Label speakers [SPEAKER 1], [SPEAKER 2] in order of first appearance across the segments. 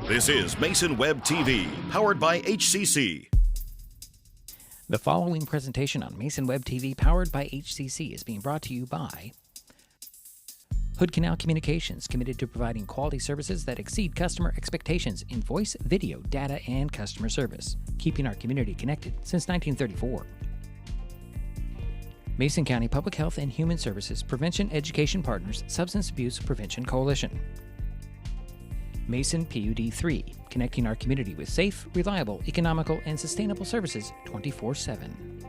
[SPEAKER 1] This is Mason Web TV, powered by HCC.
[SPEAKER 2] The following presentation on Mason Web TV, powered by HCC, is being brought to you by Hood Canal Communications, committed to providing quality services that exceed customer expectations in voice, video, data, and customer service, keeping our community connected since 1934. Mason County Public Health and Human Services Prevention Education Partners Substance Abuse Prevention Coalition. Mason PUD 3, connecting our community with safe, reliable, economical, and sustainable services 24/7.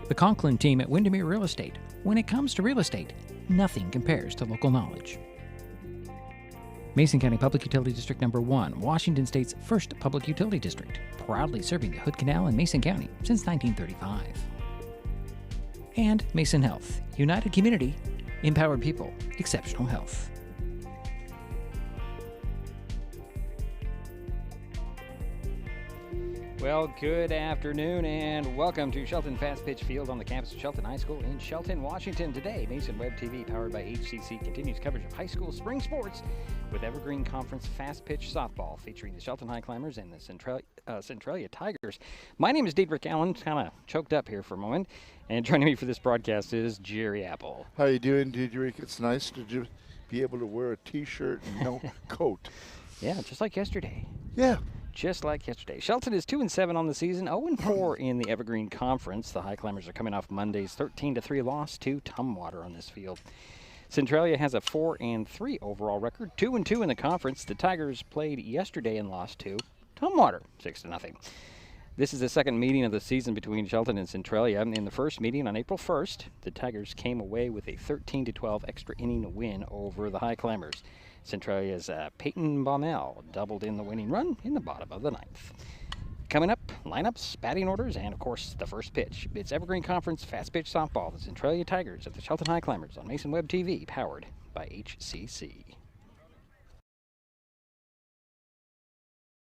[SPEAKER 2] The Conklin team at Windermere Real Estate. When it comes to real estate, nothing compares to local knowledge. Mason County Public Utility District Number 1, Washington State's first public utility district, proudly serving the Hood Canal in Mason County since 1935. And Mason Health, united community, empowered people, exceptional health. Well, good afternoon and welcome to Shelton Fastpitch Field on the campus of Shelton High School in Shelton, Washington. Today, Mason Web TV, powered by HCC, continues coverage of high school spring sports with Evergreen Conference Fastpitch softball featuring the Shelton Highclimbers and the Centralia Tigers. My name is Diedrich Allen, kind of choked up here for a moment, and joining me for this broadcast is Jerry Apple.
[SPEAKER 3] How you doing, Diedrich? It's nice to just be able to wear a T-shirt and no coat.
[SPEAKER 2] Yeah, just like yesterday.
[SPEAKER 3] Yeah.
[SPEAKER 2] Just like yesterday. Shelton is 2-7 on the season, 0-4 in the Evergreen Conference. The Highclimbers are coming off Monday's 13-3 loss to Tumwater on this field. Centralia has a 4-3 overall record, 2-2 in the conference. The Tigers played yesterday and lost to Tumwater, 6-0. This is the second meeting of the season between Shelton and Centralia. In the first meeting on April 1st, the Tigers came away with a 13-12 extra inning win over the Highclimbers. Centralia's Peyton Baumel doubled in the winning run in the bottom of the ninth. Coming up, lineups, batting orders, and, of course, the first pitch. It's Evergreen Conference Fastpitch Softball, the Centralia Tigers at the Shelton Highclimbers on Mason Web TV, powered by HCC.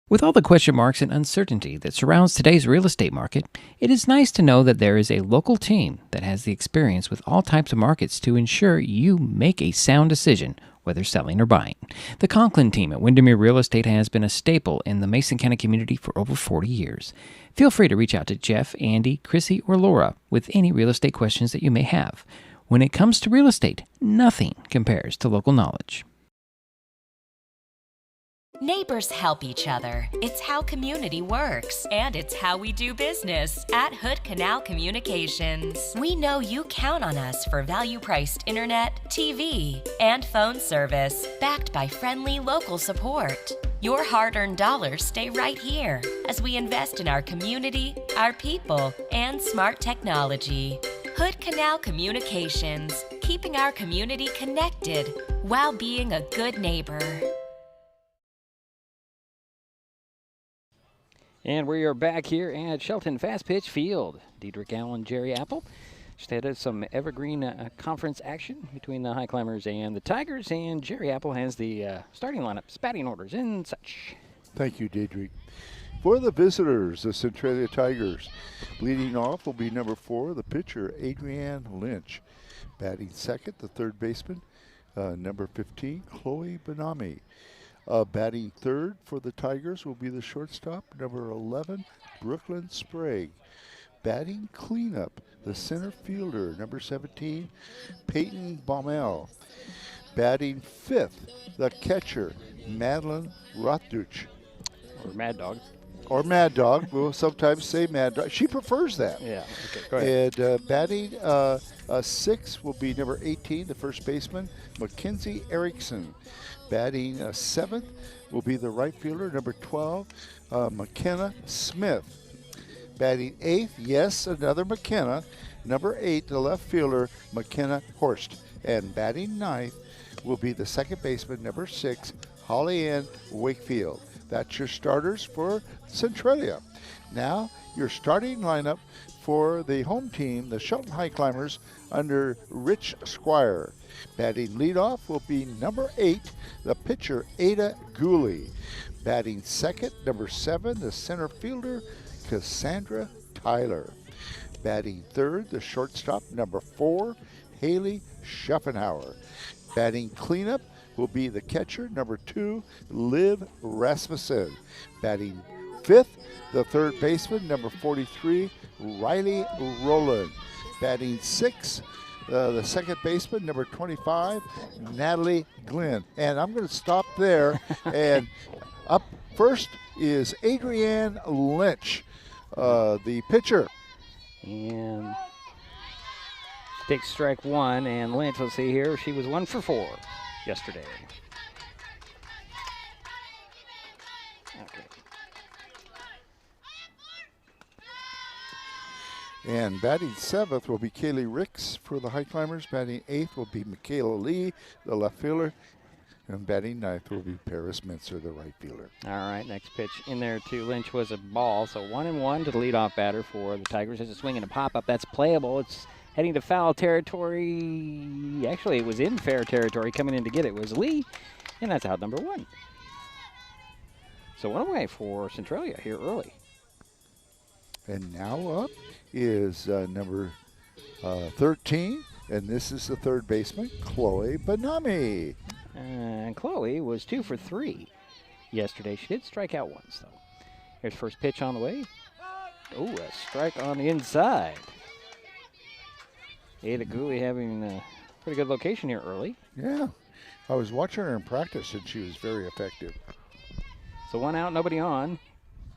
[SPEAKER 2] With all the question marks and uncertainty that surrounds today's real estate market, it is nice to know that there is a local team that has the experience with all types of markets to ensure you make a sound decision, whether selling or buying. The Conklin team at Windermere Real Estate has been a staple in the Mason County community for over 40 years. Feel free to reach out to Jeff, Andy, Chrissy, or Laura with any real estate questions that you may have. When it comes to real estate, nothing compares to local knowledge.
[SPEAKER 4] Neighbors help each other. It's how community works, and it's how we do business at Hood Canal Communications. We know you count on us for value-priced internet, TV, and phone service, backed by friendly local support. Your hard-earned dollars stay right here as we invest in our community, our people, and smart technology. Hood Canal Communications, keeping our community connected while being a good neighbor.
[SPEAKER 2] And we are back here at Shelton Fastpitch Field. Diedrich Allen, Jerry Apple. Just had some Evergreen conference action between the Highclimbers and the Tigers, and Jerry Apple has the starting lineups, batting orders, and such.
[SPEAKER 3] Thank you, Diedrich. For the visitors, the Centralia Tigers, leading off will be number 4, the pitcher, Adrienne Lynch. Batting second, the third baseman, number 15, Chloe Benami. Batting third for the Tigers will be the shortstop, number 11, Brooklyn Sprague. Batting cleanup, the center fielder, number 17, Peyton Baumel. Batting fifth, the catcher, Madeline Rothduch.
[SPEAKER 2] Or Mad Dog.
[SPEAKER 3] Or Mad Dog. We'll sometimes say Mad Dog. She prefers that.
[SPEAKER 2] Yeah, okay, go ahead.
[SPEAKER 3] And batting sixth will be number 18, the first baseman, Mackenzie Erickson. Batting seventh will be the right fielder, number 12, McKenna Smith. Batting eighth, yes, another McKenna, number 8, the left fielder, McKenna Horst. And batting ninth will be the second baseman, number 6, Holly Ann Wakefield. That's your starters for Centralia. Now, your starting lineup for the home team, the Shelton Highclimbers, under Rich Squire. Batting leadoff will be number 8, the pitcher, Ada Gooley. Batting second, number 7, the center fielder, Cassandra Tyler. Batting third, the shortstop, number 4, Haley Schaffenhauer. Batting cleanup will be the catcher, number 2, Liv Rasmussen. Batting 5th, the third baseman, number 43, Riley Rowland. Batting 6th, the second baseman, number 25, Natalie Glenn. And I'm going to stop there. And up first is Adrienne Lynch, the pitcher.
[SPEAKER 2] And takes strike one, and Lynch, let's see here, she was 1 for 4 yesterday. Okay.
[SPEAKER 3] And batting 7th will be Kaylee Ricks for the Highclimbers. Batting 8th will be Michaela Lee, the left fielder. And batting 9th will be Paris Mincer, the right fielder.
[SPEAKER 2] All right, next pitch in there to Lynch was a ball. So 1-1 to the leadoff batter for the Tigers. Has a swing and a pop-up. That's playable. It's heading to foul territory. Actually, it was in fair territory. Coming in to get it was Lee, and that's out number 1. So 1 away for Centralia here early.
[SPEAKER 3] And now up is number 13, and this is the third baseman, Chloe Banami.
[SPEAKER 2] And Chloe was 2 for 3 yesterday. She did strike out once, though. Here's first pitch on the way. Oh, a strike on the inside. Ada Gooley having a pretty good location here early.
[SPEAKER 3] Yeah, I was watching her in practice, and she was very effective.
[SPEAKER 2] So 1 out, nobody on.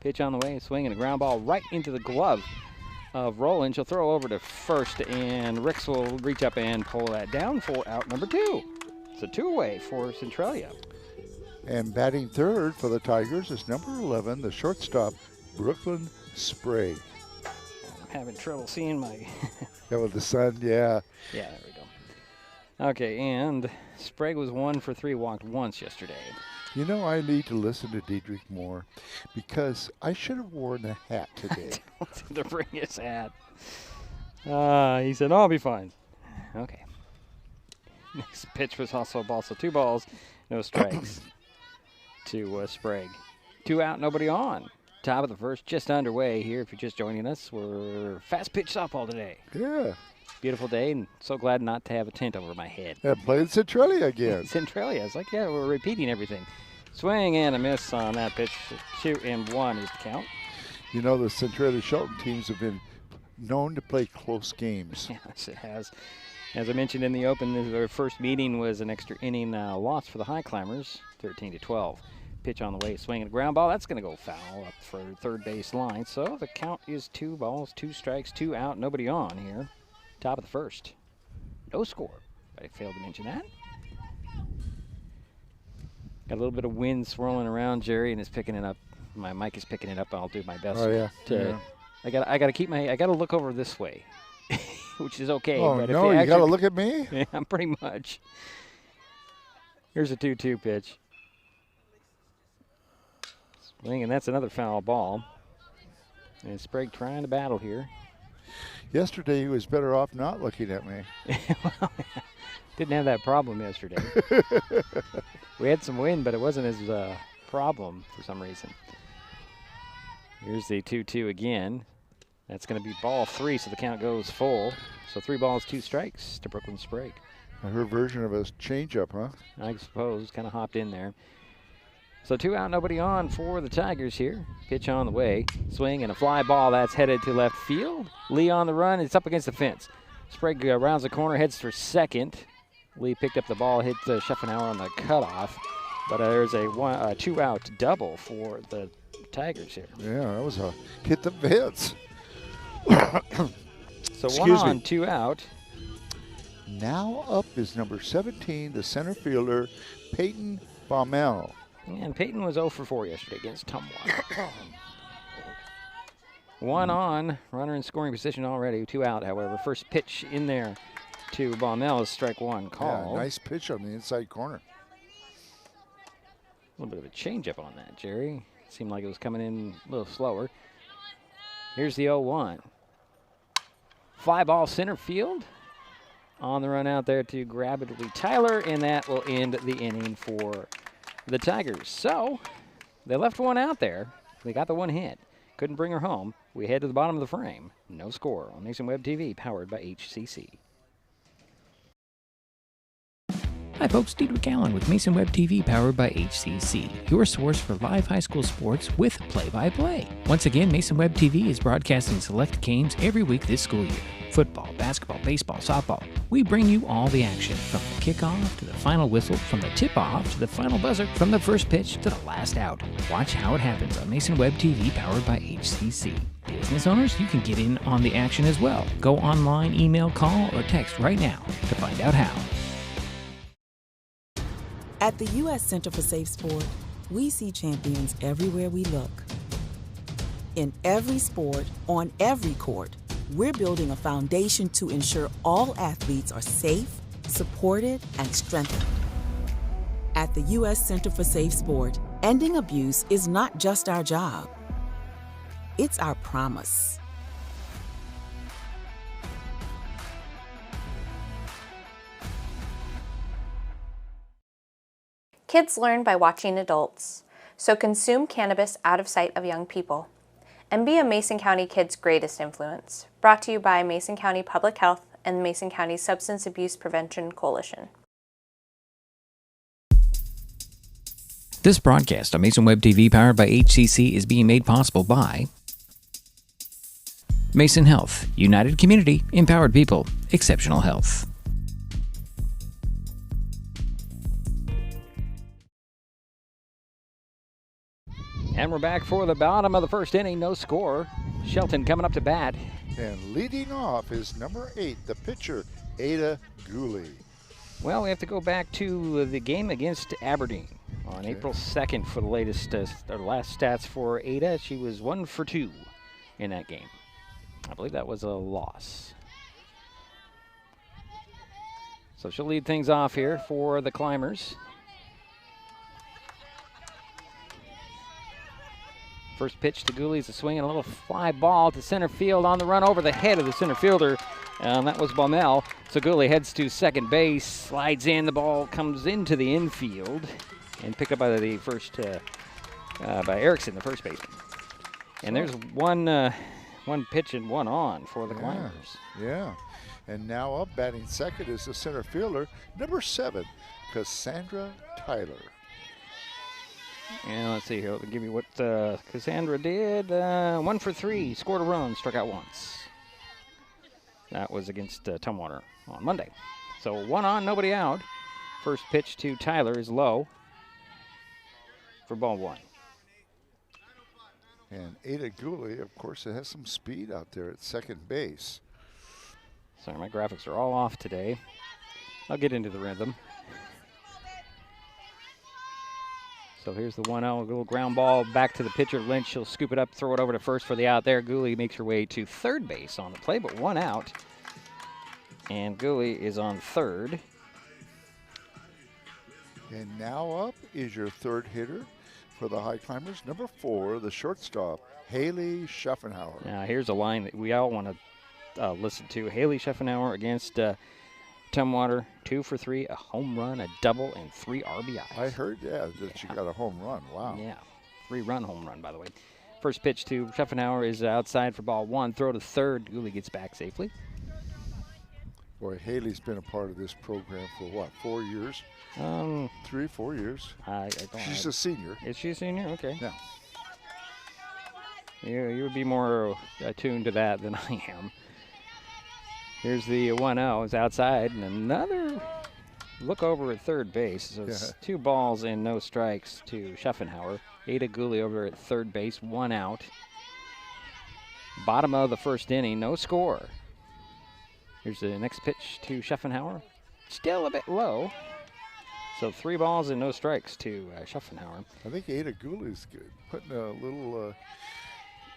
[SPEAKER 2] Pitch on the way, swing and a ground ball right into the glove of Rowland. She'll throw over to first, and Ricks will reach up and pull that down for out number 2. So 2 away for Centralia.
[SPEAKER 3] And batting third for the Tigers is number 11, the shortstop, Brooklyn Sprague.
[SPEAKER 2] I'm having trouble seeing my...
[SPEAKER 3] Yeah, with the sun, yeah.
[SPEAKER 2] Yeah, there we go. Okay, and Sprague was 1 for 3, walked once yesterday.
[SPEAKER 3] You know, I need to listen to Diedrich more because I should have worn a hat today.
[SPEAKER 2] Wants him to bring his hat. He said, I'll be fine. Okay. Next pitch was also a ball, so 2 balls, no strikes to Sprague. 2 out, nobody on. Top of the first, just underway here. If you're just joining us, we're fast pitch softball today.
[SPEAKER 3] Yeah.
[SPEAKER 2] Beautiful day, and so glad not to have a tent over my head.
[SPEAKER 3] Yeah, playing Centralia again.
[SPEAKER 2] Centralia. It's like, yeah, we're repeating everything. Swing and a miss on that pitch. 2-1 is the count.
[SPEAKER 3] You know, the Centralia Shelton teams have been known to play close games.
[SPEAKER 2] Yes, it has. As I mentioned in the open, their first meeting was an extra inning loss for the Highclimbers, 13-12. Pitch on the way, swing and a ground ball. That's going to go foul up for third base line. So the count is 2 balls, 2 strikes, 2 out, nobody on here. Top of the first. No score. I failed to mention that. Got a little bit of wind swirling around, Jerry, and it's picking it up. My mic is picking it up. I'll do my best.
[SPEAKER 3] Oh, yeah.
[SPEAKER 2] To, yeah. I got to look over this way, which is okay.
[SPEAKER 3] Oh,
[SPEAKER 2] but
[SPEAKER 3] no, you got to look at me?
[SPEAKER 2] Yeah, pretty much. Here's a 2-2 pitch. Swing, and that's another foul ball. And Sprague trying to battle here.
[SPEAKER 3] Yesterday, he was better off not looking at me.
[SPEAKER 2] Well, didn't have that problem yesterday. We had some wind, but it wasn't his problem for some reason. Here's the 2-2 again. That's going to be ball 3, so the count goes full. So 3 balls, 2 strikes to Brooklyn Sprague.
[SPEAKER 3] Her version of a changeup, huh?
[SPEAKER 2] I suppose, kind of hopped in there. So 2 out, nobody on for the Tigers here. Pitch on the way. Swing and a fly ball that's headed to left field. Lee on the run. It's up against the fence. Sprague rounds the corner, heads for second. Lee picked up the ball, hit Schaffenauer on the cutoff. But there's a 2-out double for the Tigers here.
[SPEAKER 3] Yeah, that was a hit the fence.
[SPEAKER 2] So 1 on, 2 out.
[SPEAKER 3] Now up is number 17, the center fielder, Peyton Baumel.
[SPEAKER 2] And Peyton was 0 for 4 yesterday against Tumwater. 1 on, runner in scoring position already, 2 out, however. First pitch in there to Baumel is strike 1 call.
[SPEAKER 3] Yeah, nice pitch on the inside corner.
[SPEAKER 2] A little bit of a changeup on that, Jerry. Seemed like it was coming in a little slower. Here's the 0-1. Fly ball center field. On the run out there to grab it will be Tyler, and that will end the inning for the Tigers. So they left 1 out there. They got the 1 hit. Couldn't bring her home. We head to the bottom of the frame. No score on Mason Web TV, powered by HCC.
[SPEAKER 5] Hi folks, Diedrich Allen with Mason Web TV powered by HCC, your source for live high school sports with play-by-play. Once again, Mason Web TV is broadcasting select games every week this school year. Football, basketball, baseball, softball. We bring you all the action, from the kickoff to the final whistle, from the tip-off to the final buzzer, from the first pitch to the last out. Watch how it happens on Mason Web TV powered by HCC. Business owners, you can get in on the action as well. Go online, email, call, or text right now to find out how.
[SPEAKER 6] At the U.S. Center for Safe Sport, we see champions everywhere we look. In every sport, on every court, we're building a foundation to ensure all athletes are safe, supported, and strengthened. At the U.S. Center for Safe Sport, ending abuse is not just our job. It's our promise.
[SPEAKER 7] Kids learn by watching adults, so consume cannabis out of sight of young people. And be a Mason County kid's greatest influence. Brought to you by Mason County Public Health and the Mason County Substance Abuse Prevention Coalition.
[SPEAKER 5] This broadcast on Mason Web TV powered by HCC is being made possible by Mason Health, United Community, Empowered People, Exceptional Health.
[SPEAKER 2] And we're back for the bottom of the first inning. No score. Shelton coming up to bat.
[SPEAKER 3] And leading off is number 8, the pitcher, Ada Gooley.
[SPEAKER 2] Well, we have to go back to the game against Aberdeen on April 2nd for the latest, or last stats for Ada. She was 1 for 2 in that game. I believe that was a loss. So she'll lead things off here for the Climbers. First pitch to Gooley is a swing and a little fly ball to center field on the run over the head of the center fielder. That was Baumel. So Gooley heads to second base, slides in, the ball comes into the infield, and picked up by the first by Erickson, the first baseman. And there's one pitch and one on for the Climbers.
[SPEAKER 3] Yeah. And now up batting second is the center fielder, number 7, Cassandra Tyler.
[SPEAKER 2] And let's see here. Let me give you what Cassandra did. 1 for 3, scored a run, struck out once. That was against Tumwater on Monday. So 1 on, nobody out. First pitch to Tyler is low for ball 1.
[SPEAKER 3] And Ada Gooley, of course, it has some speed out there at second base.
[SPEAKER 2] Sorry, my graphics are all off today. I'll get into the rhythm. So here's the 1-0, a little ground ball back to the pitcher. Lynch, she'll scoop it up, throw it over to first for the out there. Gooley makes her way to third base on the play, but 1 out. And Gooley is on third.
[SPEAKER 3] And now up is your third hitter for the Highclimbers, number 4, the shortstop, Haley Schaffenhauer.
[SPEAKER 2] Now here's a line that we all want to listen to. Haley Schaffenhauer against Tumwater, 2 for 3, a home run, a double, and 3 RBIs.
[SPEAKER 3] I heard, that she got a home run. Wow.
[SPEAKER 2] Yeah, 3-run home run, by the way. First pitch to Schaffenhauer is outside for ball 1. Throw to third. Gooley gets back safely.
[SPEAKER 3] Boy, Haley's been a part of this program for what, 4 years? 3, 4 years. She's a senior.
[SPEAKER 2] Is she a senior? Okay.
[SPEAKER 3] Yeah.
[SPEAKER 2] You would be more attuned to that than I am. Here's the 1-0. It's outside, and another look over at third base. So it's 2 balls and no strikes to Schaffenhauer. Ada Gooley over at third base, 1 out. Bottom of the first inning, no score. Here's the next pitch to Schaffenhauer. Still a bit low. So 3 balls and no strikes to Schaffenhauer.
[SPEAKER 3] I think Ada Gooley's putting a little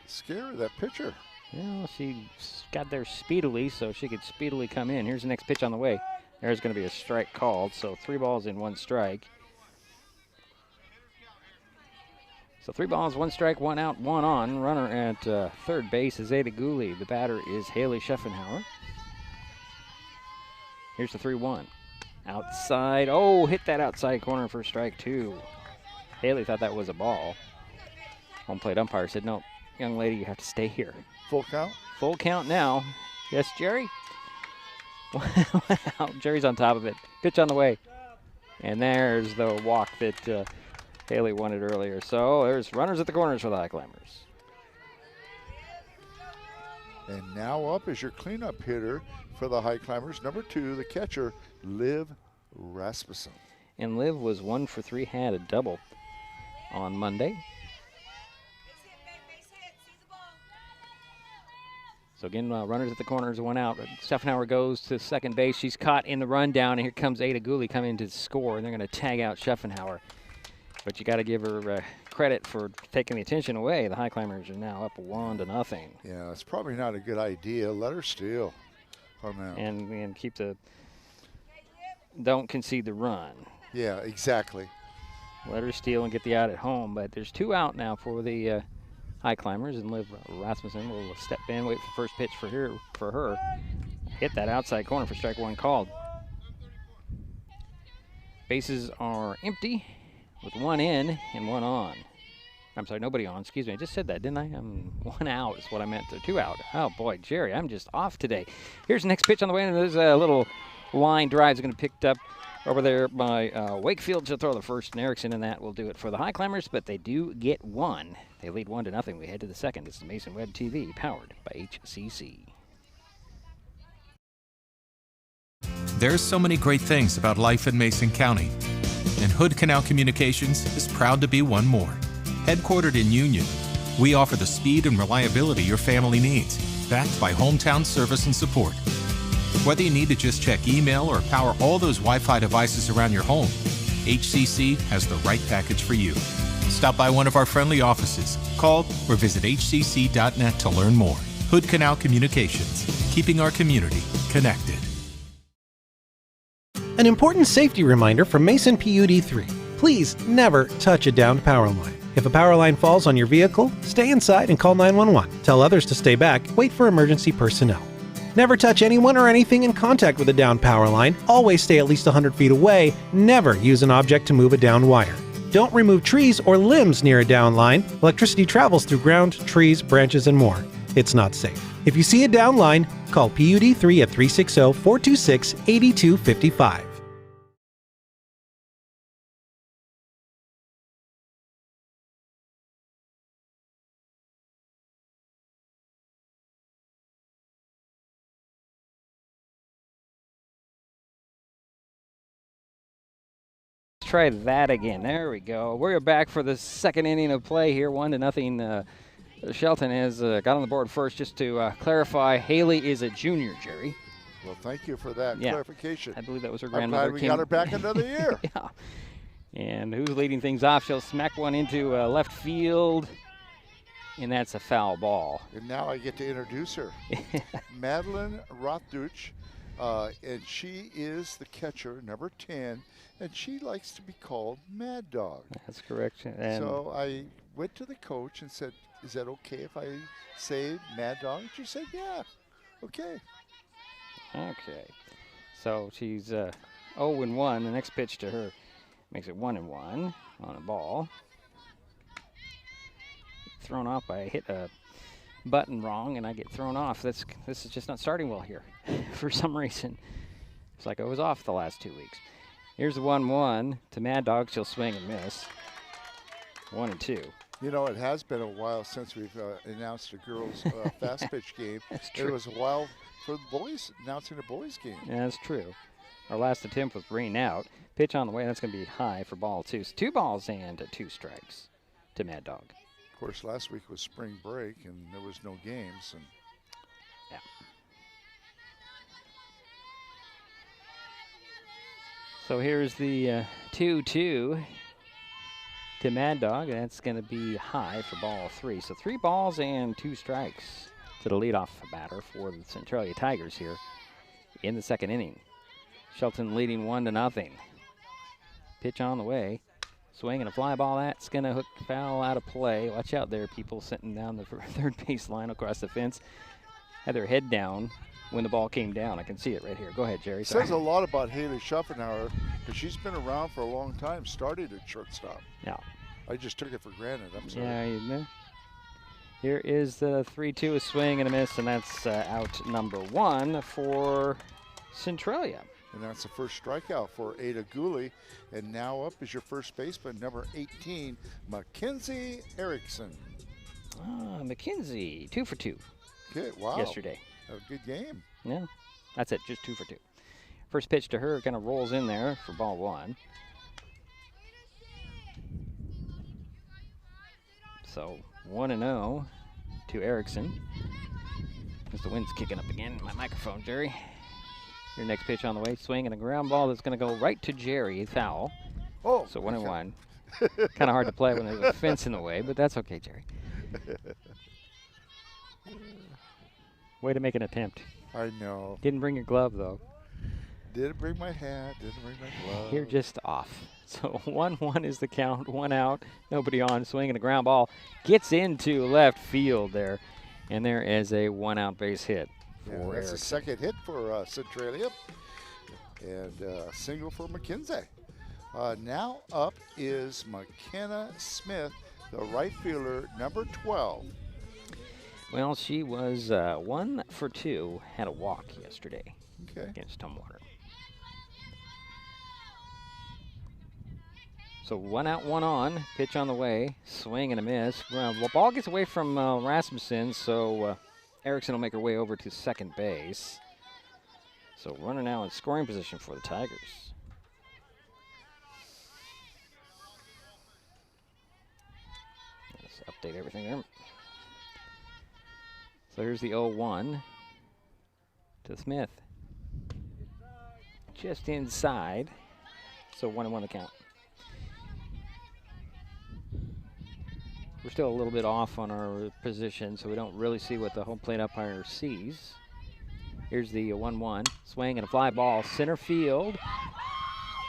[SPEAKER 3] scare of that pitcher.
[SPEAKER 2] Yeah, she got there speedily, so she could speedily come in. Here's the next pitch on the way. There's going to be a strike called, so 3 balls and 1 strike. So 3 balls, 1 strike, 1 out, 1 on. Runner at third base is Ada Gooley. The batter is Haley Schaffenhauer. Here's the 3-1. Outside. Oh, hit that outside corner for strike 2. Haley thought that was a ball. Home plate umpire said, no, young lady, you have to stay here.
[SPEAKER 3] Full count?
[SPEAKER 2] Full count now. Yes, Jerry? Wow, Jerry's on top of it. Pitch on the way. And there's the walk that Haley wanted earlier. So there's runners at the corners for the Highclimbers.
[SPEAKER 3] And now up is your cleanup hitter for the Highclimbers, number 2, the catcher, Liv Rasmussen.
[SPEAKER 2] And Liv was 1 for 3, had a double on Monday. So again, runners at the corners, 1 out. Schuffenhauer goes to second base. She's caught in the rundown, and here comes Ada Gooley coming to score, and they're going to tag out Schuffenhauer. But you got to give her credit for taking the attention away. The Highclimbers are now up 1-0.
[SPEAKER 3] Yeah, it's probably not a good idea. Let her steal.
[SPEAKER 2] And keep don't concede the run.
[SPEAKER 3] Yeah, exactly.
[SPEAKER 2] Let her steal and get the out at home. But there's 2 out now for the Highclimbers, and Liv Rasmussen will step in, wait for first pitch for her. Hit that outside corner for strike 1 called. Bases are empty with 1 in and 1 on. I'm sorry, nobody on. Excuse me. I just said that, didn't I? 1 out is what I meant. 2 out. Oh, boy, Jerry, I'm just off today. Here's the next pitch on the way, and there's a little line drive. It's going to be picked up over there by Wakefield. She'll throw the first, and Erickson, and that will do it for the Highclimbers, but they do get 1. They lead 1-0. We head to the second. This is Mason Web TV, powered by HCC.
[SPEAKER 8] There's so many great things about life in Mason County, and Hood Canal Communications is proud to be one more. Headquartered in Union, we offer the speed and reliability your family needs, backed by hometown service and support. Whether you need to just check email or power all those Wi-Fi devices around your home, HCC has the right package for you. Stop by one of our friendly offices, call or visit hcc.net to learn more. Hood Canal Communications, keeping our community connected.
[SPEAKER 9] An important safety reminder from Mason PUD 3. Please never touch a downed power line. If a power line falls on your vehicle, stay inside and call 911. Tell others to stay back, wait for emergency personnel. Never touch anyone or anything in contact with a downed power line. Always stay at least 100 feet away. Never use an object to move a downed wire. Don't remove trees or limbs near a downed line. Electricity travels through ground, trees, branches, and more. It's not safe. If you see a downed line, call PUD 3 at 360-426-8255.
[SPEAKER 2] Try that again. There we go. We're back for the second inning of play here. 1-0. Shelton has got on the board first. Just to clarify, Haley is a junior, Jerry.
[SPEAKER 3] Well, thank you for that clarification.
[SPEAKER 2] I believe that was her
[SPEAKER 3] I'm
[SPEAKER 2] grandmother.
[SPEAKER 3] glad we got her back another year.
[SPEAKER 2] Yeah. And who's leading things off? She'll smack one into left field, and that's a foul ball.
[SPEAKER 3] And now I get to introduce her. Madeline Rothduch, and she is the catcher, number 10. And she likes to be called Mad Dog.
[SPEAKER 2] That's correct. And
[SPEAKER 3] so I went to the coach and said, is that okay if I say Mad Dog? She said, yeah, okay.
[SPEAKER 2] Okay. So she's 0-1. The next pitch to her makes it 1-1 on a ball. Thrown off. I hit a button wrong, and I get thrown off. This is just not starting well here for some reason. It's like I was off the last 2 weeks. Here's the 1-1 to Mad Dog. She'll swing and miss. 1-2.
[SPEAKER 3] You know, it has been a while since we've announced a girls' Fastpitch game.
[SPEAKER 2] That's true.
[SPEAKER 3] It was a while for the boys announcing a boys' game.
[SPEAKER 2] Yeah, that's true. Our last attempt was rain out. Pitch on the way. That's going to be high for ball 2. So 2 balls and 2 strikes to Mad Dog.
[SPEAKER 3] Of course, last week was spring break, and there was no games. And
[SPEAKER 2] yeah. So here's the 2-2 to Mad Dog. That's going to be high for ball 3. So 3 balls and 2 strikes to the leadoff batter for the Centralia Tigers here in the second inning. Shelton leading 1-0. Pitch on the way. Swing and a fly ball. That's going to hook foul out of play. Watch out there, people sitting down the third base line across the fence. Had their head down when the ball came down. I can see it right here. Go ahead, Jerry.
[SPEAKER 3] It says a lot about Haley Schuffenhauer because she's been around for a long time, started at shortstop.
[SPEAKER 2] Yeah.
[SPEAKER 3] I just took it for granted. I'm sorry.
[SPEAKER 2] Yeah, you know. Here is the 3-2, a swing and a miss, and that's out number 1 for Centralia.
[SPEAKER 3] And that's the first strikeout for Ada Gooley. And now up is your first baseman, number 18, Mackenzie Erickson.
[SPEAKER 2] McKenzie, 2 for 2.
[SPEAKER 3] Good, wow.
[SPEAKER 2] Yesterday.
[SPEAKER 3] A good game.
[SPEAKER 2] Yeah, that's it, just 2 for 2. First pitch to her kind of rolls in there for ball 1. So 1-0 to Erickson. As the wind's kicking up again. My microphone, Jerry. Your next pitch on the way. Swing and a ground ball that's going to go right to Jerry. Foul.
[SPEAKER 3] Oh.
[SPEAKER 2] So 1-1. Kind of hard to play when there's a fence in the way, but that's okay, Jerry. Way to make an attempt.
[SPEAKER 3] I know.
[SPEAKER 2] Didn't bring your glove, though.
[SPEAKER 3] Didn't bring my hat. Didn't bring my glove.
[SPEAKER 2] You're just off. So 1-1 is the count. 1 out. Nobody on. Swinging a ground ball. Gets into left field there. And there is a 1-out base hit for
[SPEAKER 3] That's
[SPEAKER 2] Erickson.
[SPEAKER 3] the second hit for Centralia. And single for McKenzie. Now up is McKenna Smith, the right fielder, number 12.
[SPEAKER 2] Well, she was 1 for 2. Had a walk yesterday against Tumwater. So 1 out, 1 on. Pitch on the way. Swing and a miss. The ball gets away from Rasmussen, so Erickson will make her way over to second base. So runner now in scoring position for the Tigers. Let's update everything there. So here's the 0-1 to Smith. Just inside. So 1-1 the count. We're still a little bit off on our position, so we don't really see what the home plate umpire sees. Here's the 1-1. Swing and a fly ball. Center field.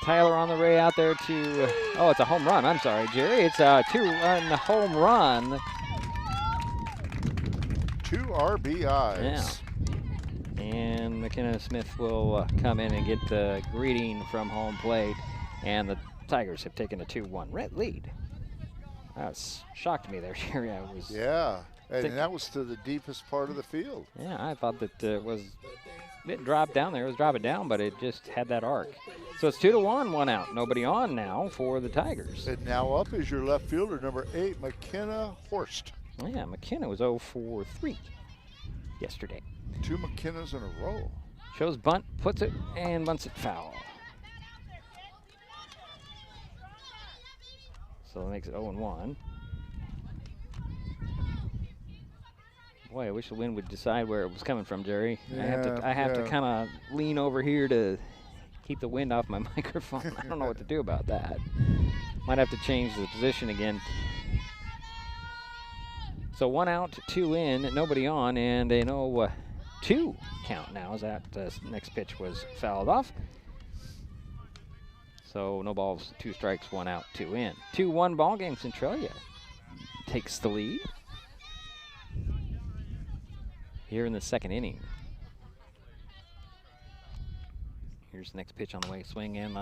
[SPEAKER 2] Tyler on the way out there to, oh, it's a home run. I'm sorry, Jerry. It's a 2-run home run.
[SPEAKER 3] 2 RBIs.
[SPEAKER 2] Yeah. And McKenna Smith will come in and get the greeting from home plate. And the Tigers have taken a 2-1 red lead. That shocked me there, Jerry.
[SPEAKER 3] Yeah, and that was to the deepest part of the field.
[SPEAKER 2] Yeah, I thought that it dropped down there. It was dropping down, but it just had that arc. So it's 2-1, 1 out. Nobody on now for the Tigers.
[SPEAKER 3] And now up is your left fielder, number 8, McKenna Horst.
[SPEAKER 2] Yeah, McKenna was 0 for 3 yesterday. 2
[SPEAKER 3] McKennas in a row.
[SPEAKER 2] Shows bunt, puts it, and bunts it foul. So it makes it 0-1. Boy, I wish the wind would decide where it was coming from, Jerry.
[SPEAKER 3] Yeah,
[SPEAKER 2] I have to kind of lean over here to keep the wind off my microphone. I don't know what to do about that. Might have to change the position again. So 1 out, 2 in, nobody on, and a 0-2 count now as that next pitch was fouled off. So no balls, 2 strikes, 1 out, 2 in. 2-1 ball game. Centralia takes the lead here in the second inning. Here's the next pitch on the way. Swing and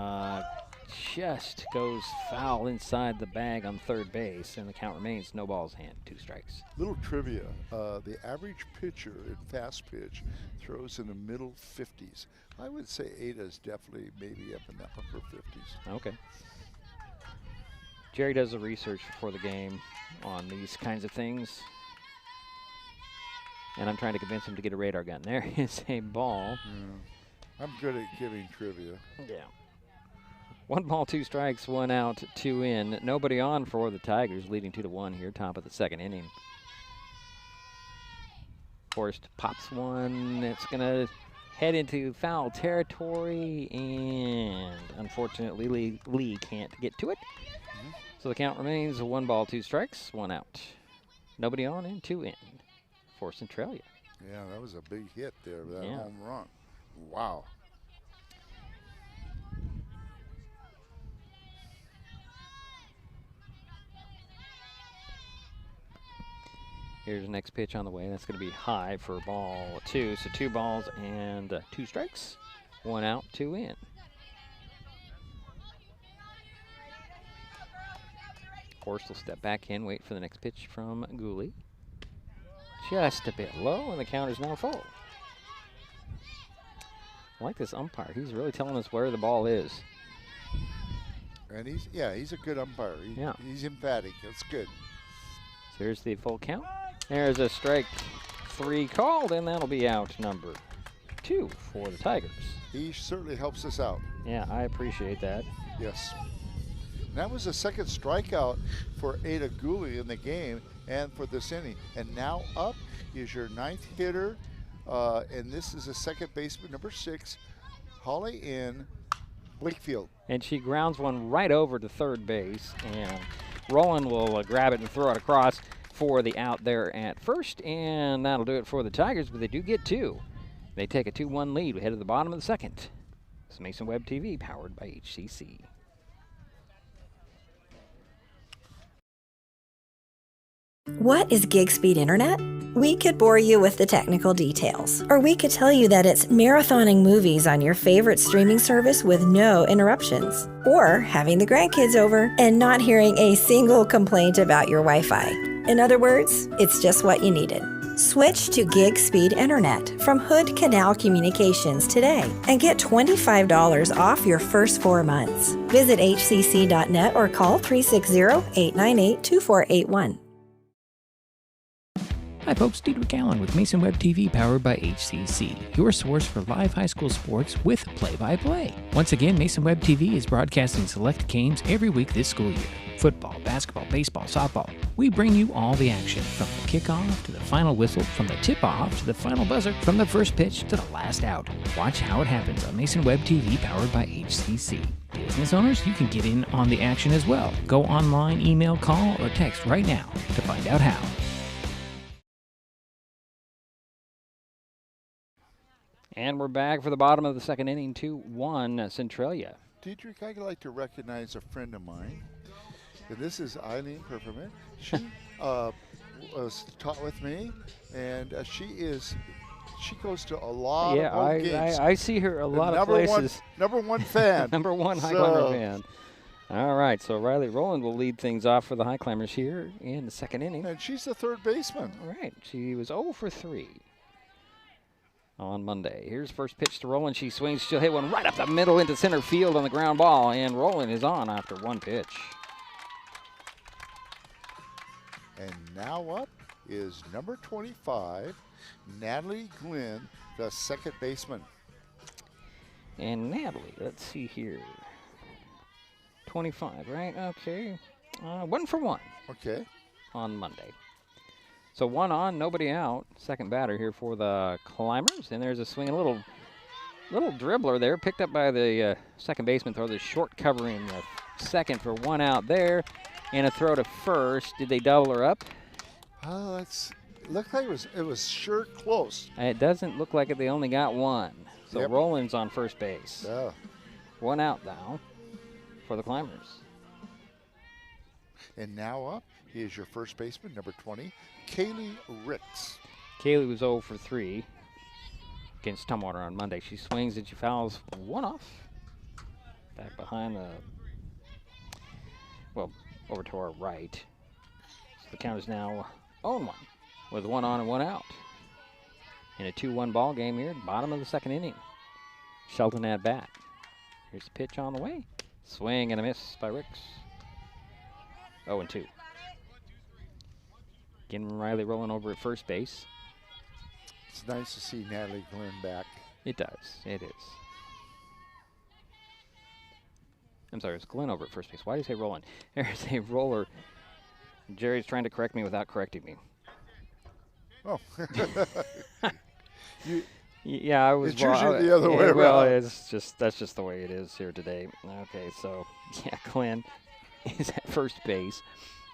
[SPEAKER 2] just goes foul inside the bag on third base, and the count remains no balls, hand, 2 strikes.
[SPEAKER 3] Little trivia: the average pitcher in fast pitch throws in the middle 50s. I would say Ada's definitely maybe up in the upper 50s.
[SPEAKER 2] Okay. Jerry does the research before the game on these kinds of things. And I'm trying to convince him to get a radar gun. There is a ball.
[SPEAKER 3] Yeah. I'm good at giving trivia.
[SPEAKER 2] Yeah. 1 ball, 2 strikes, 1 out, 2 in. Nobody on for the Tigers, leading 2-1 here, top of the second inning. Horst pops one. It's going to head into foul territory, and unfortunately Lee can't get to it. So the count remains 1 ball, 2 strikes, 1 out. Nobody on and 2 in for Centralia.
[SPEAKER 3] Yeah, that was a big hit there, that home run. Wow.
[SPEAKER 2] Here's the next pitch on the way. That's going to be high for ball 2. So 2 balls and 2 strikes. 1 out, 2 in. Horst will step back in, wait for the next pitch from Gooley. Just a bit low, and the count is now full. I like this umpire. He's really telling us where the ball is.
[SPEAKER 3] And he's a good umpire. He's emphatic. That's good.
[SPEAKER 2] So here's the full count. There's a strike 3 called, and that'll be out number 2 for the Tigers.
[SPEAKER 3] He certainly helps us out.
[SPEAKER 2] Yeah, I appreciate that.
[SPEAKER 3] Yes. And that was the second strikeout for Ada Gooley in the game and for this inning. And now up is your 9th hitter, and this is a second baseman, number 6, Holly in Wakefield.
[SPEAKER 2] And she grounds one right over to third base, and Roland will grab it and throw it across for the out there at first, and that'll do it for the Tigers, but they do get 2. They take a 2-1 lead. We head to the bottom of the second. It's Mason Web TV, powered by HCC.
[SPEAKER 10] What is gig speed internet? We could bore you with the technical details, or we could tell you that it's marathoning movies on your favorite streaming service with no interruptions, or having the grandkids over and not hearing a single complaint about your Wi-Fi. In other words, it's just what you needed. Switch to gig speed internet from Hood Canal Communications today and get $25 off your first 4 months. Visit hcc.net or call 360-898-2481.
[SPEAKER 5] Hi folks, Diedrich Allen with Mason Web TV, powered by HCC, your source for live high school sports with play-by-play. Once again, Mason Web TV is broadcasting select games every week this school year. Football, basketball, baseball, softball. We bring you all the action, from the kickoff to the final whistle, from the tip-off to the final buzzer, from the first pitch to the last out. Watch how it happens on Mason Web TV, powered by HCC. Business owners, you can get in on the action as well. Go online, email, call, or text right now to find out how.
[SPEAKER 2] And we're back for the bottom of the second inning, 2-1 Centralia.
[SPEAKER 3] Diedrich, I'd like to recognize a friend of mine. And this is Eileen Perferman. She was taught with me, and she goes to a lot of home games.
[SPEAKER 2] I see her a lot of places.
[SPEAKER 3] Number one fan.
[SPEAKER 2] Number 1 Highclimber fan. All right, so Riley Rowland will lead things off for the Highclimbers here in the second inning.
[SPEAKER 3] And she's the third baseman.
[SPEAKER 2] All right, she was 0 for 3 on Monday. Here's first pitch to Rowland. She swings. She'll hit one right up the middle into center field on the ground ball, and Rowland is on after 1 pitch.
[SPEAKER 3] And now up is number 25, Natalie Glynn, the second baseman.
[SPEAKER 2] And Natalie, let's see here. 25, right? Okay. 1 for 1.
[SPEAKER 3] Okay.
[SPEAKER 2] On Monday. So 1 on, nobody out. Second batter here for the Climbers. And there's a swing, a little dribbler there, picked up by the second baseman. Throw the short covering the second for 1 out there. And a throw to first. Did they double her up?
[SPEAKER 3] Oh, it looked like it was sure close.
[SPEAKER 2] It doesn't look like it. They only got 1. So
[SPEAKER 3] Yep.
[SPEAKER 2] Rowland's on first base.
[SPEAKER 3] Yeah.
[SPEAKER 2] 1 out now for the Climbers.
[SPEAKER 3] And now up is your first baseman, number 20, Kaylee Ricks.
[SPEAKER 2] Kaylee was 0 for 3 against Tumwater on Monday. She swings and she fouls 1 off. Back behind over to our right. So the count is now 0-1 with 1 on and 1 out. In a 2-1 ball game here, bottom of the second inning. Shelton at bat. Here's the pitch on the way. Swing and a miss by Ricks. 0-2. Again, Riley rolling over at first base.
[SPEAKER 3] It's nice to see Natalie Glynn back.
[SPEAKER 2] It does. It is. I'm sorry, it's Glenn over at first base. Why do you say rolling? There's a roller. Jerry's trying to correct me without correcting me.
[SPEAKER 3] Oh.
[SPEAKER 2] Yeah, I was.
[SPEAKER 3] It's usually the other way around.
[SPEAKER 2] Well, that's just the way it is here today. Okay, so yeah, Glenn is at first base.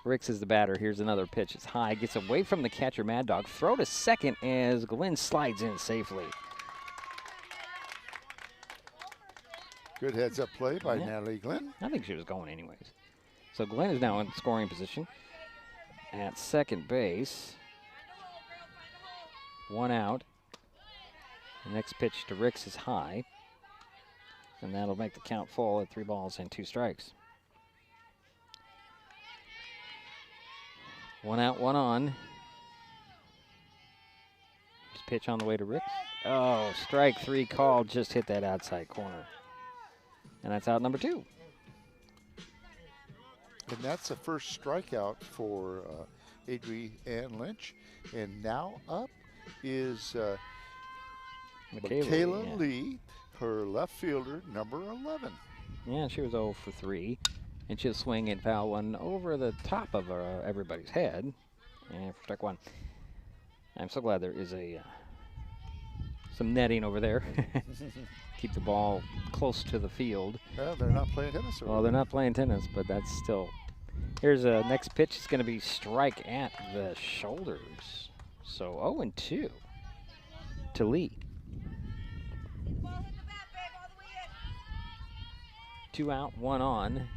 [SPEAKER 2] Ricks is the batter. Here's another pitch. It's high. Gets away from the catcher, Mad Dog. Throw to second as Glenn slides in safely.
[SPEAKER 3] Good heads-up play by Natalie Glynn.
[SPEAKER 2] I think she was going anyways. So Glenn is now in scoring position at second base. 1 out. The next pitch to Ricks is high. And that'll make the count full at 3 balls and 2 strikes. 1 out, 1 on. First pitch on the way to Ricks. Oh, strike 3 called. Just hit that outside corner. And that's out number 2.
[SPEAKER 3] And that's the first strikeout for Adrienne Lynch. And now up is Michaela Lee, her left fielder, number 11.
[SPEAKER 2] Yeah, she was 0 for 3. And she'll swing and foul one over the top of everybody's head. And for strike 1. I'm so glad there is some netting over there. Keep the ball close to the field.
[SPEAKER 3] Yeah, they're not playing tennis.
[SPEAKER 2] Well, they're not playing tennis, but that's still. Here's a next pitch. It's going to be strike at the shoulders. So 0-2 to Lee. 2 out, 1 on.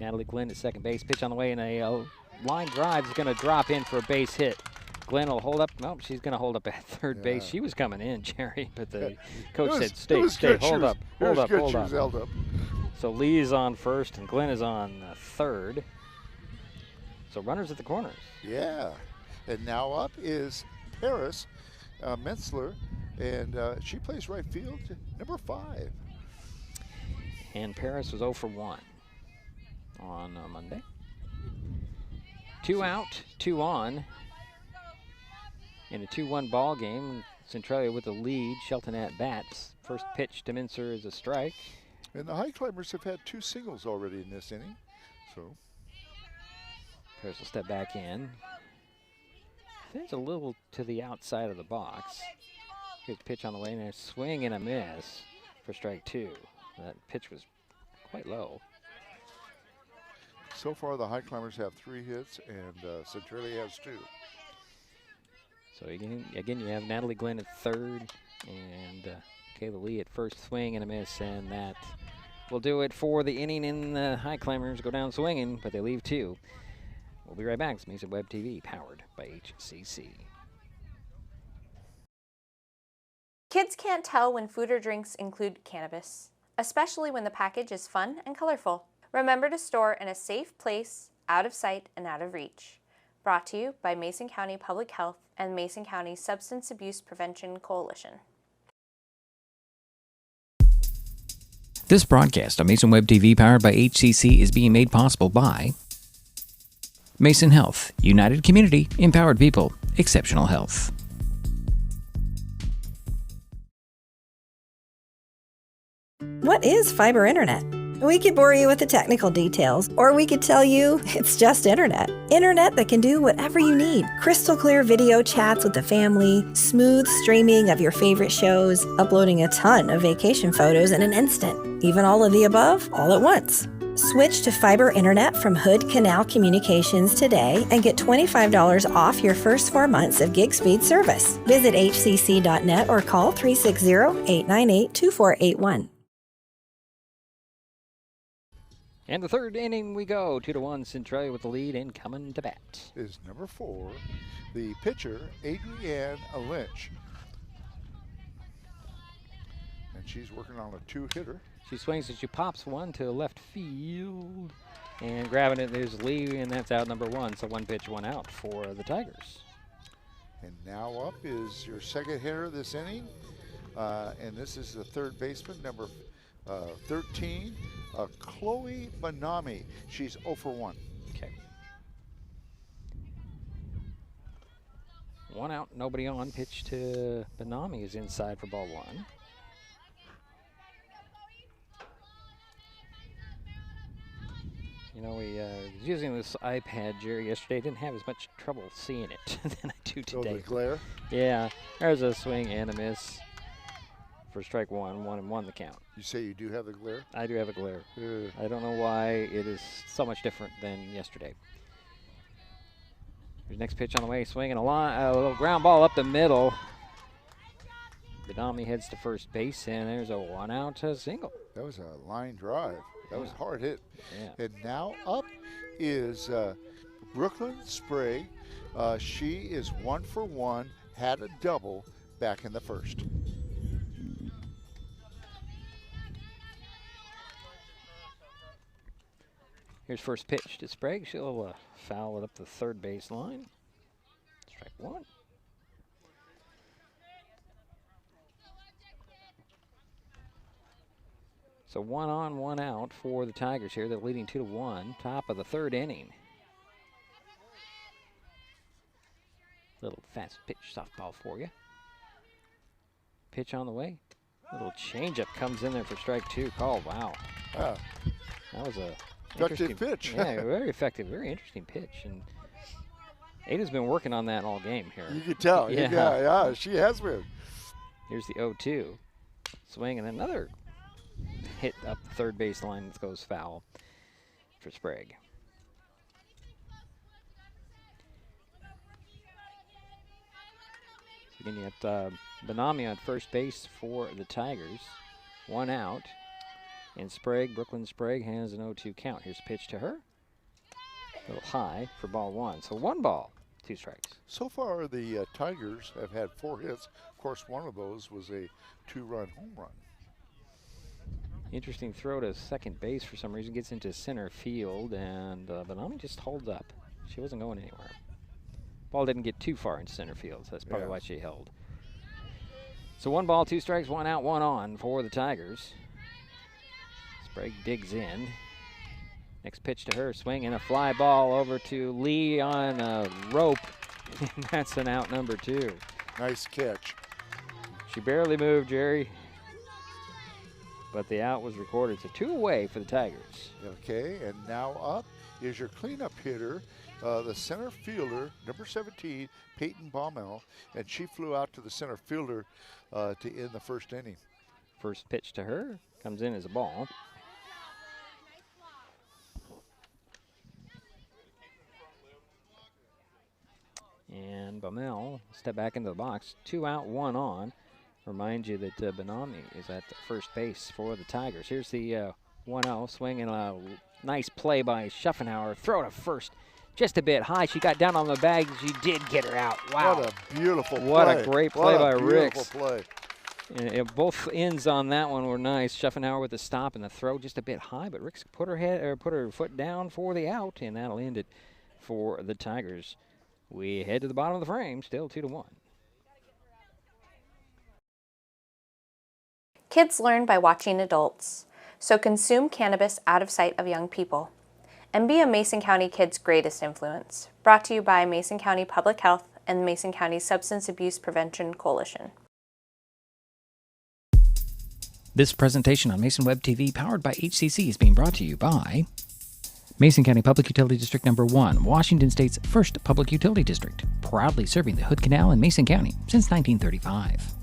[SPEAKER 2] Natalie Glenn at second base. Pitch on the way, and a line drive is going to drop in for a base hit. Glenn will hold up. Nope, she's going to hold up at third base. She was coming in, Jerry, but the coach said, stay, hold up. So Lee is on first, and Glenn is on third. So runners at the corners.
[SPEAKER 3] Yeah. And now up is Paris Mentzler, and she plays right field, number 5.
[SPEAKER 2] And Paris was 0 for 1 on Monday. 2 out, 2 on. In a 2-1 ball game, Centralia with the lead. Shelton at bats. First pitch to Mincer is a strike.
[SPEAKER 3] And the Highclimbers have had 2 singles already in this inning. So
[SPEAKER 2] Paris will step back in. It's a little to the outside of the box. Here's a pitch on the way, and a swing and a miss for strike 2. That pitch was quite low.
[SPEAKER 3] So far, the Highclimbers have 3 hits, and Centralia has 2.
[SPEAKER 2] So again, you have Natalie Glenn at third and Kayla Lee at first. Swing and a miss, and that will do it for the inning. And the Highclimbers go down swinging, but they leave 2. We'll be right back. It's Mason Web TV, powered by HCC.
[SPEAKER 7] Kids can't tell when food or drinks include cannabis, especially when the package is fun and colorful. Remember to store in a safe place, out of sight and out of reach. Brought to you by Mason County Public Health and Mason County Substance Abuse Prevention Coalition.
[SPEAKER 5] This broadcast on Mason Web TV, powered by HCC, is being made possible by Mason Health, United Community, Empowered People, Exceptional Health.
[SPEAKER 10] What is fiber internet? We could bore you with the technical details, or we could tell you it's just internet. Internet that can do whatever you need. Crystal clear video chats with the family, smooth streaming of your favorite shows, uploading a ton of vacation photos in an instant. Even all of the above, all at once. Switch to fiber internet from Hood Canal Communications today and get $25 off your first 4 months of gig speed service. Visit hcc.net or call 360-898-2481.
[SPEAKER 2] And the third inning we go. 2-1, Centralia with the lead and coming to bat
[SPEAKER 3] is number 4, the pitcher, Adrienne Lynch. And she's working on a 2-hitter.
[SPEAKER 2] She swings and she pops one to left field. And grabbing it is Lee, and that's out number 1. So 1 pitch, 1 out for the Tigers.
[SPEAKER 3] And now up is your second hitter this inning. And this is the third baseman, number 13, Chloe Banami. She's 0 for 1.
[SPEAKER 2] Okay. 1 out, nobody on. Pitch to Banami is inside for ball 1. You know, we was using this iPad, Jerry, yesterday. Didn't have as much trouble seeing it than I do today.
[SPEAKER 3] Oh, the glare?
[SPEAKER 2] Yeah. There's a swing and a miss for strike 1, 1-1 the count.
[SPEAKER 3] You say you do have the glare?
[SPEAKER 2] I do have a glare. I don't know why it is so much different than yesterday. Here's next pitch on the way, swinging a little ground ball up the middle. Badami heads to first base, and there's a 1 out single.
[SPEAKER 3] That was a line drive. That was a hard hit.
[SPEAKER 2] Yeah.
[SPEAKER 3] And now up is Brooklyn Sprague. She is 1 for 1, had a double back in the first.
[SPEAKER 2] Here's first pitch to Sprague. She'll foul it up the third base line. Strike 1. So 1 on, 1 out for the Tigers here. They're leading 2-1, top of the 3rd inning. Little fast pitch softball for you. Pitch on the way. Little changeup comes in there for strike 2. Call. Wow.
[SPEAKER 3] Wow.
[SPEAKER 2] That was a
[SPEAKER 3] Effective pitch.
[SPEAKER 2] Yeah, very effective. Very interesting pitch. And Ada's been working on that all game here.
[SPEAKER 3] You can tell. Yeah, she has been.
[SPEAKER 2] Here's the 0-2. Swing and another hit up the third baseline that goes foul for Sprague. So again, you got Benami on first base for the Tigers. 1 out. And Sprague, Brooklyn Sprague, has an 0-2 count. Here's a pitch to her. A little high for ball 1. So 1 ball, 2 strikes.
[SPEAKER 3] So far, the Tigers have had 4 hits. Of course, one of those was a 2-run home run.
[SPEAKER 2] Interesting throw to second base for some reason. Gets into center field, and Benami just holds up. She wasn't going anywhere. Ball didn't get too far in center field, so that's probably why she held. So 1 ball, 2 strikes, 1 out, 1 on for the Tigers. Sprague digs in. Next pitch to her, swing and a fly ball over to Lee on a rope. That's an out number 2.
[SPEAKER 3] Nice catch.
[SPEAKER 2] She barely moved, Jerry, but the out was recorded. So 2 away for the Tigers.
[SPEAKER 3] Okay, and now up is your cleanup hitter, the center fielder, number 17, Peyton Baumel, and she flew out to the center fielder to end the 1st inning.
[SPEAKER 2] First pitch to her comes in as a ball. And Baumel step back into the box. 2 out, 1 on. Remind you that Benami is at first base for the Tigers. Here's the 1-0 swing and a nice play by Schuffenhauer. Throw to first just a bit high. She got down on the bag. She did get her out. Wow.
[SPEAKER 3] What a beautiful play.
[SPEAKER 2] What a great play by Ricks.
[SPEAKER 3] Play.
[SPEAKER 2] And both ends on that one were nice. Schuffenauer with the stop and the throw just a bit high, but Ricks put her foot down for the out, and that'll end it for the Tigers. We head to the bottom of the frame, still 2-1.
[SPEAKER 7] Kids learn by watching adults, so consume cannabis out of sight of young people. And be a Mason County kid's greatest influence. Brought to you by Mason County Public Health and the Mason County Substance Abuse Prevention Coalition.
[SPEAKER 5] This presentation on Mason Web TV, powered by HCC, is being brought to you by Mason County Public Utility District Number 1, Washington State's first public utility district, proudly serving the Hood Canal in Mason County since 1935.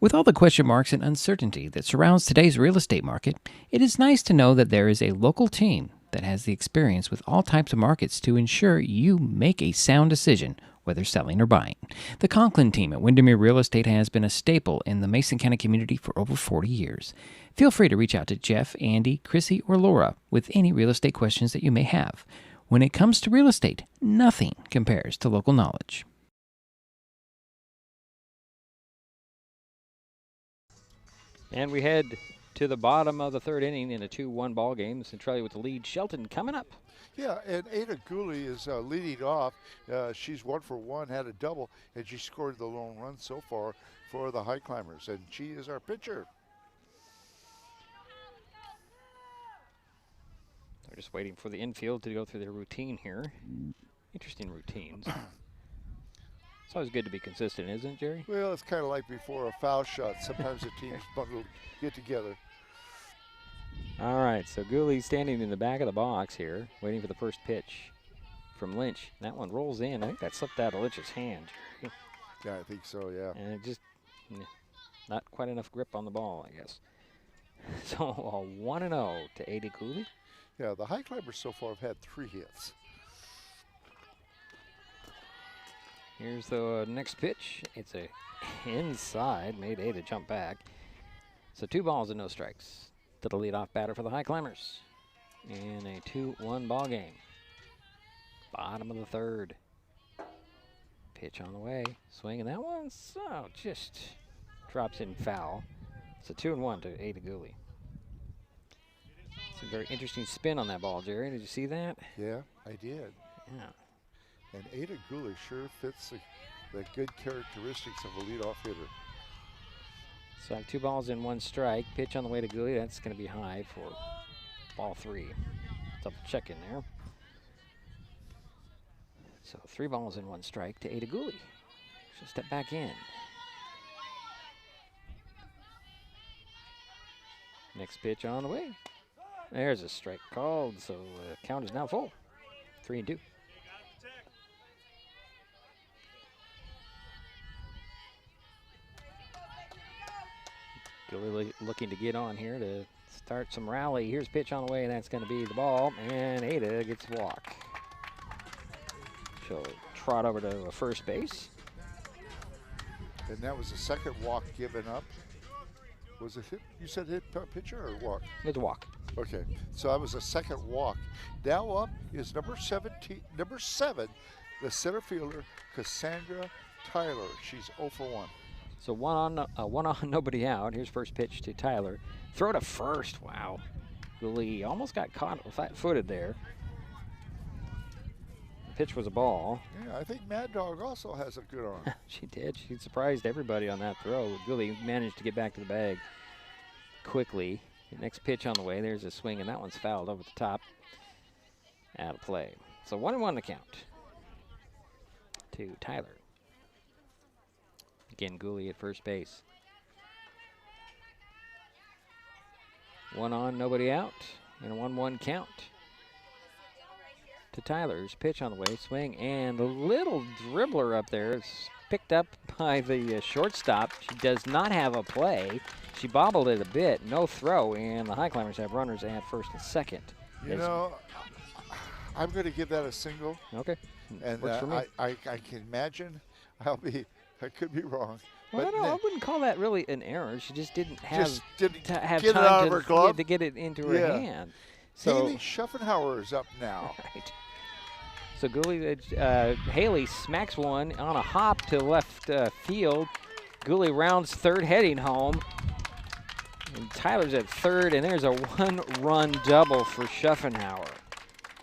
[SPEAKER 5] With all the question marks and uncertainty that surrounds today's real estate market, it is nice to know that there is a local team that has the experience with all types of markets to ensure you make a sound decision, whether selling or buying. The Conklin team at Windermere Real Estate has been a staple in the Mason County community for over 40 years. Feel free to reach out to Jeff, Andy, Chrissy, or Laura with any real estate questions that you may have. When it comes to real estate, nothing compares to local knowledge.
[SPEAKER 2] And we head to the bottom of the 3rd inning in a 2-1 ball game. Centralia with the lead. Shelton coming up.
[SPEAKER 3] Yeah, and Ada Gooley is leading off. She's 1 for 1, had a double, and she scored the lone run so far for the Highclimbers, and she is our pitcher.
[SPEAKER 2] They're just waiting for the infield to go through their routine here. Interesting routines. It's always good to be consistent, isn't it, Jerry?
[SPEAKER 3] Well, it's kind of like before a foul shot. Sometimes the teams bundle get together.
[SPEAKER 2] All right, so Gooley's standing in the back of the box here, waiting for the first pitch from Lynch. That one rolls in. I think that slipped out of Lynch's hand, Jerry.
[SPEAKER 3] Yeah, I think so, yeah.
[SPEAKER 2] And it just not quite enough grip on the ball, I guess. So a 1-0 to Ada Gooley.
[SPEAKER 3] Yeah, the Highclimbers so far have had 3 hits.
[SPEAKER 2] Here's the next pitch. It's a inside, made Ada jump back. So 2 balls and no strikes to the leadoff batter for the Highclimbers in a 2-1 ball game. Bottom of the 3rd. Pitch on the way. Swing, and that one just drops in foul. It's a 2-1 to Ada Gooley. It's a very interesting spin on that ball, Jerry. Did you see that?
[SPEAKER 3] Yeah, I did.
[SPEAKER 2] Yeah.
[SPEAKER 3] And Ada Gooley sure fits the good characteristics of a leadoff hitter.
[SPEAKER 2] So I have 2 balls and 1 strike. Pitch on the way to Gooley. That's going to be high for ball 3. Double check in there. So 3 balls and 1 strike to Ada Gooley. She'll step back in. Next pitch on the way. There's a strike called, so count is now full. 3-2. Gooley looking to get on here to start some rally. Here's pitch on the way, and that's going to be the ball, and Ada gets a walk. She'll trot over to first base.
[SPEAKER 3] And that was the second walk given up. Was it hit? You said hit pitcher or walk?
[SPEAKER 2] It's a walk.
[SPEAKER 3] Okay, so that was a second walk. Now up is number 7, the center fielder, Cassandra Tyler. She's 0 for 1.
[SPEAKER 2] So one on, nobody out. Here's first pitch to Tyler. Throw to first. Wow. Gooley almost got caught flat-footed there. The pitch was a ball.
[SPEAKER 3] Yeah, I think Mad Dog also has a good arm.
[SPEAKER 2] She did. She surprised everybody on that throw. Gooley managed to get back to the bag quickly. The next pitch on the way. There's a swing, and that one's fouled over the top. Out of play. So 1-1 the count to Tyler. Again, Gooley at first base. 1 on, nobody out, and a 1-1 count to Tyler's pitch on the way, swing, and the little dribbler up there is picked up by the shortstop. She does not have a play. She bobbled it a bit, no throw, and the Highclimbers have runners at first and second.
[SPEAKER 3] You know, I'm going to give that a single.
[SPEAKER 2] Okay,
[SPEAKER 3] and
[SPEAKER 2] works for me.
[SPEAKER 3] I can imagine I could be wrong.
[SPEAKER 2] Well,
[SPEAKER 3] but
[SPEAKER 2] I wouldn't call that really an error. She just didn't have
[SPEAKER 3] get
[SPEAKER 2] time
[SPEAKER 3] it out of her glove
[SPEAKER 2] to get it into her hand. So
[SPEAKER 3] Haley Schuffenhauer is up now.
[SPEAKER 2] Right. So Gooley, Haley smacks one on a hop to left field. Gooley rounds third, heading home. And Tyler's at third, and there's a 1-run double for Schuffenhauer.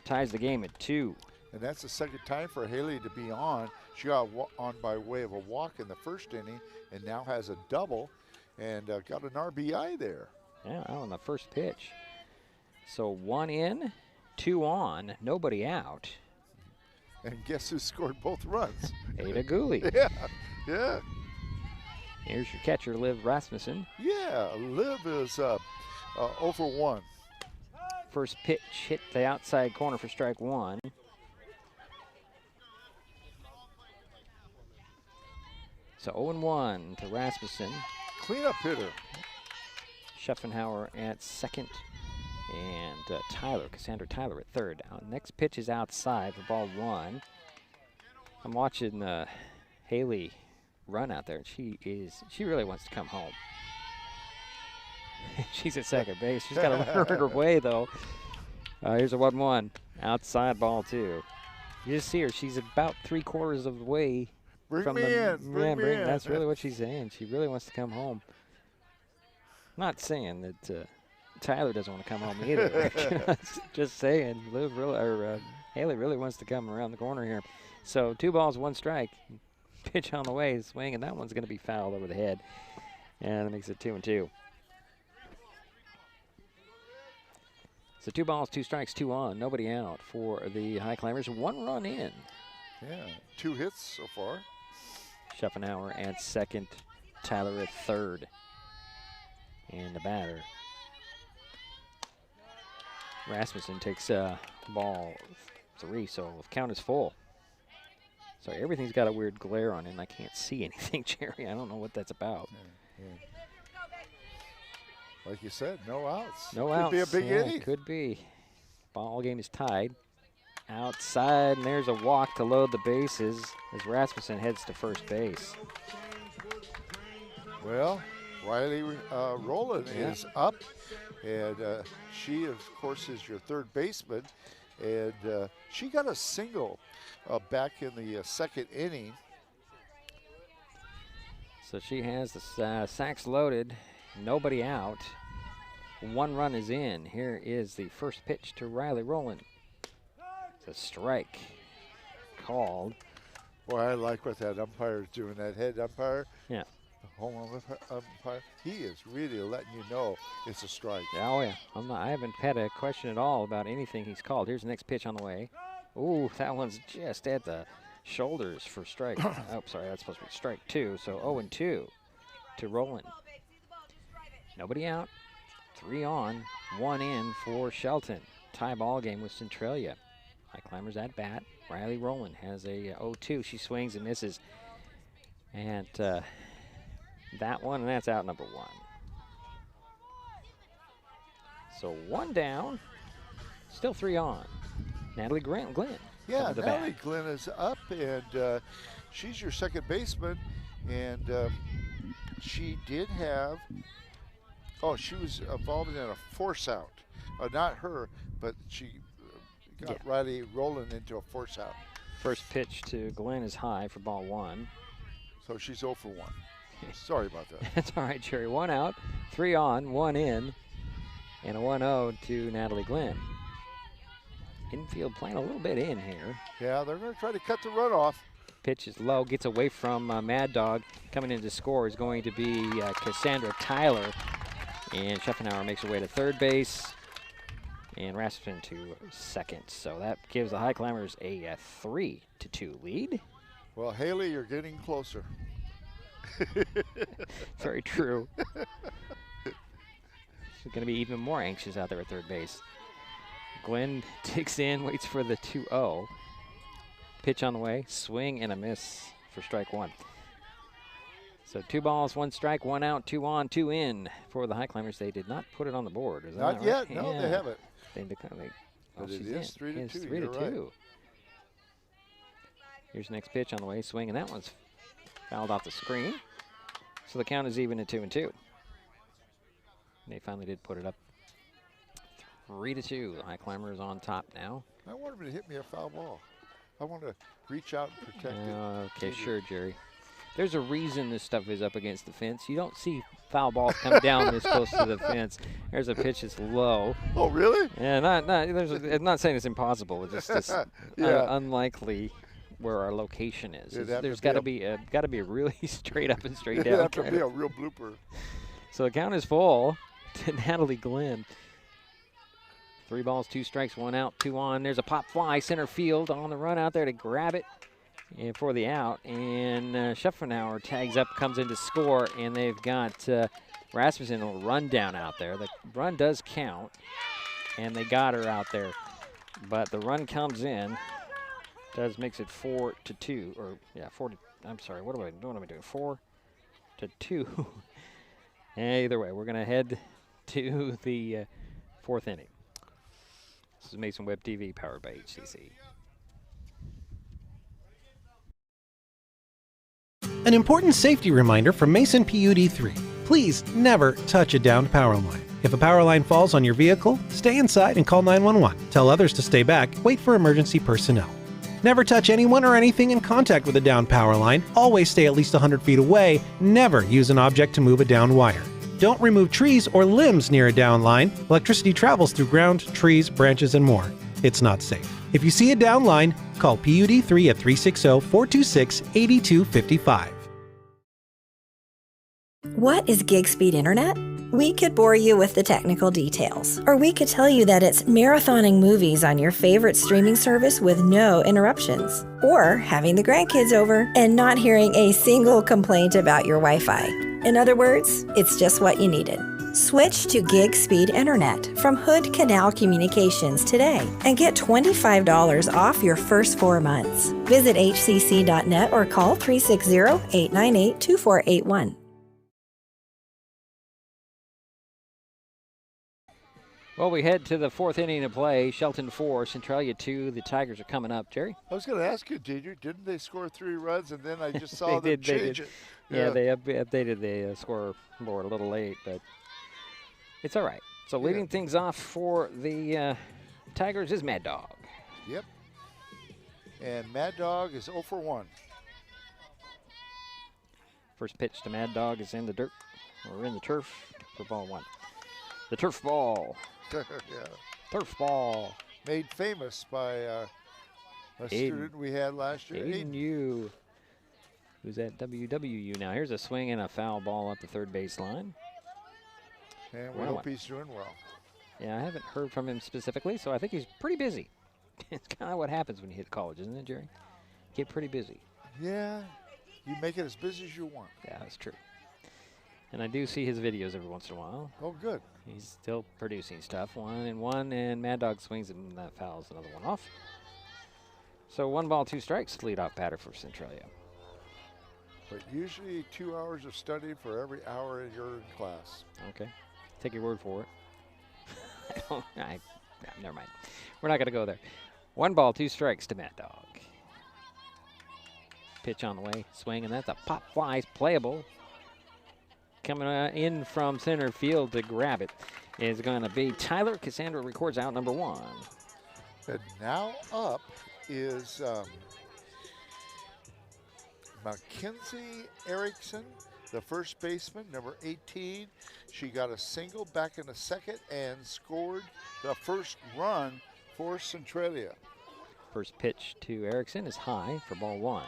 [SPEAKER 2] Ties the game at 2.
[SPEAKER 3] And that's the second time for Haley to be on. She got on by way of a walk in the first inning and now has a double and got an RBI there.
[SPEAKER 2] Yeah, on the first pitch. So 1 in, 2 on, nobody out.
[SPEAKER 3] And guess who scored both runs?
[SPEAKER 2] Ada Gooley.
[SPEAKER 3] Yeah.
[SPEAKER 2] Here's your catcher, Liv Rasmussen.
[SPEAKER 3] Yeah, Liv is 0 for 1.
[SPEAKER 2] First pitch hit the outside corner for strike 1. So 0-1 to Rasmussen.
[SPEAKER 3] Cleanup hitter.
[SPEAKER 2] Schuffenhauer at second. And Cassandra Tyler at third. Next pitch is outside for ball 1. I'm watching Haley run out there, and she really wants to come home. She's at second base. She's got to run her way, though. Here's a 1-1. Outside ball 2. You just see her. She's about 3/4 of the way.
[SPEAKER 3] Bring me in.
[SPEAKER 2] That's really what she's saying. She really wants to come home. I'm not saying that Tyler doesn't want to come home either. Just saying, Haley really wants to come around the corner here. So 2 balls, 1 strike. Pitch on the way, swing, and that one's going to be fouled over the head. And that makes it 2-2. So 2 balls, 2 strikes, 2 on, nobody out for the Highclimbers. 1 run in.
[SPEAKER 3] Yeah, 2 hits so far.
[SPEAKER 2] Schuffenhauer at second, Tyler at third. And the batter, Rasmussen, takes ball 3, so the count is full. So everything's got a weird glare on it, and I can't see anything, Jerry. I don't know what that's about.
[SPEAKER 3] Yeah. Like you said, no outs.
[SPEAKER 2] No outs.
[SPEAKER 3] Could be a big inning.
[SPEAKER 2] Could be. Ball game is tied. Outside, and there's a walk to load the bases as Rasmussen heads to first base.
[SPEAKER 3] Well, Riley Rowland is up, and she, of course, is your third baseman, and she got a single back in the second inning.
[SPEAKER 2] So she has the sacks loaded, nobody out. 1 run is in. Here is the first pitch to Riley Rowland. It's a strike called.
[SPEAKER 3] Boy, I like what that umpire is doing, that head umpire.
[SPEAKER 2] Yeah.
[SPEAKER 3] home run umpire. He is really letting you know it's a strike.
[SPEAKER 2] Oh yeah, I haven't had a question at all about anything he's called. Here's the next pitch on the way. Ooh, that one's just at the shoulders for strike. Oh, sorry, that's supposed to be strike 2. So 0-2 to Roland. Nobody out. 3 on, 1 in for Shelton. Tie ball game with Centralia. Highclimbers at bat. Riley Rowland has a 0-2. She swings and misses. And that one, and that's out number 1. So 1 down, still 3 on. Natalie Glenn.
[SPEAKER 3] Yeah, Natalie Glenn is up, and she's your second baseman, and she did have, she was involved in a force out. Not her, but she got Riley Rowland into a force out.
[SPEAKER 2] First pitch to Glenn is high for ball 1.
[SPEAKER 3] So she's 0 for 1. Sorry about that.
[SPEAKER 2] That's all right, Jerry. 1 out, 3 on, 1 in, and a 1-0 to Natalie Glenn. Infield playing a little bit in here.
[SPEAKER 3] Yeah, they're going to try to cut the run off.
[SPEAKER 2] Pitch is low, gets away from Mad Dog. Coming in to score is going to be Cassandra Tyler. And Schaffenauer makes her way to third base. And Rasmussen to second. So that gives the Highclimbers a 3-2 lead.
[SPEAKER 3] Well, Haley, you're getting closer.
[SPEAKER 2] Very true. She's going to be even more anxious out there at third base. Glenn digs in, waits for the 2-0. Pitch on the way, swing and a miss for strike 1. So 2 balls, 1 strike, 1 out, 2 on, 2 in for the Highclimbers. They did not put it on the board. Is that
[SPEAKER 3] not
[SPEAKER 2] right?
[SPEAKER 3] yet. No, they haven't.
[SPEAKER 2] But
[SPEAKER 3] it is 3-2.
[SPEAKER 2] It's 3-2. Right. Here's the next pitch on the way, swing, and that one's fouled off the screen. So the count is even at 2-2. They finally did put it up 3-2. The Highclimbers on top now.
[SPEAKER 3] I want him to hit me a foul ball. I want to reach out and protect it.
[SPEAKER 2] Okay, sure, Jerry. There's a reason this stuff is up against the fence. You don't see foul balls come down this close to the fence. There's a pitch that's low.
[SPEAKER 3] Oh, really?
[SPEAKER 2] Yeah, I'm not saying it's impossible. It's just unlikely where our location is. There's got to be a really straight up and straight down.
[SPEAKER 3] It'd have to be a real blooper.
[SPEAKER 2] So the count is full to Natalie Glenn. 3 balls, 2 strikes, 1 out, 2 on. There's a pop fly, center field on the run out there to grab it and for the out. And Schaffenauer tags up, comes in to score, and they've got Rasmussen a run down out there. The run does count, and they got her out there. But the run comes in, makes it 4-2, or yeah, 4 to, I'm sorry, what am I doing? 4-2. Either way, we're going to head to the 4th inning. This is Mason Web TV, powered by HCC.
[SPEAKER 9] An important safety reminder from Mason PUD3. Please never touch a downed power line. If a power line falls on your vehicle, stay inside and call 911. Tell others to stay back, wait for emergency personnel. Never touch anyone or anything in contact with a downed power line. Always stay at least 100 feet away. Never use an object to move a downed wire. Don't remove trees or limbs near a down line. Electricity travels through ground, trees, branches, and more. It's not safe. If you see a down line, call PUD3 at 360-426-8255.
[SPEAKER 10] What is gig speed internet? We could bore you with the technical details, or we could tell you that it's marathoning movies on your favorite streaming service with no interruptions, or having the grandkids over and not hearing a single complaint about your Wi-Fi. In other words, it's just what you needed. Switch to gig speed internet from Hood Canal Communications today and get $25 off your first 4 months. Visit hcc.net or call 360-898-2481.
[SPEAKER 2] Well, we head to the 4th inning of play. Shelton 4, Centralia 2. The Tigers are coming up. Jerry?
[SPEAKER 3] I was going to ask you, didn't they score 3 runs, and then I just saw them change it?
[SPEAKER 2] Yeah, they updated the scoreboard a little late, but it's all right. So leading things off for the Tigers is Mad Dog.
[SPEAKER 3] Yep. And Mad Dog is 0 for 1.
[SPEAKER 2] First pitch to Mad Dog is in the dirt, or in the turf for ball 1. The turf ball.
[SPEAKER 3] Yeah.
[SPEAKER 2] Turf ball.
[SPEAKER 3] Made famous by a student we had last year.
[SPEAKER 2] Aiden Yu. who's at WWU now. Here's a swing and a foul ball up the third baseline.
[SPEAKER 3] And we hope he's doing well.
[SPEAKER 2] Yeah, I haven't heard from him specifically, so I think he's pretty busy. It's kind of what happens when you hit college, isn't it, Jerry? Get pretty busy.
[SPEAKER 3] Yeah, you make it as busy as you want.
[SPEAKER 2] Yeah, that's true. And I do see his videos every once in a while.
[SPEAKER 3] Oh, good.
[SPEAKER 2] He's still producing stuff. 1-1, and Mad Dog swings and that fouls another one off. So 1 ball, 2 strikes, leadoff batter for Centralia.
[SPEAKER 3] But usually 2 hours of study for every hour you're in class.
[SPEAKER 2] Okay. Take your word for it. Never mind. We're not going to go there. 1 ball, 2 strikes to Mad Dog. Pitch on the way, swing, and that's a pop fly, playable. Coming in from center field to grab it is going to be Tyler. Cassandra records out number 1.
[SPEAKER 3] And now up is Mackenzie Erickson, the first baseman, number 18. She got a single back in the second and scored the first run for Centralia.
[SPEAKER 2] First pitch to Erickson is high for ball 1.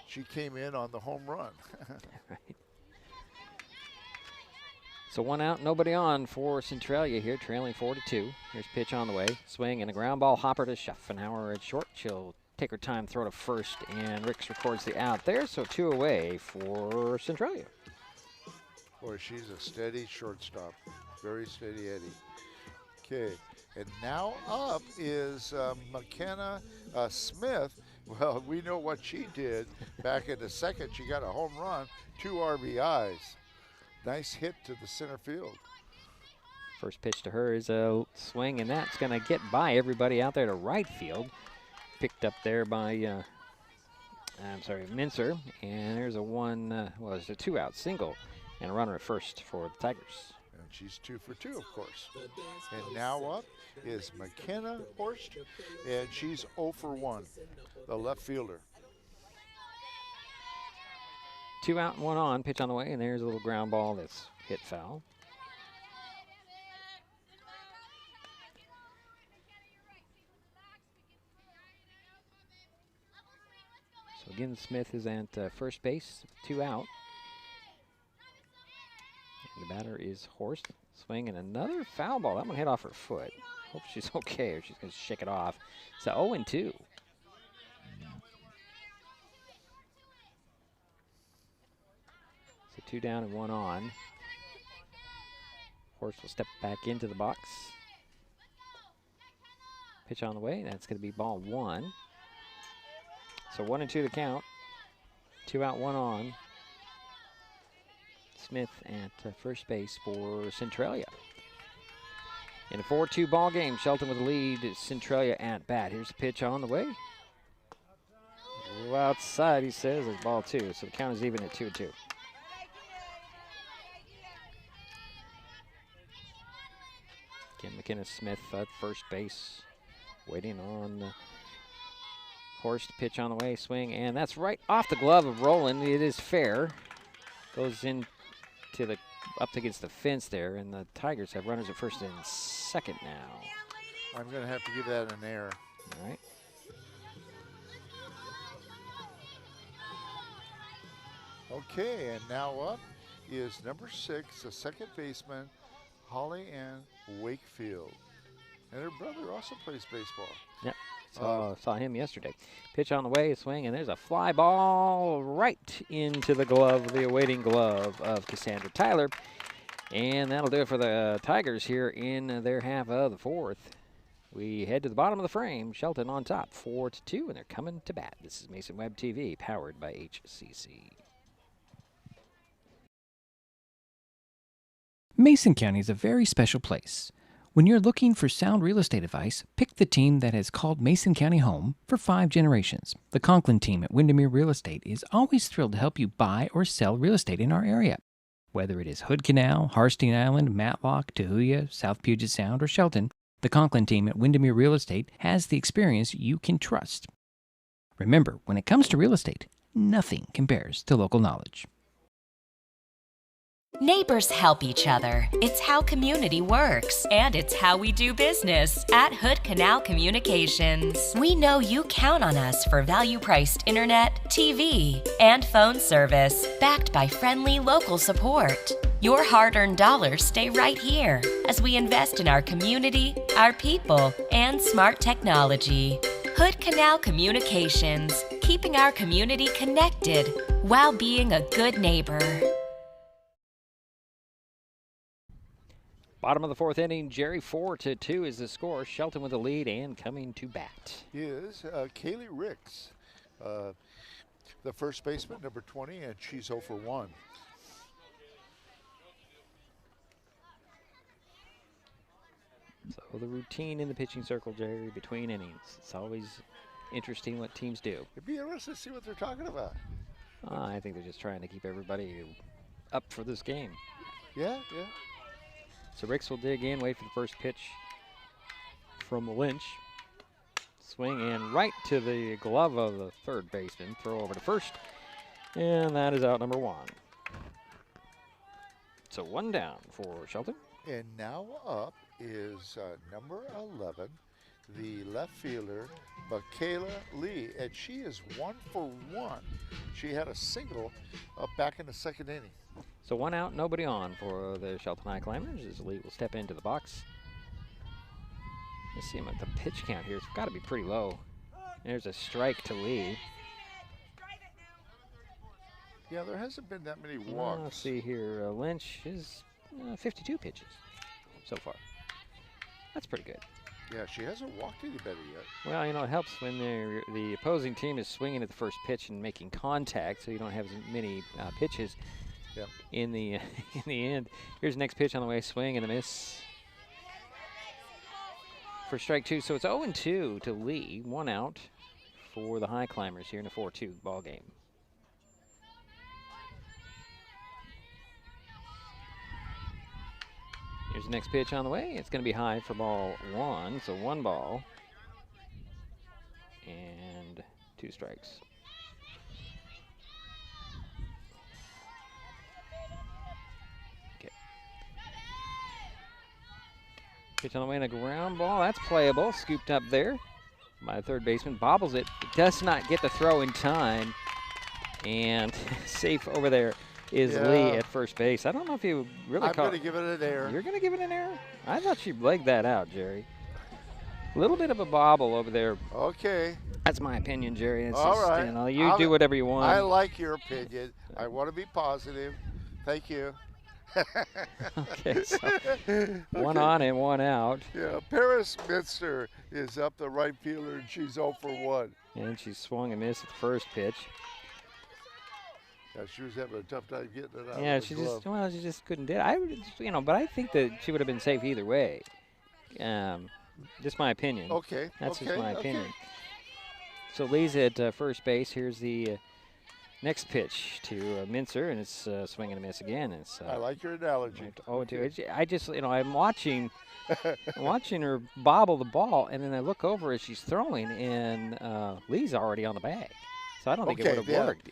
[SPEAKER 3] She came in on the home run.
[SPEAKER 2] Right. So 1 out, nobody on for Centralia here, trailing 4-2. Here's pitch on the way, swing and a ground ball hopper to Schaffenhauer at short. She'll take her time, throw to first, and Ricks records the out there. So 2 away for Centralia.
[SPEAKER 3] Boy, she's a steady shortstop. Very steady Eddie. Okay, and now up is McKenna Smith. Well, we know what she did back in the second. She got a home run, 2 RBIs. Nice hit to the center field.
[SPEAKER 2] First pitch to her is a swing, and that's going to get by everybody out there to right field. Picked up there by, Mincer. And there's a 2-out single and a runner at first for the Tigers.
[SPEAKER 3] And she's 2 for 2, of course. And now up is McKenna Horst, and she's 0 for 1, the left fielder.
[SPEAKER 2] 2 out and 1 on, pitch on the way, and there's a little ground ball that's hit foul. So again, Smith is at first base, 2 out. And the batter is Horst. Swing and another foul ball. That one hit off her foot. Hope she's okay or she's going to shake it off. So 0-2. So 2 down and 1 on. Horst will step back into the box. Pitch on the way. That's going to be ball 1. So 1-2 the count. 2 out, 1 on. Smith at first base for Centralia. In a 4-2 ball game, Shelton with the lead. Centralia at bat. Here's the pitch on the way. Outside, he says, it's ball 2. So the count is even at 2-2. Again, McKenna Smith at first base, waiting on Horst. Pitch on the way, swing, and that's right off the glove of Roland. It is fair. Goes in to the up against the fence there, and the Tigers have runners at first and second now.
[SPEAKER 3] I'm going to have to give that an error.
[SPEAKER 2] All right.
[SPEAKER 3] Okay, and now up is number 6, the second baseman, Holly Ann Wakefield. And her brother also plays baseball.
[SPEAKER 2] Yep. Saw him yesterday. Pitch on the way, a swing, and there's a fly ball right into the glove, the awaiting glove of Cassandra Tyler. And that'll do it for the Tigers here in their half of the 4th. We head to the bottom of the frame. Shelton on top, 4-2, and they're coming to bat. This is Mason Web TV, powered by HCC.
[SPEAKER 5] Mason County is a very special place. When you're looking for sound real estate advice, pick the team that has called Mason County home for 5 generations. The Conklin team at Windermere Real Estate is always thrilled to help you buy or sell real estate in our area. Whether it is Hood Canal, Harstein Island, Matlock, Tahuya, South Puget Sound, or Shelton, the Conklin team at Windermere Real Estate has the experience you can trust. Remember, when it comes to real estate, nothing compares to local knowledge.
[SPEAKER 4] Neighbors help each other. It's how community works, and it's how we do business at Hood Canal Communications. We know you count on us for value-priced internet, TV, and phone service, backed by friendly local support. Your hard-earned dollars stay right here as we invest in our community, our people, and smart technology. Hood Canal Communications, keeping our community connected while being a good neighbor.
[SPEAKER 2] Bottom of the fourth inning, Jerry, 4-2 is the score. Shelton with the lead and coming to bat.
[SPEAKER 3] Is Kaylee Ricks, the first baseman, number 20, and she's 0 for 1.
[SPEAKER 2] So the routine in the pitching circle, Jerry, between innings. It's always interesting what teams do.
[SPEAKER 3] It'd be interesting to see what they're talking about.
[SPEAKER 2] I think they're just trying to keep everybody up for this game.
[SPEAKER 3] Yeah.
[SPEAKER 2] So Ricks will dig in, wait for the first pitch from Lynch. Swing in right to the glove of the third baseman. Throw over to first, and that is out number 1. So 1 down for Shelton.
[SPEAKER 3] And now up is number 11, the left fielder, Michaela Lee, and she is 1 for 1. She had a single back in the second inning.
[SPEAKER 2] So 1 out, nobody on for the Shelton Highclimbers as Lee will step into the box. Let's see him at the pitch count here. It's got to be pretty low. There's a strike to Lee.
[SPEAKER 3] Yeah, there hasn't been that many walks.
[SPEAKER 2] Let's see here. Lynch is 52 pitches so far. That's pretty good.
[SPEAKER 3] Yeah, she hasn't walked anybody yet.
[SPEAKER 2] Well, you know, it helps when the opposing team is swinging at the first pitch and making contact, so you don't have as many pitches in the in the end. Here's the next pitch on the way, swing and a miss for strike 2. So it's 0-2 to Lee, 1 out for the Highclimbers here in a 4-2 ball game. Here's the next pitch on the way. It's going to be high for ball 1, so 1 ball and 2 strikes. Okay. Pitch on the way and a ground ball. That's playable. Scooped up there by the third baseman. Bobbles it. Does not get the throw in time. And safe over there is Lee at first base. I don't know if you really
[SPEAKER 3] I'm going to give it an error.
[SPEAKER 2] You're going to give it an error? I thought she legged that out, Jerry. A little bit of a bobble over there.
[SPEAKER 3] Okay.
[SPEAKER 2] That's my opinion, Jerry. It's
[SPEAKER 3] All
[SPEAKER 2] just,
[SPEAKER 3] right.
[SPEAKER 2] You know, you do whatever you want.
[SPEAKER 3] I like your opinion. I want to be positive. Thank you.
[SPEAKER 2] Okay, so 1 on and 1 out.
[SPEAKER 3] Yeah, Paris Minster is up the right fielder, and she's 0 for 1.
[SPEAKER 2] And she swung and missed at the first pitch.
[SPEAKER 3] Yeah, she was having a tough time getting it out.
[SPEAKER 2] Yeah,
[SPEAKER 3] of the
[SPEAKER 2] she
[SPEAKER 3] glove.
[SPEAKER 2] just couldn't do it. But I think that she would have been safe either way. Just my opinion.
[SPEAKER 3] Okay.
[SPEAKER 2] That's
[SPEAKER 3] okay,
[SPEAKER 2] just my
[SPEAKER 3] okay.
[SPEAKER 2] opinion. So Lee's at first base. Here's the next pitch to Mincer, and it's swing and a miss again. It's
[SPEAKER 3] I like your analogy.
[SPEAKER 2] 0-2. I just, I'm watching her bobble the ball, and then I look over as she's throwing, and Lee's already on the bag. So I don't think it would have worked,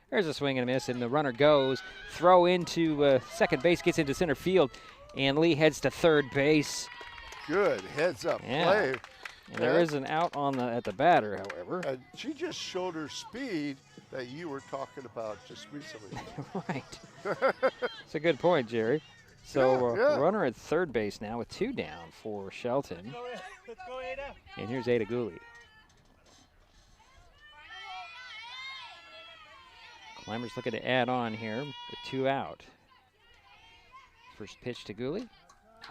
[SPEAKER 2] There's a swing and a miss, and the runner goes. Throw into second base, gets into center field, and Lee heads to third base.
[SPEAKER 3] Good heads up play.
[SPEAKER 2] And there is an out at the batter, however.
[SPEAKER 3] She just showed her speed that you were talking about just recently.
[SPEAKER 2] Right. It's a good point, Jerry. So runner at third base now with 2 down for Shelton.
[SPEAKER 11] Let's go, Ada.
[SPEAKER 2] And here's Ada Gooley. Climbers looking to add on here with 2 out. First pitch to Gooley.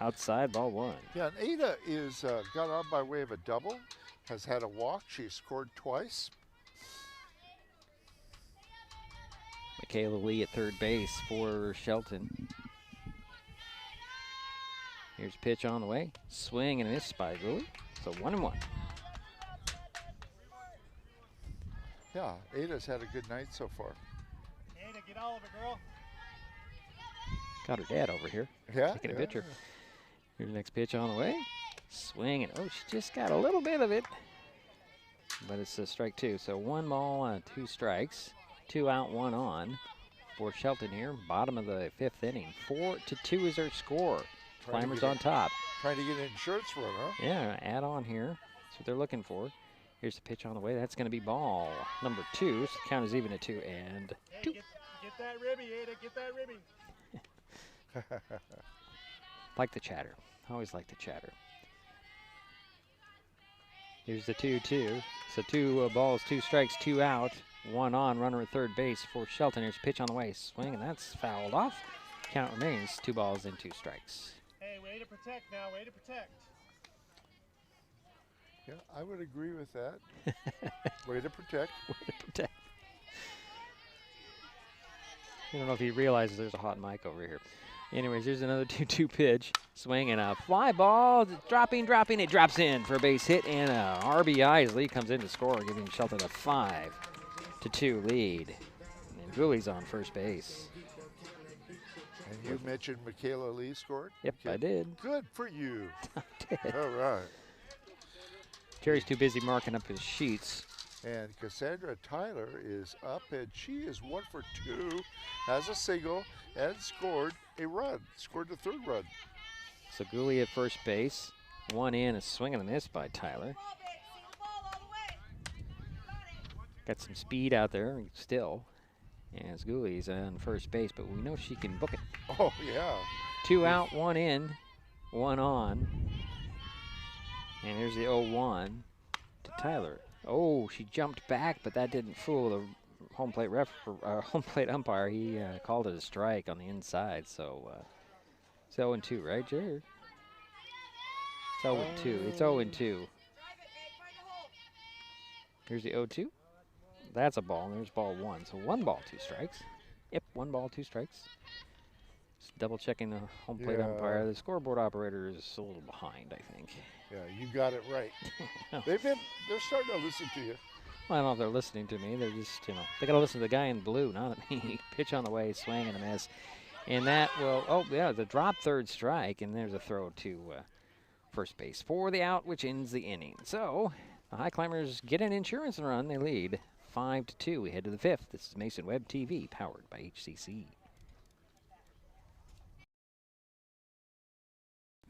[SPEAKER 2] Outside, ball 1.
[SPEAKER 3] Yeah, and Ada is got on by way of a double, has had a walk. She scored twice.
[SPEAKER 2] Michaela Lee at third base for Shelton. Here's a pitch on the way. Swing and a miss by Gooley. So 1-1.
[SPEAKER 3] Yeah, Ada's had a good night so far.
[SPEAKER 11] Ada, get all of it, girl.
[SPEAKER 2] Got her dad over here.
[SPEAKER 3] Yeah.
[SPEAKER 2] Taking a picture. Here's the next pitch on the way. Swing and she just got a little bit of it. But it's a strike 2. So 1 ball, 2 strikes. 2 out, 1 on for Shelton here. Bottom of the 5th inning. 4-2 is their score. Climbers on top.
[SPEAKER 3] Trying to get an insurance run, huh?
[SPEAKER 2] Yeah, add on here. That's what they're looking for. Here's the pitch on the way. That's going to be ball number 2. So the count is even at 2 and 2.
[SPEAKER 11] Get that ribby, Ada. Get that ribby.
[SPEAKER 2] Like the chatter. Always like the chatter. Here's the 2-2. So 2 balls, 2 strikes, 2 out. 1 on, runner at third base for Shelton. Here's a pitch on the way. Swing, and that's fouled off. Count remains 2 balls and 2 strikes.
[SPEAKER 11] Hey, way to protect now. Way to protect.
[SPEAKER 3] Yeah, I would agree with that. Way to protect.
[SPEAKER 2] Way to protect. I don't know if he realizes there's a hot mic over here. Anyways, here's another 2-2 pitch. Swing and a fly ball. Dropping. It drops in for a base hit and a RBI as Lee comes in to score, giving Shelton a 5-2 lead. And Gooley's on first base.
[SPEAKER 3] And you mentioned Michaela Lee scored?
[SPEAKER 2] Yep,
[SPEAKER 3] Okay.
[SPEAKER 2] I did.
[SPEAKER 3] Good for you.
[SPEAKER 2] I did.
[SPEAKER 3] All right.
[SPEAKER 2] Jerry's too busy marking up his sheets.
[SPEAKER 3] And Cassandra Tyler is up, and she is 1 for 2, has a single, and scored a run. Scored the 3rd run.
[SPEAKER 2] So Gooley at first base. 1 in, a swing and a miss by Tyler. Got some speed out there still. As Gooley's on first base, but we know she can book it.
[SPEAKER 3] Oh, yeah.
[SPEAKER 2] 2 out, 1 in, 1 on. And here's the 0-1 to Tyler. Oh, she jumped back, but that didn't fool the home plate home plate umpire. He called it a strike on the inside. So it's 0-2, right, Jared? It's 0-2. It's 0-2. Here's the 0-2. That's a ball, and there's ball 1. So 1 ball, 2 strikes. Yep, 1 ball, 2 strikes. Just double checking the home plate umpire. The scoreboard operator is a little behind, I think.
[SPEAKER 3] Yeah, you got it right.
[SPEAKER 2] No.
[SPEAKER 3] They're starting to listen to you.
[SPEAKER 2] Well, I don't know if they're listening to me. They're just, they got to listen to the guy in blue, not at me. Pitch on the way, swing and a miss. And that will, the drop 3rd strike, and there's a throw to first base for the out, which ends the inning. So the Highclimbers get an insurance run. They lead 5-2. We head to the 5th. This is Mason Web TV, powered by HCC.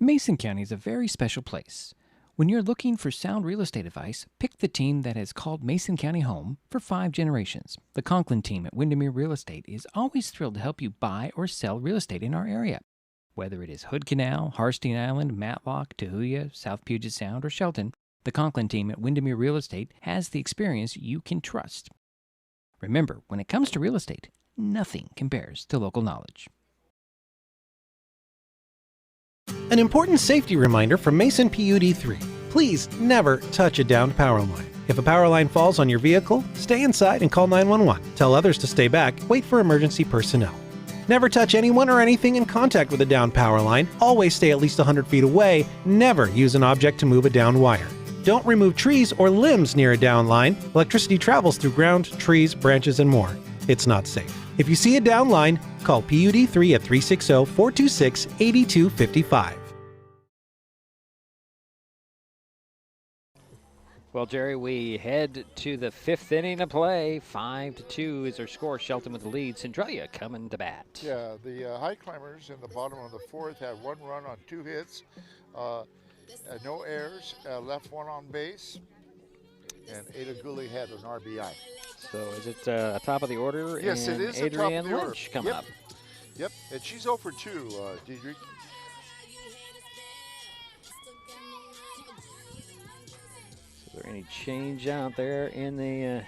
[SPEAKER 5] Mason County is a very special place. When you're looking for sound real estate advice, pick the team that has called Mason County home for 5 generations. The Conklin team at Windermere Real Estate is always thrilled to help you buy or sell real estate in our area. Whether it is Hood Canal, Harstein Island, Matlock, Tahuya, South Puget Sound, or Shelton, the Conklin team at Windermere Real Estate has the experience you can trust. Remember, when it comes to real estate, nothing compares to local knowledge.
[SPEAKER 9] An important safety reminder from Mason PUD 3. Please never touch a downed power line. If a power line falls on your vehicle, stay inside and call 911. Tell others to stay back. Wait for emergency personnel. Never touch anyone or anything in contact with a downed power line. Always stay at least 100 feet away. Never use an object to move a downed wire. Don't remove trees or limbs near a downed line. Electricity travels through ground, trees, branches, and more. It's not safe. If you see a downed line, call PUD 3 at 360-426-8255.
[SPEAKER 2] Well, Jerry, we head to the 5th inning of play. 5-2 is our score. Shelton with the lead. Centralia coming to bat.
[SPEAKER 3] Yeah, the Highclimbers in the bottom of the 4th had 1 run on 2 hits. No errors, left 1 on base, and Ada Gooley had an RBI.
[SPEAKER 2] So is it top of the order?
[SPEAKER 3] Yes,
[SPEAKER 2] and
[SPEAKER 3] it is
[SPEAKER 2] Adrienne
[SPEAKER 3] the top of the
[SPEAKER 2] Lynch
[SPEAKER 3] order.
[SPEAKER 2] coming up.
[SPEAKER 3] Yep, and she's 0 for 2, Deidre.
[SPEAKER 2] Is there any change out there in the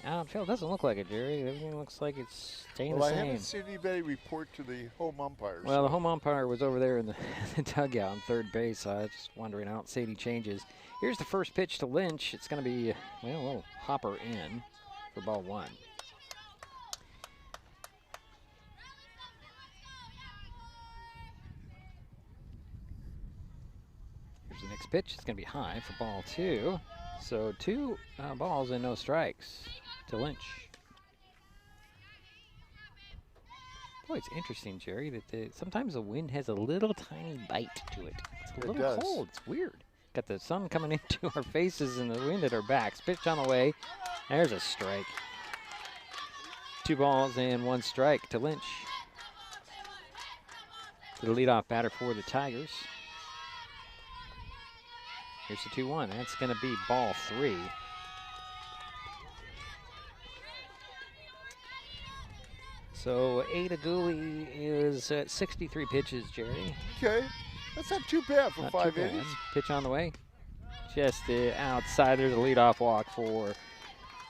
[SPEAKER 2] outfield? Doesn't look like it, Jerry. Everything looks like it's staying the
[SPEAKER 3] Well,
[SPEAKER 2] same.
[SPEAKER 3] I haven't seen anybody report to the home umpires.
[SPEAKER 2] Well, the home umpire was over there in the dugout on third base. So I was just wondering. I don't see any changes. Here's the first pitch to Lynch. It's going to be, a little hopper in for ball 1. Here's the next pitch. It's going to be high for ball 2. So 2 balls and no strikes to Lynch. Boy, it's interesting, Jerry, that sometimes the wind has a little tiny bite to it. It's a little cold. It's weird. Got the sun coming into our faces and the wind at our backs. Pitch on the way. There's a strike. 2 balls and 1 strike to Lynch. The leadoff batter for the Tigers. Here's the 2-1. That's going to be ball 3. So Ada Gooley is at 63 pitches, Jerry.
[SPEAKER 3] Okay, that's not too bad for
[SPEAKER 2] Not
[SPEAKER 3] 5
[SPEAKER 2] too bad.
[SPEAKER 3] innings.
[SPEAKER 2] Pitch on the way. Just outside. There's a leadoff walk for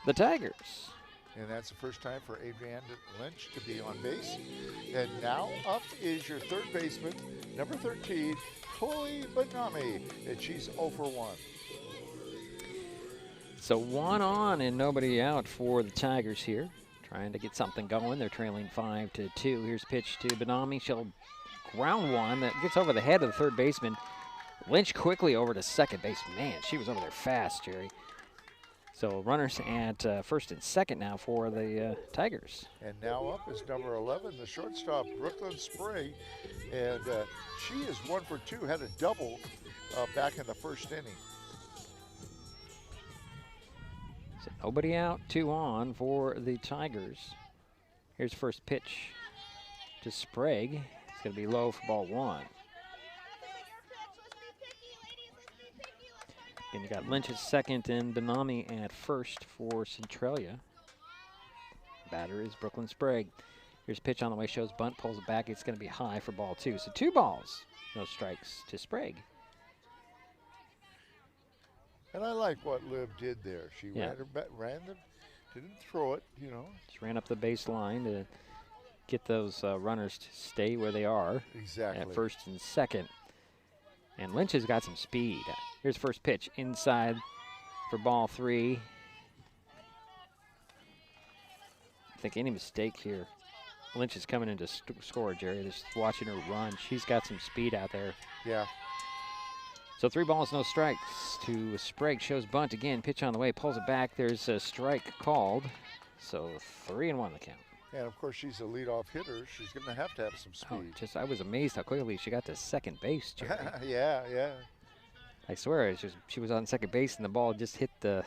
[SPEAKER 2] the Tigers.
[SPEAKER 3] And that's the first time for Adrienne Lynch to be on base. And now up is your third baseman, number 13, Chloe Banami, and she's 0 for 1.
[SPEAKER 2] So 1 on and nobody out for the Tigers here. Trying to get something going. They're trailing 5-2. Here's a pitch to Banami. She'll ground one that gets over the head of the third baseman. Lynch quickly over to second base. Man, she was over there fast, Jerry. So runners at first and second now for the Tigers.
[SPEAKER 3] And now up is number 11, the shortstop, Brooklyn Sprague. And she is 1 for 2, had a double back in the first inning.
[SPEAKER 2] So nobody out, 2 on for the Tigers. Here's first pitch to Sprague. It's going to be low for ball 1. And you got Lynch at second and Banami at first for Centralia. Batter is Brooklyn Sprague. Here's a pitch on the way, shows bunt, pulls it back. It's going to be high for ball 2. So 2 balls, no strikes to Sprague.
[SPEAKER 3] And I like what Liv did there. She didn't throw it, you know.
[SPEAKER 2] Just ran up the baseline to get those runners to stay where they are.
[SPEAKER 3] Exactly.
[SPEAKER 2] At first and second. And Lynch has got some speed. Here's first pitch inside for ball 3. I think any mistake here. Lynch is coming in to score, Jerry. Just watching her run. She's got some speed out there.
[SPEAKER 3] Yeah.
[SPEAKER 2] So 3 balls, no strikes to Sprague. Shows bunt again. Pitch on the way. Pulls it back. There's a strike called. So 3-1 the count.
[SPEAKER 3] And of course, she's a leadoff hitter. She's going to have some speed.
[SPEAKER 2] I was amazed how quickly she got to second base, Jerry.
[SPEAKER 3] Yeah.
[SPEAKER 2] I swear, she was on second base and the ball just hit the.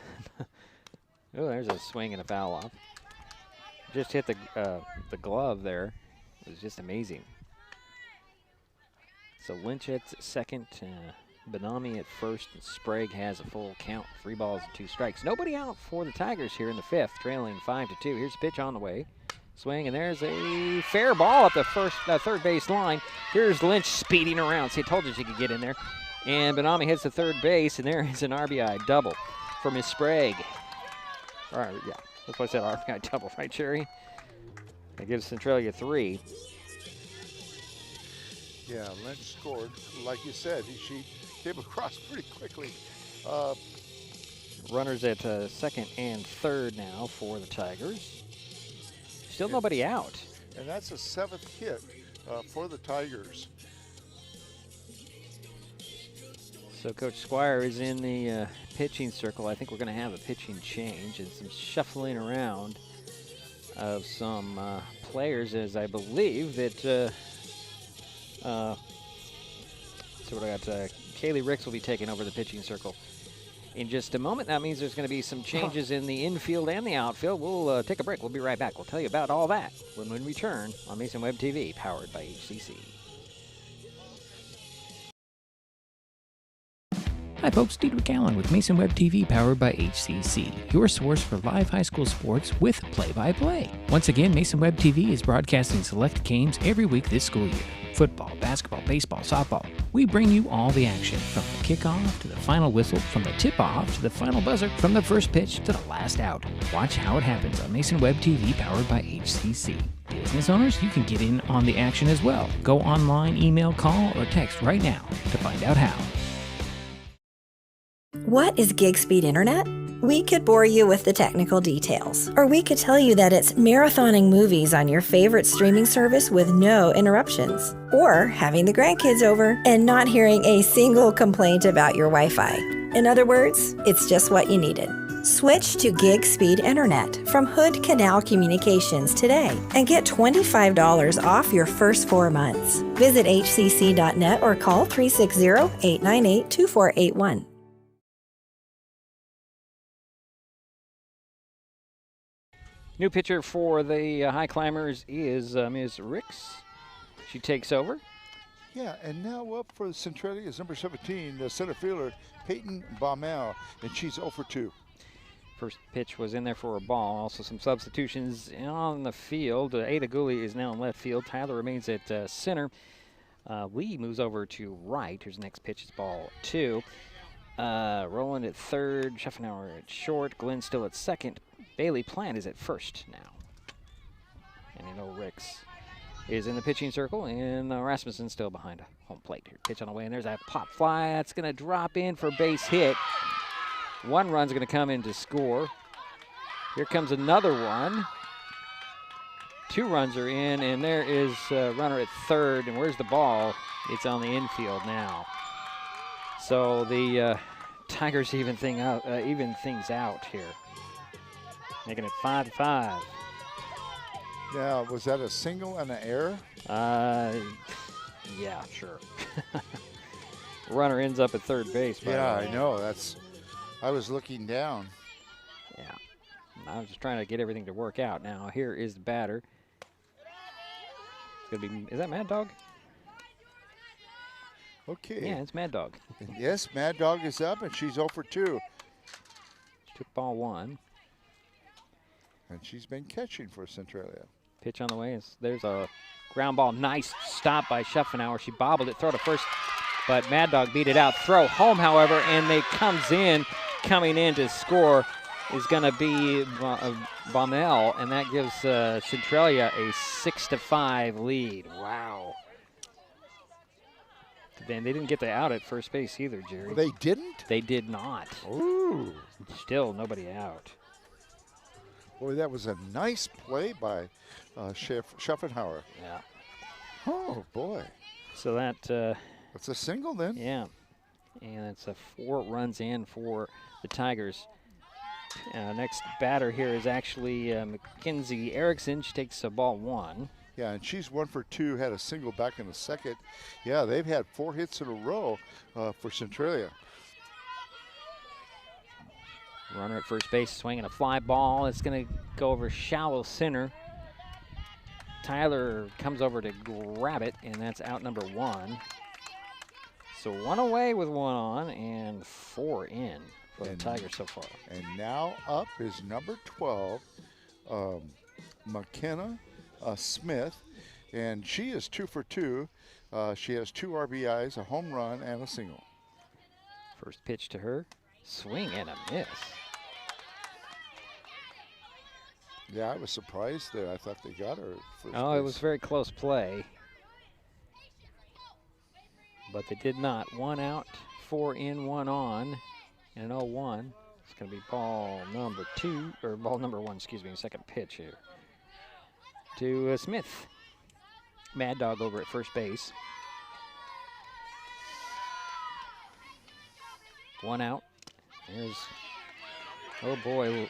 [SPEAKER 2] Oh, there's a swing and a foul off. Just hit the glove there. It was just amazing. So Lynch at second, Banami at first, and Sprague has a full count. 3 balls and 2 strikes. Nobody out for the Tigers here in the 5th, trailing 5-2. Here's a pitch on the way. Swing, and there's a fair ball up the third base line. Here's Lynch speeding around. See, I told you she could get in there. And Banami hits the third base, and there is an RBI double for Miss Sprague. All right, yeah, that's what I said, RBI double, right, Jerry? That gives Centralia 3.
[SPEAKER 3] Yeah, Lynch scored. Like you said, she came across pretty quickly.
[SPEAKER 2] Runners at second and third now for the Tigers. Still nobody out.
[SPEAKER 3] And that's a 7th hit for the Tigers.
[SPEAKER 2] So Coach Squire is in the pitching circle. I think we're going to have a pitching change and some shuffling around of some players, as I believe that. So what I got? Kaylee Ricks will be taking over the pitching circle in just a moment. That means there's going to be some changes in the infield and the outfield. We'll take a break. We'll be right back. We'll tell you about all that when we return on Mason Web TV, powered by HCC.
[SPEAKER 5] Hi folks, Diedrich Allen with Mason Web TV powered by HCC, your source for live high school sports with play-by-play. Once again, Mason Web TV is broadcasting select games every week this school year. Football, basketball, baseball, softball. We bring you all the action, from the kickoff to the final whistle, from the tip-off to the final buzzer, from the first pitch to the last out. Watch how it happens on Mason Web TV powered by HCC. Business owners, you can get in on the action as well. Go online, email, call, or text right now to find out how.
[SPEAKER 10] What is gig speed internet? We could bore you with the technical details, or we could tell you that it's marathoning movies on your favorite streaming service with no interruptions, or having the grandkids over and not hearing a single complaint about your Wi-Fi. In other words, it's just what you needed. Switch to gig speed internet from Hood Canal Communications today and get $25 off your first 4 months. Visit hcc.net or call 360-898-2481.
[SPEAKER 2] New pitcher for the Highclimbers is Ms. Ricks. She takes over.
[SPEAKER 3] Yeah, and now up for Centralia is number 17, the center fielder, Peyton Baumel, and she's 0 for 2.
[SPEAKER 2] First pitch was in there for a ball. Also some substitutions on the field. Ada Gooley is now in left field. Tyler remains at center. Lee moves over to right. Here's the next pitch. It's ball 2. Roland at third. Schaffenauer at short. Glenn still at second. Bailey Plant is at first now. And you know Ricks is in the pitching circle, and Rasmussen still behind home plate here. Pitch on the way, and there's that pop fly. That's going to drop in for base hit. One run's going to come in to score. Here comes another one. 2 runs are in, and there is a runner at third. And where's the ball? It's on the infield now. So the Tigers even things out here, making it 5-5.
[SPEAKER 3] Now, was that a single and an error?
[SPEAKER 2] Yeah, sure. Runner ends up at third base.
[SPEAKER 3] Yeah, I know. I was looking down.
[SPEAKER 2] Yeah, I was just trying to get everything to work out. Now here is the batter. It's gonna be. Is that Mad Dog?
[SPEAKER 3] Okay.
[SPEAKER 2] Yeah, it's Mad Dog.
[SPEAKER 3] Yes, Mad Dog is up, and she's 0 for 2.
[SPEAKER 2] Took ball 1.
[SPEAKER 3] And she's been catching for Centralia.
[SPEAKER 2] Pitch on the way. There's a ground ball. Nice stop by Schaffenauer. She bobbled it, throw to first, but Mad Dog beat it out. Throw home, however, and they coming in to score is going to be Baumel, and that gives Centralia a 6-5 lead. Wow. Then they didn't get the out at first base either, Jerry.
[SPEAKER 3] They didn't?
[SPEAKER 2] They did not.
[SPEAKER 3] Ooh.
[SPEAKER 2] Still nobody out.
[SPEAKER 3] Boy, that was a nice play by Schaffenauer.
[SPEAKER 2] Yeah.
[SPEAKER 3] Oh, boy.
[SPEAKER 2] So
[SPEAKER 3] that's a single then.
[SPEAKER 2] Yeah. And it's a 4 runs in for the Tigers. Next batter here is actually Mackenzie Erickson. She takes ball 1.
[SPEAKER 3] Yeah, and she's 1 for 2, had a single back in the second. Yeah, they've had 4 hits in a row for Centralia.
[SPEAKER 2] Runner at first base swinging a fly ball. It's going to go over shallow center. Tyler comes over to grab it, and that's out number 1. So 1 away with 1 on and 4 in for the Tigers so far.
[SPEAKER 3] And now up is number 12, McKenna Smith, and she is 2 for 2. She has 2 RBIs, a home run, and a single.
[SPEAKER 2] First pitch to her, swing and a miss.
[SPEAKER 3] Yeah, I was surprised there. I thought they got her first
[SPEAKER 2] Oh,
[SPEAKER 3] base.
[SPEAKER 2] it was very close play, but they did not. 1 out, 4 in, 1 on, and an 0-1. It's going to be ball number 1, excuse me, second pitch here to Smith. Mad Dog over at first base. 1 out. There's, oh boy,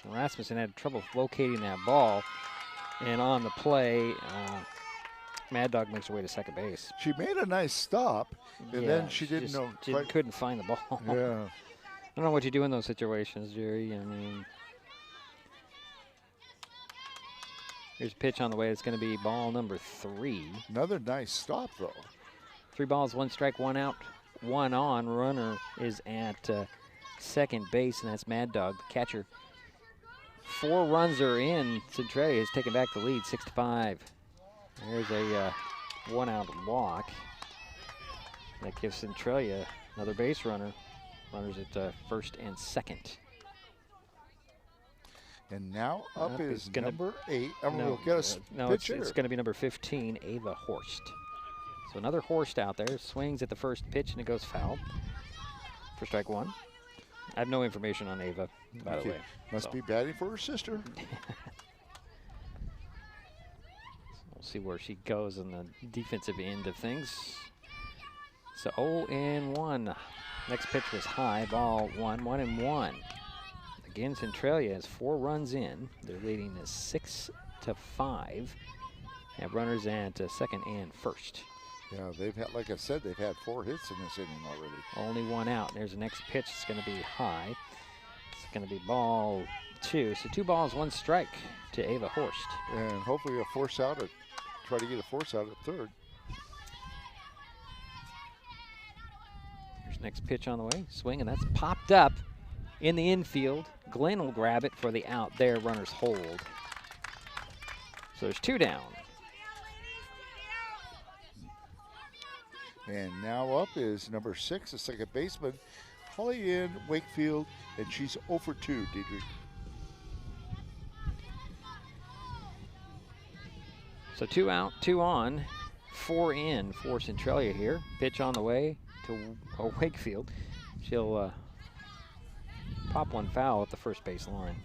[SPEAKER 2] Rasmussen had trouble locating that ball. And on the play, Mad Dog makes her way to second base.
[SPEAKER 3] She made a nice stop, and then she didn't know.
[SPEAKER 2] Couldn't find the ball.
[SPEAKER 3] Yeah.
[SPEAKER 2] I don't know what you do in those situations, Jerry. I mean, here's a pitch on the way. It's going to be ball number 3.
[SPEAKER 3] Another nice stop, though.
[SPEAKER 2] 3 balls, 1 strike, 1 out, 1 on. Runner is at second base, and that's Mad Dog, the catcher. 4 runs are in. Centralia has taken back the lead, 6-5. There's a 1-out walk. That gives Centralia another base runner. Runners at first and second.
[SPEAKER 3] And now up is number 8.
[SPEAKER 2] No,
[SPEAKER 3] we'll get a pitcher.
[SPEAKER 2] It's going to be number 15, Ava Horst. So another Horst out there. Swings at the first pitch, and it goes foul for strike 1. I have no information on Ava, by the way.
[SPEAKER 3] Must be batting for her sister.
[SPEAKER 2] We'll see where she goes on the defensive end of things. So 0-1. Next pitch was high, ball 1, 1-1. Again, Centralia has 4 runs in. They're leading is 6-5. Have runners at second and first.
[SPEAKER 3] Yeah, they've had, like I said, they've had 4 hits in this inning already.
[SPEAKER 2] Only 1 out. There's the next pitch. It's going to be high. It's going to be ball 2. So 2 balls, 1 strike to Ava Horst.
[SPEAKER 3] And hopefully a force out at, try to get a force out at third.
[SPEAKER 2] Here's next pitch on the way. Swing, and that's popped up in the infield. Glenn will grab it for the out there. Runners hold. So there's 2 down.
[SPEAKER 3] And now up is number 6, the second baseman, Holly Ann Wakefield, and she's 0 for 2, Diedrich.
[SPEAKER 2] So 2 out, 2 on, 4 in for Centralia here. Pitch on the way to Wakefield. She'll pop one foul at the first base line.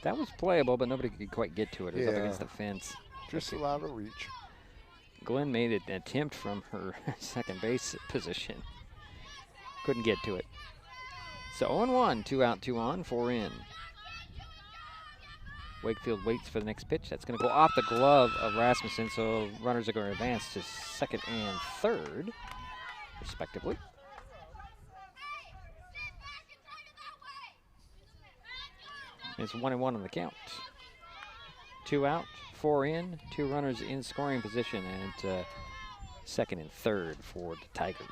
[SPEAKER 2] That was playable, but nobody could quite get to it. It was up against the fence.
[SPEAKER 3] Just allowed a reach.
[SPEAKER 2] Glenn made an attempt from her second base position. Couldn't get to it. So 0-1, 2 out, 2 on, 4 in. Wakefield waits for the next pitch. That's going to go off the glove of Rasmussen, so runners are going to advance to second and third, respectively. It's 1-1 on the count. 2 out, 4 in, 2 runners in scoring position, and second and third for the Tigers.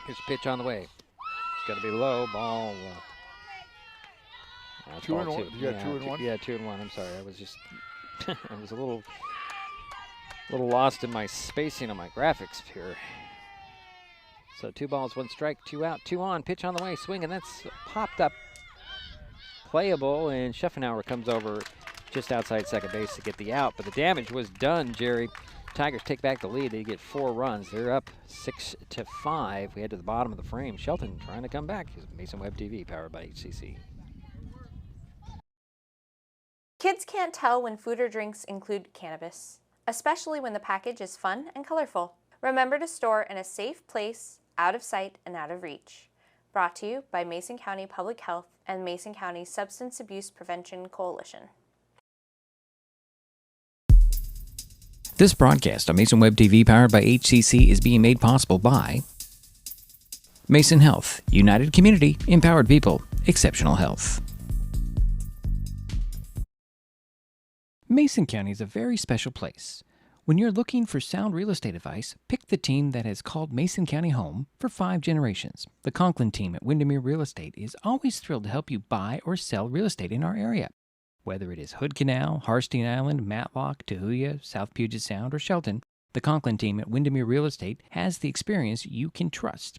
[SPEAKER 2] Here's a pitch on the way. It's got to be low. Ball.
[SPEAKER 3] 2 and 1. You got 2 and 1?
[SPEAKER 2] Yeah, 2 and 1. I'm sorry. I was just, I was a little lost in my spacing on my graphics here. So 2 balls, 1 strike, 2 out, 2 on. Pitch on the way. Swing, and that's popped up. Playable, and Schuffenauer comes over just outside second base to get the out, but the damage was done, Jerry. Tigers take back the lead. They get 4 runs. They're up 6-5. We head to the bottom of the frame. Shelton trying to come back. Mason Web TV, powered by HCC.
[SPEAKER 7] Kids can't tell when food or drinks include cannabis, especially when the package is fun and colorful. Remember to store in a safe place, out of sight and out of reach. Brought to you by Mason County Public Health and Mason County Substance Abuse Prevention Coalition.
[SPEAKER 5] This broadcast on Mason Web TV, powered by HCC, is being made possible by Mason Health, United Community, Empowered People, Exceptional Health. Mason County is a very special place. When you're looking for sound real estate advice, pick the team that has called Mason County home for 5 generations. The Conklin team at Windermere Real Estate is always thrilled to help you buy or sell real estate in our area. Whether it is Hood Canal, Harstein Island, Matlock, Tahuya, South Puget Sound, or Shelton, the Conklin team at Windermere Real Estate has the experience you can trust.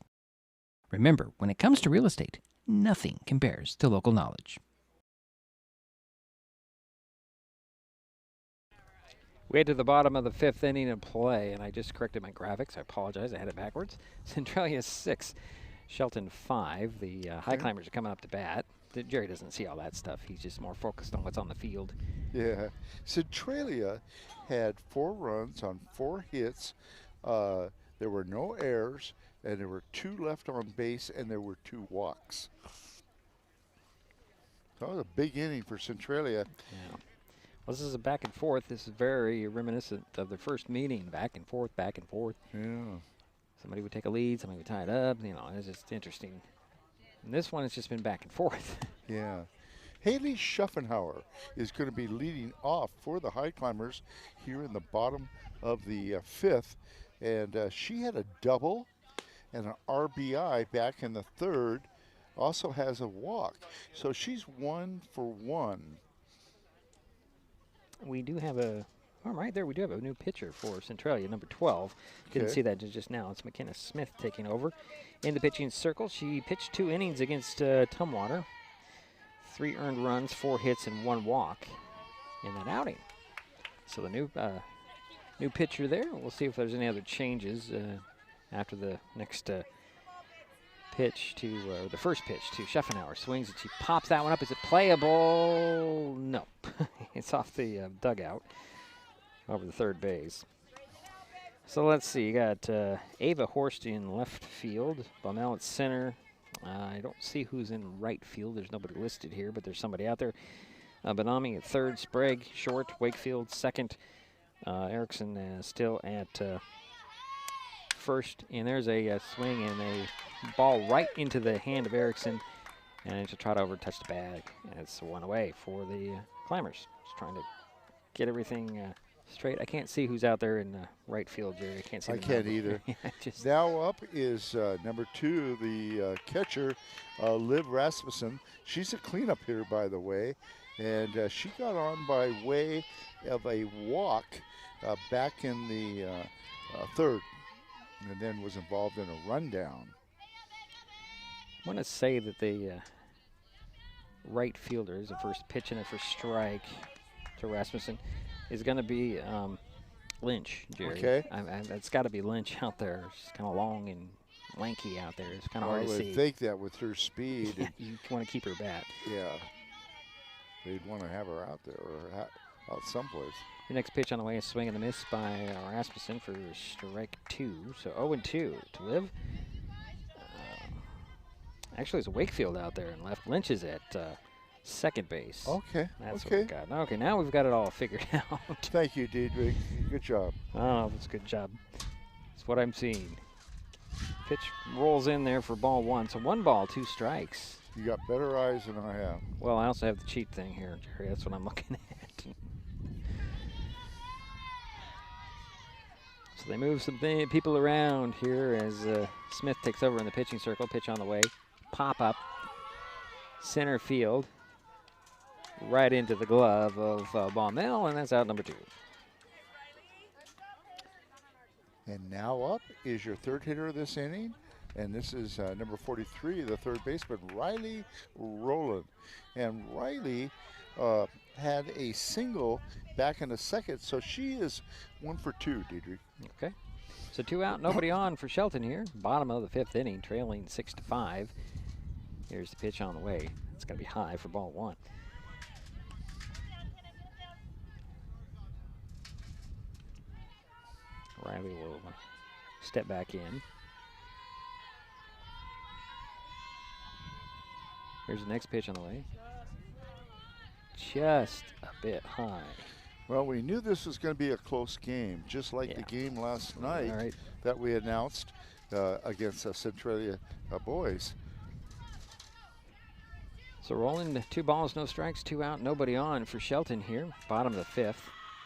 [SPEAKER 5] Remember, when it comes to real estate, nothing compares to local knowledge.
[SPEAKER 2] We head to the bottom of the 5th inning of play, and I just corrected my graphics. I apologize. I had it backwards. Centralia 6, Shelton 5. The Highclimbers are coming up to bat. Jerry doesn't see all that stuff. He's just more focused on what's on the field.
[SPEAKER 3] Yeah. Centralia had 4 runs on 4 hits. There were no errors, and there were 2 left on base, and there were 2 walks. That was a big inning for Centralia.
[SPEAKER 2] Yeah. Well, this is a back and forth. This is very reminiscent of the first meeting. Back and forth, back and forth.
[SPEAKER 3] Yeah.
[SPEAKER 2] Somebody would take a lead, somebody would tie it up. You know, it's just interesting. And this one has just been back and forth.
[SPEAKER 3] Yeah. Haley Schuffenauer is going to be leading off for the Highclimbers here in the bottom of the 5th. And she had a double and an RBI back in the 3rd. Also has a walk. So she's 1 for 1.
[SPEAKER 2] We do have right there, we do have a new pitcher for Centralia, number 12. Didn't see that just now. It's McKenna Smith taking over. In the pitching circle, she pitched 2 innings against Tumwater. 3 earned runs, 4 hits, and 1 walk in that outing. So the new pitcher there. We'll see if there's any other changes after the next pitch to, the first pitch to Schuffenauer. Swings and she pops that one up. Is it playable? No. It's off the dugout over the third base. So let's see. You got Ava Horst in left field. Baumel at center. I don't see who's in right field. There's nobody listed here, but there's somebody out there. Benami at third. Sprague short. Wakefield second. Erickson still at first. And there's a swing and a ball right into the hand of Erickson. And she'll try to over-touch the bag. And it's one away for the Climbers. Just trying to get everything straight. I can't see who's out there in right field, Jerry. I can't see.
[SPEAKER 3] I can't either. Now up is number 2, the catcher, Liv Rasmussen. She's a cleanup hitter, by the way. And she got on by way of a walk back in the third, and then was involved in a rundown.
[SPEAKER 2] I want to say that the right fielder is the first pitch in it for strike to Rasmussen is going to be Lynch, Jerry.
[SPEAKER 3] Okay.
[SPEAKER 2] It's got to be Lynch out there. She's kind of long and lanky out there. It's kind of hard to see.
[SPEAKER 3] I would think that with her speed.
[SPEAKER 2] Yeah, you want to keep her bat.
[SPEAKER 3] Yeah. They'd want to have her out there or out someplace.
[SPEAKER 2] The next pitch on the way is swing and a miss by Rasmussen for strike 2. So 0-2 to Liv. Actually, it's Wakefield out there and left. Lynch is at second base.
[SPEAKER 3] Okay.
[SPEAKER 2] That's
[SPEAKER 3] okay.
[SPEAKER 2] what we got. Okay, now we've got it all figured out.
[SPEAKER 3] Thank you, Diedrich. Good job.
[SPEAKER 2] I don't know if it's a good job. It's what I'm seeing. Pitch rolls in there for ball 1. So 1 ball, 2 strikes.
[SPEAKER 3] You got better eyes than I have.
[SPEAKER 2] Well, I also have the cheat thing here, Jerry. That's what I'm looking at. So they move some people around here as Smith takes over in the pitching circle. Pitch on the way. Pop up. Center field. Right into the glove of Baumel, and that's out number 2.
[SPEAKER 3] And now up is your third hitter of this inning. And this is number 43, the third baseman, Riley Rowland. And Riley had a single back in the second, so she is 1 for 2, Diedrich.
[SPEAKER 2] Okay. So 2 out, nobody on for Shelton here. Bottom of the 5th inning, trailing 6-5. Here's the pitch on the way. It's going to be high for ball 1. Riley will step back in. Here's the next pitch on the way. Just a bit high.
[SPEAKER 3] Well, we knew this was going to be a close game, just like the game last night that we announced against Centralia boys.
[SPEAKER 2] So rolling 2 balls, no strikes, 2 out, nobody on for Shelton here. Bottom of the 5th.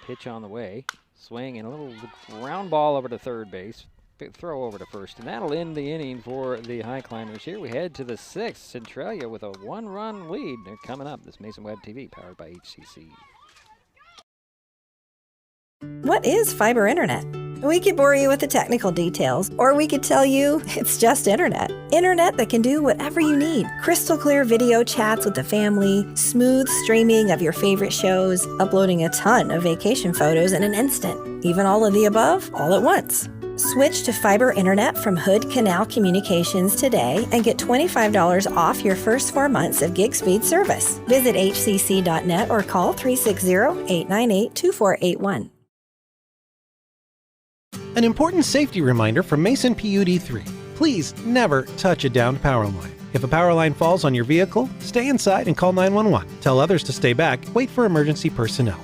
[SPEAKER 2] Pitch on the way. Swing and a little round ball over to third base. Throw over to first, and that'll end the inning for the Highclimbers. Here we head to the 6th. Centralia with a 1-run lead. They're coming up. This Mason Web TV, powered by HCC.
[SPEAKER 10] What is fiber internet? We could bore you with the technical details, or we could tell you it's just internet. Internet that can do whatever you need. Crystal clear video chats with the family, smooth streaming of your favorite shows, uploading a ton of vacation photos in an instant. Even all of the above, all at once. Switch to fiber internet from Hood Canal Communications today and get $25 off your first 4 months of gig speed service. Visit hcc.net or call 360-898-2481.
[SPEAKER 9] An important safety reminder from Mason PUD3. Please never touch a downed power line. If a power line falls on your vehicle, stay inside and call 911. Tell others to stay back. Wait for emergency personnel.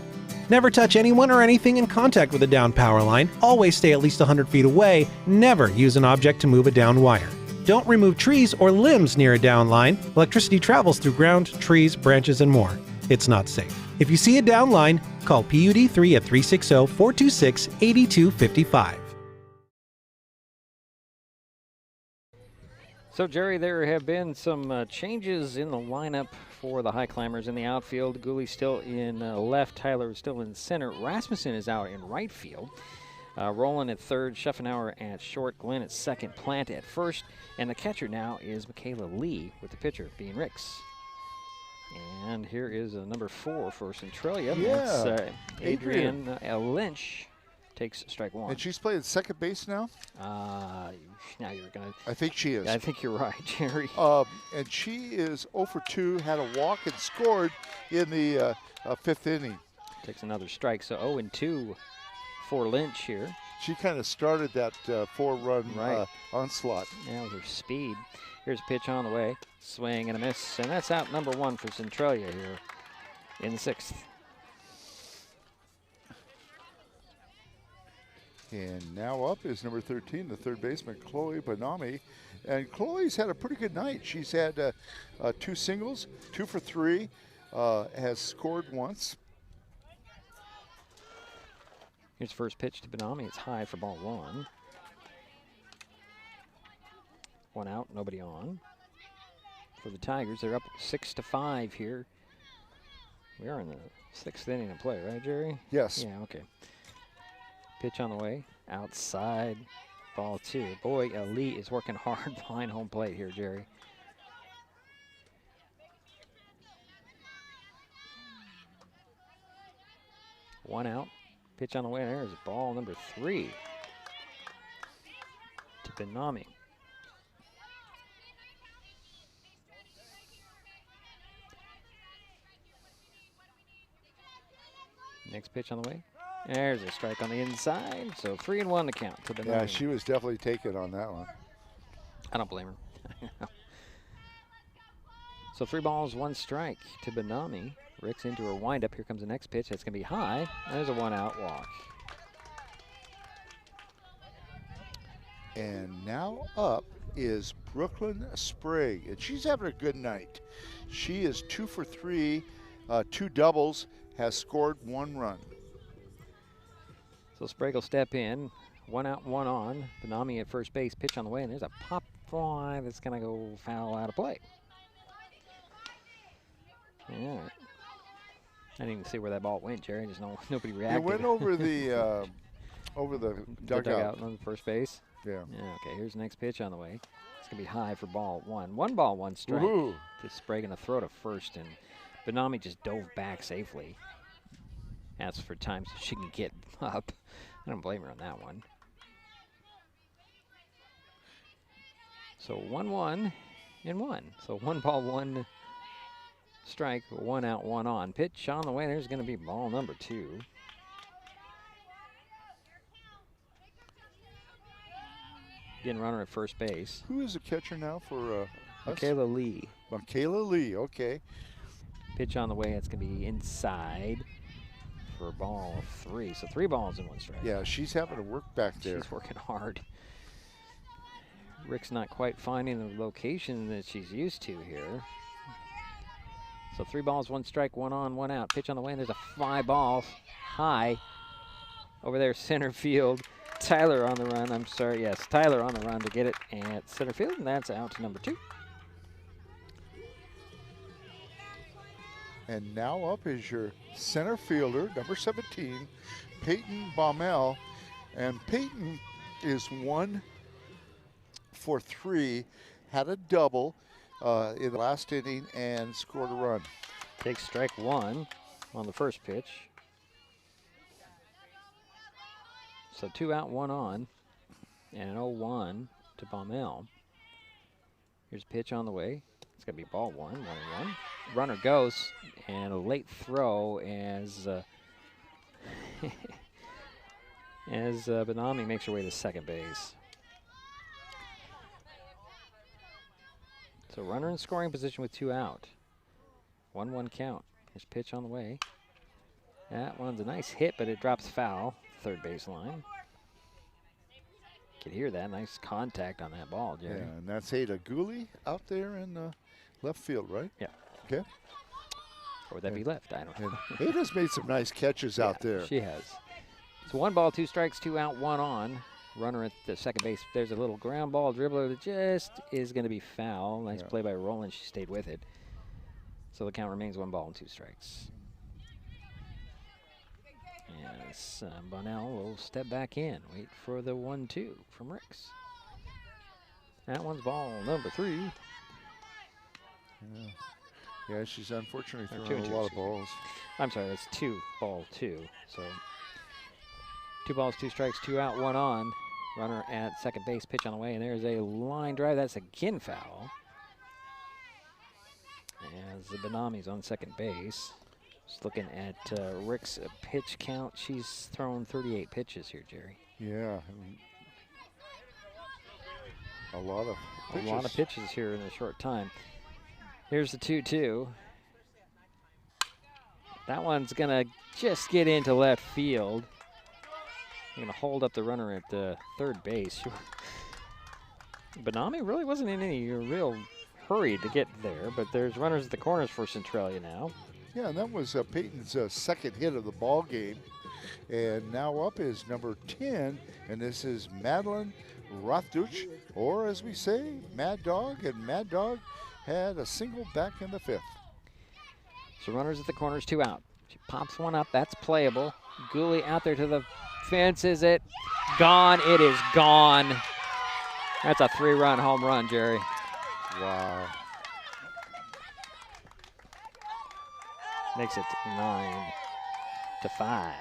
[SPEAKER 9] Never touch anyone or anything in contact with a downed power line. Always stay at least 100 feet away. Never use an object to move a downed wire. Don't remove trees or limbs near a downed line. Electricity travels through ground, trees, branches, and more. It's not safe. If you see a downed line, call PUD3 at 360-426-8255.
[SPEAKER 2] So, Jerry, there have been some changes in the lineup for the Highclimbers in the outfield. Gooley still in left, Tyler still in center. Rasmussen is out in right field. Roland at third, Schuffenauer at short, Glenn at second, Plant at first, and the catcher now is Michaela Lee with the pitcher being Ricks. And here is number 4 for Centralia.
[SPEAKER 3] Yeah,
[SPEAKER 2] That's Adrian Lynch takes strike 1.
[SPEAKER 3] And she's playing second base now?
[SPEAKER 2] Now you're going to...
[SPEAKER 3] I think she is.
[SPEAKER 2] I think you're right, Jerry.
[SPEAKER 3] And she is 0 for 2, had a walk and scored in the 5th inning.
[SPEAKER 2] Takes another strike, so 0-2 for Lynch here.
[SPEAKER 3] She kind of started that 4-run onslaught.
[SPEAKER 2] Yeah, with her speed. Here's a pitch on the way. Swing and a miss, and that's out number 1 for Centralia here in the 6th.
[SPEAKER 3] And now up is number 13, the third baseman, Chloe Banami. And Chloe's had a pretty good night. She's had 2 singles, 2 for 3, has scored once.
[SPEAKER 2] Here's first pitch to Banami. It's high for ball 1. 1 out, nobody on. For the Tigers, they're up 6-5 here. We are in the 6th inning of play, right, Jerry?
[SPEAKER 3] Yes.
[SPEAKER 2] Yeah, okay. Pitch on the way, outside, ball 2. Boy, Lee is working hard behind home plate here, Jerry. One out, pitch on the way, there's ball number 3 to Banami. Next pitch on the way. There's a strike on the inside, so 3-1 to count to Banami.
[SPEAKER 3] Yeah, she was definitely taken on that one.
[SPEAKER 2] I don't blame her. So 3 balls, 1 strike to Banami. Rick's into her windup. Here comes the next pitch. That's going to be high. There's a 1-out walk.
[SPEAKER 3] And now up is Brooklyn Sprague, and she's having a good night. She is 2 for 3, 2 doubles, has scored 1 run.
[SPEAKER 2] So Sprague will step in. 1 out, 1 on. Banami at first base. Pitch on the way, and there's a pop fly that's going to go foul out of play. Yeah. I didn't even see where that ball went, Jerry. Just nobody reacted.
[SPEAKER 3] It went over the dugout
[SPEAKER 2] on the first base.
[SPEAKER 3] Yeah.
[SPEAKER 2] Yeah. Okay. Here's the next pitch on the way. It's gonna be high for ball 1. 1 ball, 1 strike.
[SPEAKER 3] Woohoo.
[SPEAKER 2] To Sprague in the throw to first, and Banami just dove back safely. As for times she can get up, I don't blame her on that one. So 1-1 and 1. So 1 ball, 1 strike, 1 out, 1 on. Pitch on the way. There's going to be ball number 2. Getting runner at first base.
[SPEAKER 3] Who is the catcher now for us?
[SPEAKER 2] Michaela Lee.
[SPEAKER 3] Michaela Lee, okay.
[SPEAKER 2] Pitch on the way. It's going to be inside for ball 3. So 3 balls and 1 strike.
[SPEAKER 3] Yeah, she's having to work back there.
[SPEAKER 2] She's working hard. Rick's not quite finding the location that she's used to here. So 3 balls, 1 strike, 1 on, 1 out. Pitch on the way, and there's a fly ball high over there, center field. Tyler on the run. I'm sorry, yes, Tyler on the run to get it at center field, and that's out to number 2.
[SPEAKER 3] And now up is your center fielder, number 17, Peyton Baumel. And Peyton is 1 for 3, had a double in the last inning and scored a run.
[SPEAKER 2] Takes strike 1 on the first pitch. So 2 out, 1 on, and an 0-1 to Baumel. Here's a pitch on the way. It's going to be ball 1, 1-1. Runner goes, and a late throw as as Banami makes her way to second base. So runner in scoring position with 2 out. 1-1 count. Here's pitch on the way. That one's a nice hit, but it drops foul. Third baseline. Could hear that. Nice contact on that ball, Jerry.
[SPEAKER 3] Yeah, and that's Ada Gooley out there in left field, right?
[SPEAKER 2] Yeah.
[SPEAKER 3] Okay.
[SPEAKER 2] Or would that be left? I don't know.
[SPEAKER 3] Ada's made some nice catches out there.
[SPEAKER 2] She has. So 1 ball, 2 strikes, 2 out, 1 on. Runner at the second base. There's a little ground ball dribbler that just is going to be foul. Nice play by Roland. She stayed with it. So the count remains 1 ball and 2 strikes. Yes, Bonnell will step back in. Wait for the 1-2 from Ricks. That one's ball number 3.
[SPEAKER 3] Yeah, she's unfortunately
[SPEAKER 2] Or
[SPEAKER 3] throwing
[SPEAKER 2] 2-2,
[SPEAKER 3] a lot of balls.
[SPEAKER 2] I'm sorry, that's 2 ball 2. So 2 balls, 2 strikes, 2 out, 1 on. Runner at second base, pitch on the way, and there's a line drive. That's again foul. As the Banami's on second base. Just looking at Rick's pitch count. She's thrown 38 pitches here, Jerry.
[SPEAKER 3] Yeah. A lot of pitches.
[SPEAKER 2] A lot of pitches here in a short time. Here's the 2-2. That one's going to just get into left field. going to hold up the runner at third base. Benami really wasn't in any real hurry to get there, but there's runners at the corners for Centralia now.
[SPEAKER 3] Yeah, and that was Peyton's second hit of the ball game. And now up is number 10, and this is Madeline Rothduch, or as we say, Mad Dog, and Mad Dog had a single back in the 5th.
[SPEAKER 2] So runners at the corners, 2 out. She pops one up, that's playable. Gooley out there to the fence, is it gone? It is gone. That's a 3-run home run, Jerry.
[SPEAKER 3] Wow.
[SPEAKER 2] Makes it 9-5.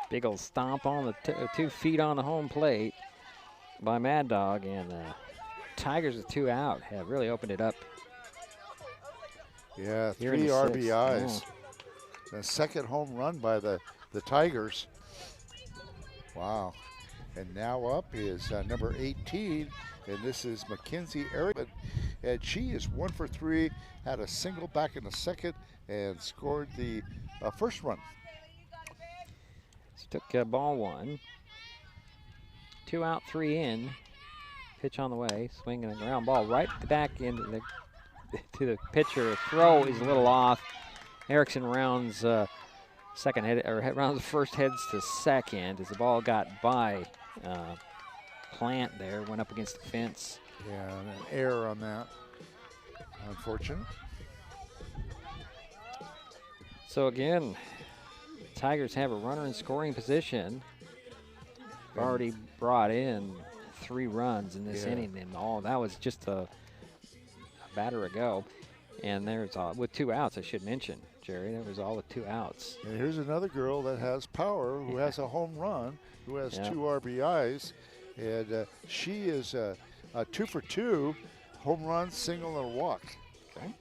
[SPEAKER 2] Big old stomp on the 2 feet on the home plate by Mad Dog, and Tigers with 2 out have really opened it up.
[SPEAKER 3] Yeah,
[SPEAKER 2] Here in
[SPEAKER 3] 3
[SPEAKER 2] the 6th.
[SPEAKER 3] RBIs. The second home run by the Tigers. Wow. And now up is number 18, and this is Mackenzie Erickson. And she is 1 for 3, had a single back in the 2nd, and scored the first run.
[SPEAKER 2] So took ball 1. 2 out, 3 in. Pitch on the way, swinging a ground ball right back into to the pitcher. Throw is a little off. Erickson rounds rounds first, heads to second as the ball got by Plant there, went up against the fence.
[SPEAKER 3] Yeah, an error on that. Unfortunate.
[SPEAKER 2] So again, Tigers have a runner in scoring position. Already brought in 3 runs in this inning, and all that was just a batter ago. And there's with 2 outs, I should mention, Jerry. That was all with 2 outs.
[SPEAKER 3] And here's another girl that has power, who has a home run, who has 2 RBIs, and she is 2 for 2, home run, single, and a walk.
[SPEAKER 2] Okay.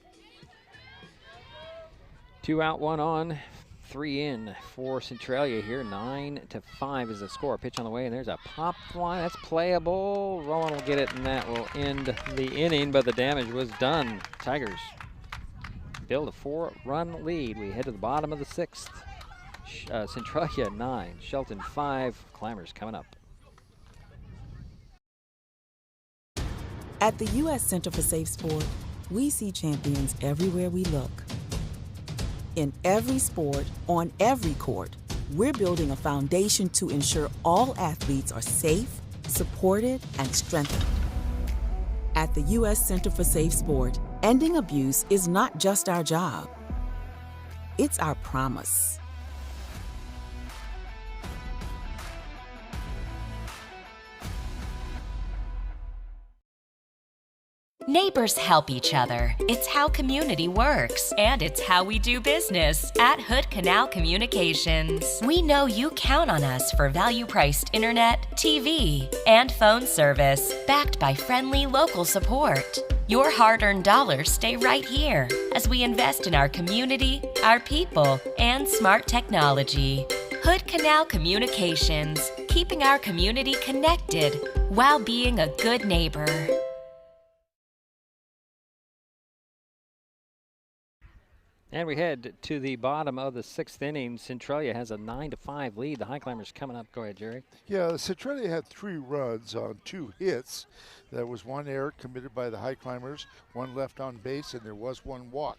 [SPEAKER 2] 2 out, 1 on, 3 in for Centralia here. 9-5 is the score. Pitch on the way, and there's a pop fly. That's playable. Rowan will get it, and that will end the inning, but the damage was done. Tigers build a 4-run lead. We head to the bottom of the 6th. Centralia 9, Shelton 5. Climbers coming up.
[SPEAKER 6] At the U.S. Center for Safe Sport, we see champions everywhere we look. In every sport, on every court, we're building a foundation to ensure all athletes are safe, supported, and strengthened. At the U.S. Center for Safe Sport, ending abuse is not just our job. It's our promise.
[SPEAKER 4] Neighbors help each other. It's how community works, and it's how we do business at Hood Canal Communications. We know you count on us for value-priced internet, TV, and phone service, backed by friendly local support. Your hard-earned dollars stay right here as we invest in our community, our people, and smart technology. Hood Canal Communications, keeping our community connected while being a good neighbor.
[SPEAKER 2] And we head to the bottom of the 6th inning. Centralia has a 9-5 lead. The Highclimbers coming up. Go ahead, Jerry.
[SPEAKER 3] Yeah, Centralia had 3 runs on 2 hits. There was 1 error committed by the Highclimbers, 1 left on base, and there was 1 walk.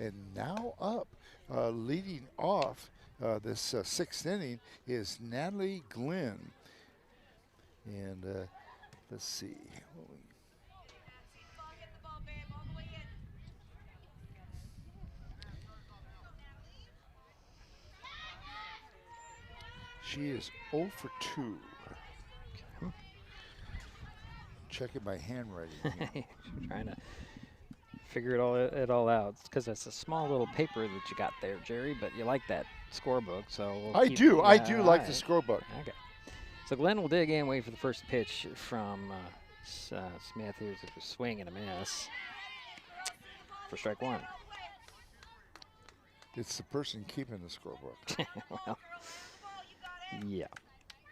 [SPEAKER 3] And now up, leading off this 6th inning is Natalie Glenn. And let's see. She is 0 for 2.
[SPEAKER 2] Okay.
[SPEAKER 3] Checking my handwriting.
[SPEAKER 2] Trying to figure it all out. It's because it's a small little paper that you got there, Jerry, but you like that scorebook, so
[SPEAKER 3] I do like the scorebook.
[SPEAKER 2] Okay. So Glenn will dig in, wait for the first pitch from Smith. Here's a swing and a miss for strike 1.
[SPEAKER 3] It's the person keeping the scorebook.
[SPEAKER 2] Well, yeah.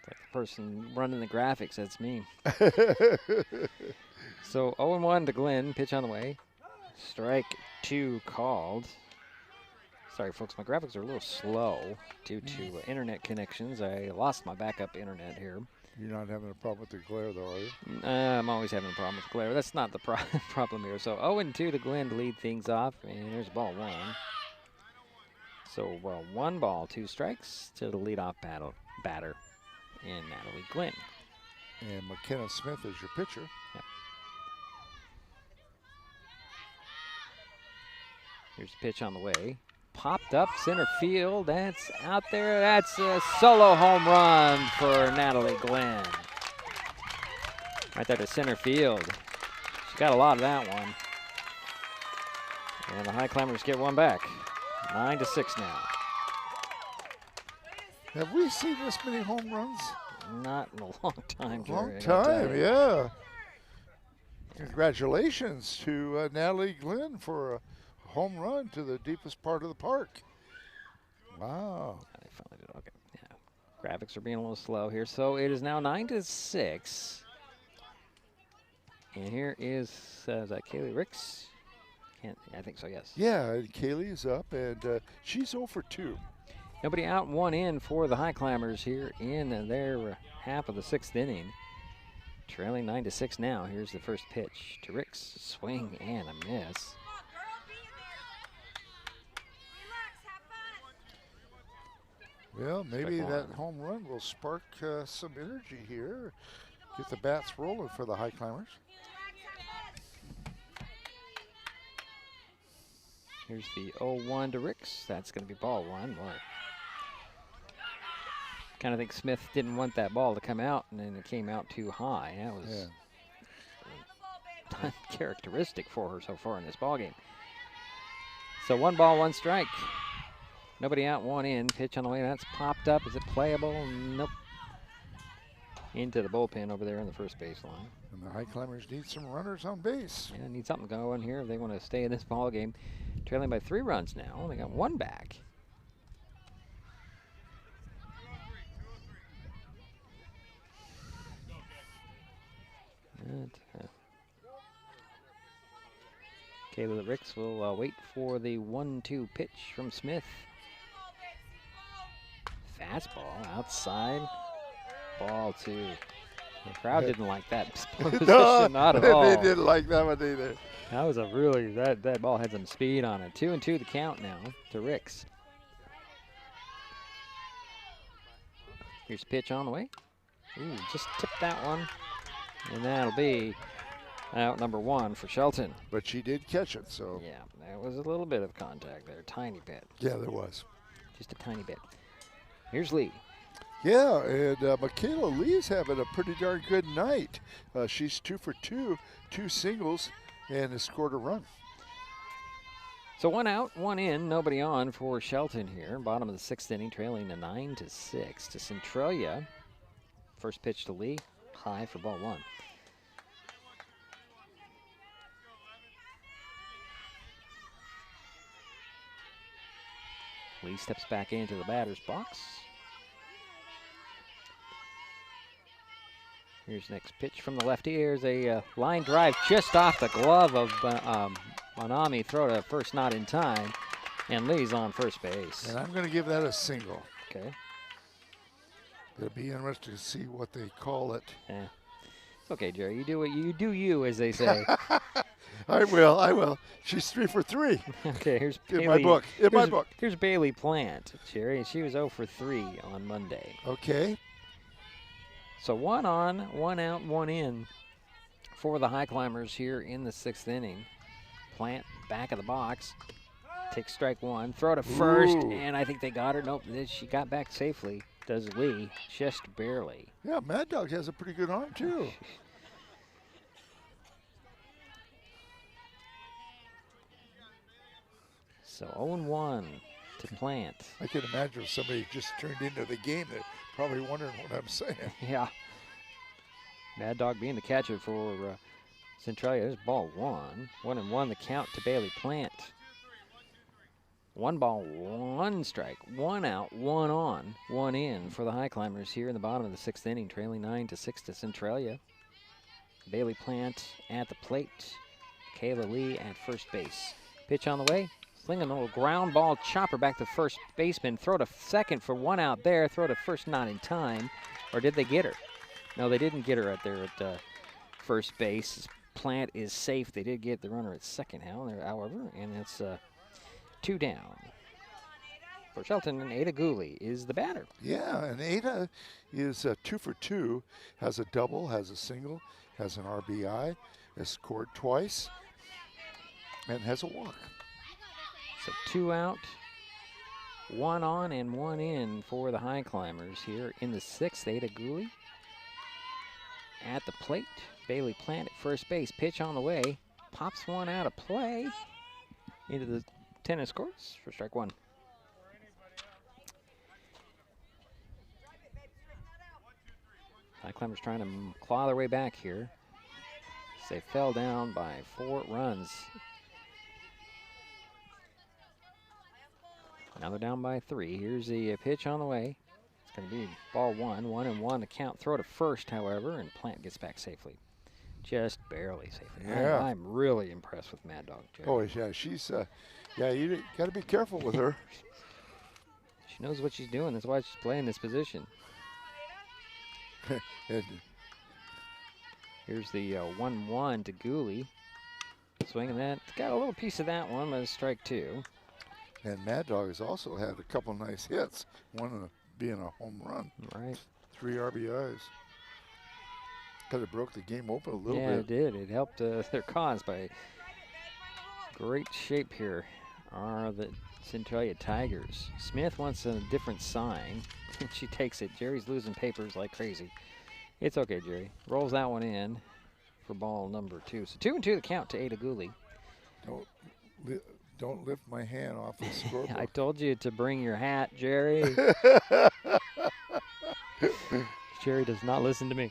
[SPEAKER 2] Like the person running the graphics, that's me. So 0-1 to Glenn, pitch on the way. Strike 2 called. Sorry, folks, my graphics are a little slow due to internet connections. I lost my backup internet here.
[SPEAKER 3] You're not having a problem with the glare, though, are you?
[SPEAKER 2] I'm always having a problem with glare. That's not the problem here. So 0-2 to Glenn to lead things off, and there's ball 1. So, well, 1 ball, 2 strikes to the leadoff batter in Natalie Glenn.
[SPEAKER 3] And McKenna Smith is your pitcher.
[SPEAKER 2] Yep. Here's the pitch on the way. Popped up center field. That's out there. That's a solo home run for Natalie Glenn. Right there to center field. She got a lot of that one. And the Highclimbers get one back. 9-6 now.
[SPEAKER 3] Have we seen this many home runs?
[SPEAKER 2] Not in a long time, Jerry.
[SPEAKER 3] Long time, yeah. Congratulations to Natalie Glenn for a home run to the deepest part of the park. Wow.
[SPEAKER 2] I finally did. Okay. Yeah. Graphics are being a little slow here. So it is now 9-6. And here is that Kaylee Ricks? I think so, yes.
[SPEAKER 3] Yeah, and Kaylee is up, and she's 0 for 2.
[SPEAKER 2] Nobody out, 1 in for the Highclimbers here in their half of the 6th inning. Trailing 9-6 now. Here's the first pitch to Ricks. Swing and a miss.
[SPEAKER 3] Well, maybe that home run will spark some energy here. Get the bats rolling for the Highclimbers.
[SPEAKER 2] Here's the 0-1 to Ricks. That's going to be ball 1. Boy. Kind of think Smith didn't want that ball to come out, and then it came out too high. That was uncharacteristic for her so far in this ball game. So 1 ball, 1 strike. Nobody out, 1 in. Pitch on the way. That's popped up. Is it playable? Nope. Into the bullpen over there on the first base line.
[SPEAKER 3] And the Highclimbers need some runners on base.
[SPEAKER 2] Yeah, need something going here if they want to stay in this ball game. Trailing by 3 runs now. They got 1 back. Kayla Ricks will wait for the 1-2 pitch from Smith. Fastball outside. Ball 2. The crowd didn't like that position, not at all.
[SPEAKER 3] They didn't like that one either.
[SPEAKER 2] That was a really, that ball had some speed on it. 2-2 the count now to Ricks. Here's a pitch on the way. Ooh, just tipped that one. And that'll be out number 1 for Shelton.
[SPEAKER 3] But she did catch it, so.
[SPEAKER 2] Yeah, there was a little bit of contact there, tiny bit.
[SPEAKER 3] Yeah, there was.
[SPEAKER 2] Just a tiny bit. Here's Lee.
[SPEAKER 3] Yeah, and Michaela Lee's having a pretty darn good night. She's 2 for 2, 2 singles, and has scored a run.
[SPEAKER 2] So 1 out, 1 in, nobody on for Shelton here. Bottom of the 6th inning, trailing to 9-6 to Centralia. First pitch to Lee, high for ball 1. Lee steps back into the batter's box. Here's next pitch from the lefty. Here's a line drive just off the glove of Manami. Throw to first, not in time. And Lee's on first base.
[SPEAKER 3] And I'm going to give that a single.
[SPEAKER 2] Okay.
[SPEAKER 3] It'll be interesting to see what they call it.
[SPEAKER 2] Yeah. It's okay, Jerry. You do what you do, you, as they say.
[SPEAKER 3] I will. She's 3 for 3.
[SPEAKER 2] Okay, here's Bailey.
[SPEAKER 3] In my book.
[SPEAKER 2] Here's Bailey Plant, Jerry. She was 0 for 3 on Monday.
[SPEAKER 3] Okay.
[SPEAKER 2] So 1 on, 1 out, 1 in for the Highclimbers here in the 6th inning. Plant back of the box. Takes strike 1. Throw to first, and I think they got her. Nope, she got back safely. Does Lee, just barely.
[SPEAKER 3] Yeah, Mad Dog has a pretty good arm, too.
[SPEAKER 2] So 0-1 to Plant.
[SPEAKER 3] I can imagine if somebody just turned into the game, they're probably wondering what I'm saying.
[SPEAKER 2] Yeah. Mad Dog being the catcher for Centralia. There's ball 1. 1-1 the count to Bailey Plant. 1 ball, 1 strike. 1 out, 1 on, 1 in for the Highclimbers here in the bottom of the 6th inning, trailing 9-6 to Centralia. Bailey Plant at the plate. Kayla Lee at first base. Pitch on the way. Sling a little ground ball chopper back to first baseman. Throw to second for one out there. Throw to first, not in time. Or did they get her? No, they didn't get her out there at first base. Plant is safe. They did get the runner at second, however, and it's 2 down. For Shelton, and Ada Gooley is the batter.
[SPEAKER 3] Yeah, and Ada is 2 for 2. Has a double, has a single, has an RBI, has scored twice, and has a walk.
[SPEAKER 2] So 2 out, 1 on, and 1 in for the Highclimbers here in the 6th. Ada Gooley at the plate. Bailey Plant at first base. Pitch on the way. Pops one out of play into the tennis courts for strike 1. Highclimbers trying to claw their way back here. They fell down by 4 runs. Now they're down by 3. Here's the pitch on the way. It's going to be ball 1. 1-1 to count. Throw to first, however, and Plant gets back safely. Just barely safely.
[SPEAKER 3] Yeah.
[SPEAKER 2] I'm really impressed with Mad Dog Jerry.
[SPEAKER 3] Oh, yeah, she's, you got to be careful with her.
[SPEAKER 2] She knows what she's doing. That's why she's playing this position. Here's the 1-1 to Gooley. Swinging that. Got a little piece of that one, but it's strike 2.
[SPEAKER 3] And Mad Dog has also had a couple nice hits, one being a home run.
[SPEAKER 2] Right.
[SPEAKER 3] 3 RBIs. Kind of broke the game open a little bit.
[SPEAKER 2] Yeah, it did. It helped their cause by great shape here are the Centralia Tigers. Smith wants a different sign. She takes it. Jerry's losing papers like crazy. It's okay, Jerry. Rolls that one in for ball number 2. So 2-2 the count to Ada Gooley.
[SPEAKER 3] Don't lift my hand off the scoreboard.
[SPEAKER 2] I told you to bring your hat, Jerry. Jerry does not listen to me.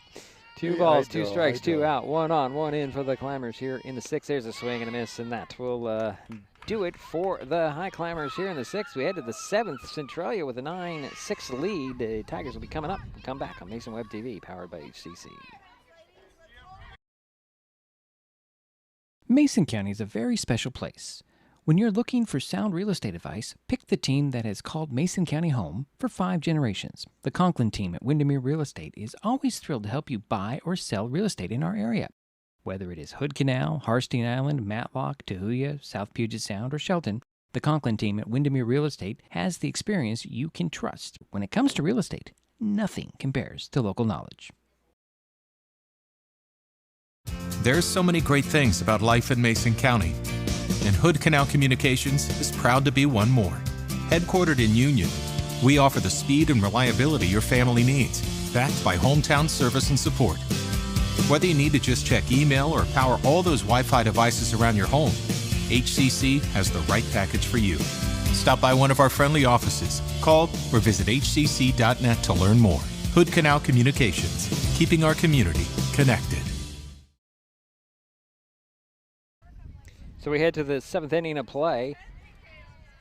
[SPEAKER 2] 2 balls, 2 strikes, 2 out. 1 on, 1 in for the Climbers here in the 6th. There's a swing and a miss, and that will do it for the Highclimbers here in the 6th. We head to the 7th. Centralia with a 9-6 lead. The Tigers will be coming up. We'll come back on Mason Web TV, powered by HCC.
[SPEAKER 5] Mason County is a very special place. When you're looking for sound real estate advice, pick the team that has called Mason County home for 5 generations. The Conklin team at Windermere Real Estate is always thrilled to help you buy or sell real estate in our area. Whether it is Hood Canal, Harstein Island, Matlock, Tahuya, South Puget Sound, or Shelton, the Conklin team at Windermere Real Estate has the experience you can trust. When it comes to real estate, nothing compares to local knowledge.
[SPEAKER 8] There's so many great things about life in Mason County, and Hood Canal Communications is proud to be one more. Headquartered in Union, we offer the speed and reliability your family needs, backed by hometown service and support. Whether you need to just check email or power all those Wi-Fi devices around your home, HCC has the right package for you. Stop by one of our friendly offices, call or visit hcc.net to learn more. Hood Canal Communications, keeping our community connected.
[SPEAKER 2] So we head to the 7th inning of play.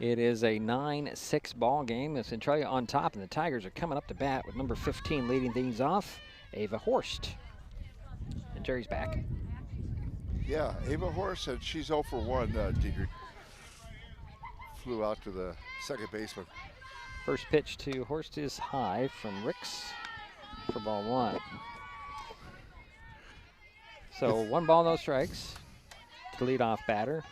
[SPEAKER 2] It is a 9-6 ball game. The Centralia on top, and the Tigers are coming up to bat with number 15 leading things off, Ava Horst. And Jerry's back.
[SPEAKER 3] Yeah, Ava Horst said she's 0 for 1, Deidre. Flew out to the second baseman.
[SPEAKER 2] First pitch to Horst is high from Ricks for ball 1. So 1 ball, no strikes. To lead off batter,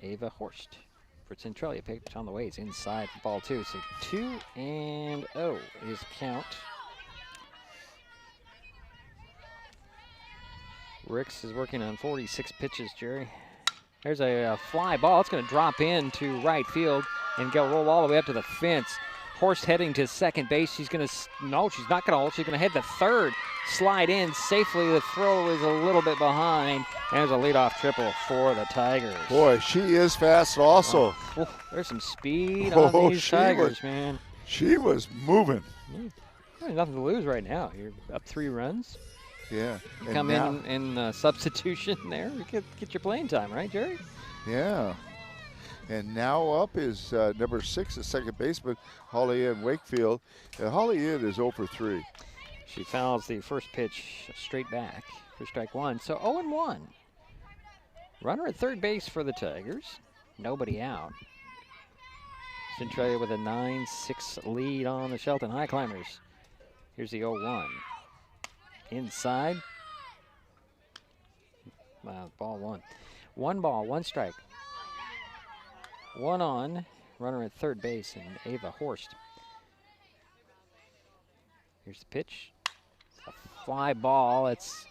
[SPEAKER 2] Ava Horst for Centralia. Pitch on the way. It's inside for ball 2. So 2-0 is count. Ricks is working on 46 pitches, Jerry. There's a fly ball. It's going to drop into right field and roll all the way up to the fence. Horst heading to second base. She's going to, no, she's not going to hold. She's going to head to third. Slide in safely. The throw is a little bit behind. There's a leadoff triple for the Tigers.
[SPEAKER 3] Boy, she is fast also.
[SPEAKER 2] Oh, there's some speed on these Tigers, man.
[SPEAKER 3] She was moving.
[SPEAKER 2] There's nothing to lose right now. You're up 3 runs.
[SPEAKER 3] Yeah.
[SPEAKER 2] You come in substitution there. You get your playing time, right, Jerry?
[SPEAKER 3] Yeah. And now up is number 6, the second baseman, Holly Ann Wakefield. And Holly Ann is 0 for 3.
[SPEAKER 2] She fouls the first pitch straight back for strike 1. So 0-1. Runner at third base for the Tigers. Nobody out. Centralia with a 9-6 lead on the Shelton Highclimbers. Here's the 0-1. Inside. Ball one. One ball, one strike. One on. Runner at third base, and Ava Horst. Here's the pitch. It's a fly ball. It's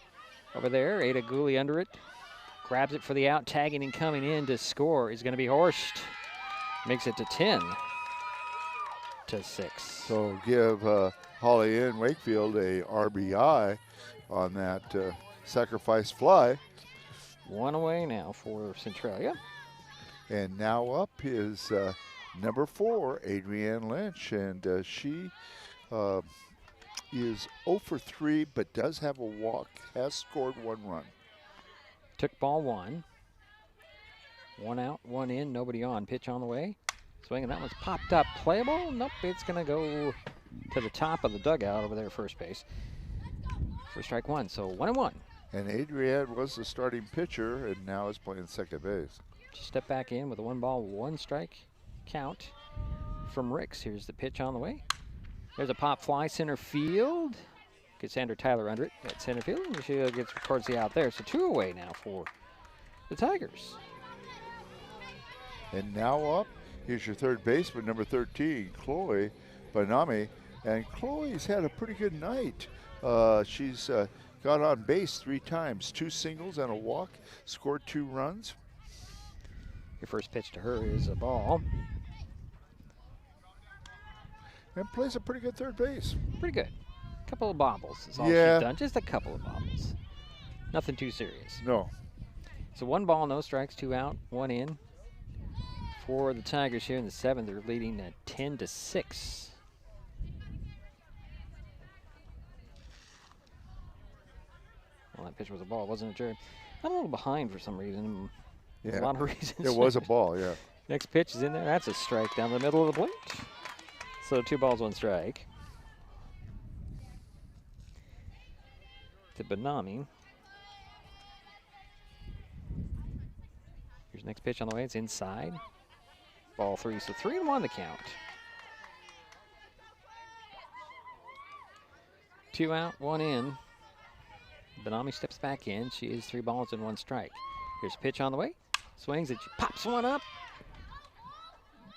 [SPEAKER 2] over there. Ada Gooley under it. Grabs it for the out. Tagging and coming in to score is going to be Horst. Makes it to 10-6.
[SPEAKER 3] So give Holly Ann Wakefield a RBI on that sacrifice fly.
[SPEAKER 2] One away now for Centralia.
[SPEAKER 3] And now up is number 4, Adrienne Lynch, and she is 0 for 3, but does have a walk, has scored 1 run.
[SPEAKER 2] Took ball one. One out, one in, nobody on. Pitch on the way. Swing, and that one's popped up. Playable? Nope, it's going to go to the top of the dugout over there, first base. For strike one, so 1-1.
[SPEAKER 3] And Adrienne was the starting pitcher and now is playing second base.
[SPEAKER 2] Just step back in with a 1 ball, 1 strike count from Ricks. Here's the pitch on the way. There's a pop fly center field. Cassandra Tyler under it at center field, and she gets towards the out there. So 2 away now for the Tigers.
[SPEAKER 3] And now up, here's your third baseman, number 13, Chloe Banami. And Chloe's had a pretty good night. She's got on base 3 times, 2 singles and a walk, scored 2 runs.
[SPEAKER 2] Your first pitch to her is a ball.
[SPEAKER 3] And plays a pretty good third base.
[SPEAKER 2] Pretty good. Couple of bobbles is all
[SPEAKER 3] Yeah.
[SPEAKER 2] she's done. Just a couple of bobbles. Nothing too serious.
[SPEAKER 3] No.
[SPEAKER 2] So 1 ball, no strikes, 2 out, 1 in. For the Tigers here in the 7th, they're leading at 10-6. Well, that pitch was a ball, wasn't it, Jerry? I'm a little behind for some reason.
[SPEAKER 3] Yeah.
[SPEAKER 2] A lot of reasons.
[SPEAKER 3] It was a ball, yeah.
[SPEAKER 2] Next pitch is in there. That's a strike down the middle of the plate. So 2 balls, 1 strike. To Banami. Here's the next pitch on the way. It's inside. Ball 3, so 3-1 the count. 2 out, 1 in. Banami steps back in. She is 3 balls and 1 strike. Here's a pitch on the way. Swings it, she pops one up.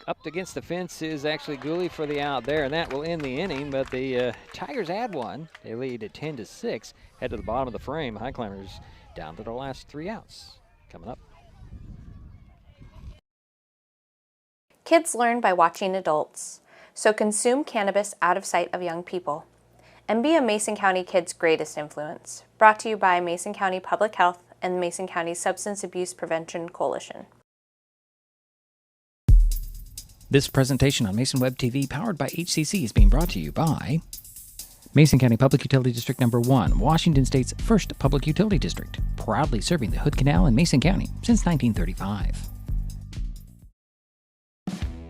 [SPEAKER 2] Up against the fence is actually Gooley for the out there, and that will end the inning, but the Tigers add 1. They lead at 10-6. Head to the bottom of the frame. Highclimbers down to the last 3 outs. Coming up.
[SPEAKER 7] Kids learn by watching adults, so consume cannabis out of sight of young people. And be a Mason County kid's greatest influence. Brought to you by Mason County Public Health and the Mason County Substance Abuse Prevention Coalition.
[SPEAKER 5] This presentation on Mason Web TV, powered by HCC, is being brought to you by Mason County Public Utility District Number 1, Washington State's first public utility district, proudly serving the Hood Canal in Mason County since 1935.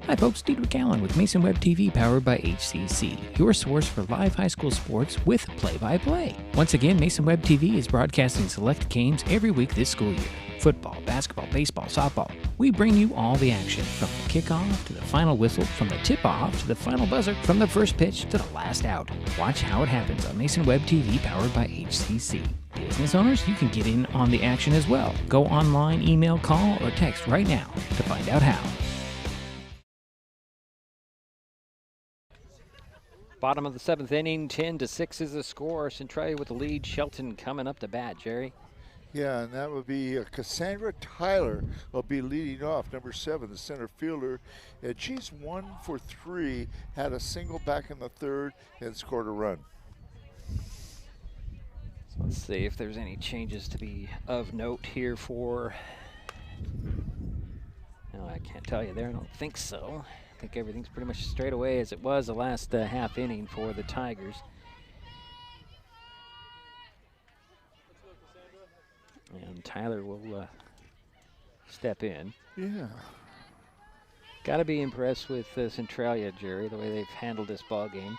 [SPEAKER 5] Hi folks, Diedrich Allen with Mason Web TV, powered by HCC, your source for live high school sports with play-by-play. Once again, Mason Web TV is broadcasting select games every week this school year. Football, basketball, baseball, softball. We bring you all the action, from the kickoff to the final whistle, from the tip-off to the final buzzer, from the first pitch to the last out. Watch how it happens on Mason Web TV, powered by HCC. Business owners, you can get in on the action as well. Go online, email, call, or text right now to find out how.
[SPEAKER 2] Bottom of the 7th inning, 10-6 is the score. Centralia with the lead. Shelton coming up to bat, Jerry.
[SPEAKER 3] Yeah, and that would be Cassandra Tyler will be leading off, number 7, the center fielder. And she's 1 for 3, had a single back in the 3rd, and scored a run.
[SPEAKER 2] So let's see if there's any changes to be of note here for... No, I can't tell you there. I don't think so. I think everything's pretty much straight away as it was the last half inning for the Tigers. And Tyler will step in.
[SPEAKER 3] Yeah.
[SPEAKER 2] Got to be impressed with Centralia, Jerry, the way they've handled this ball game.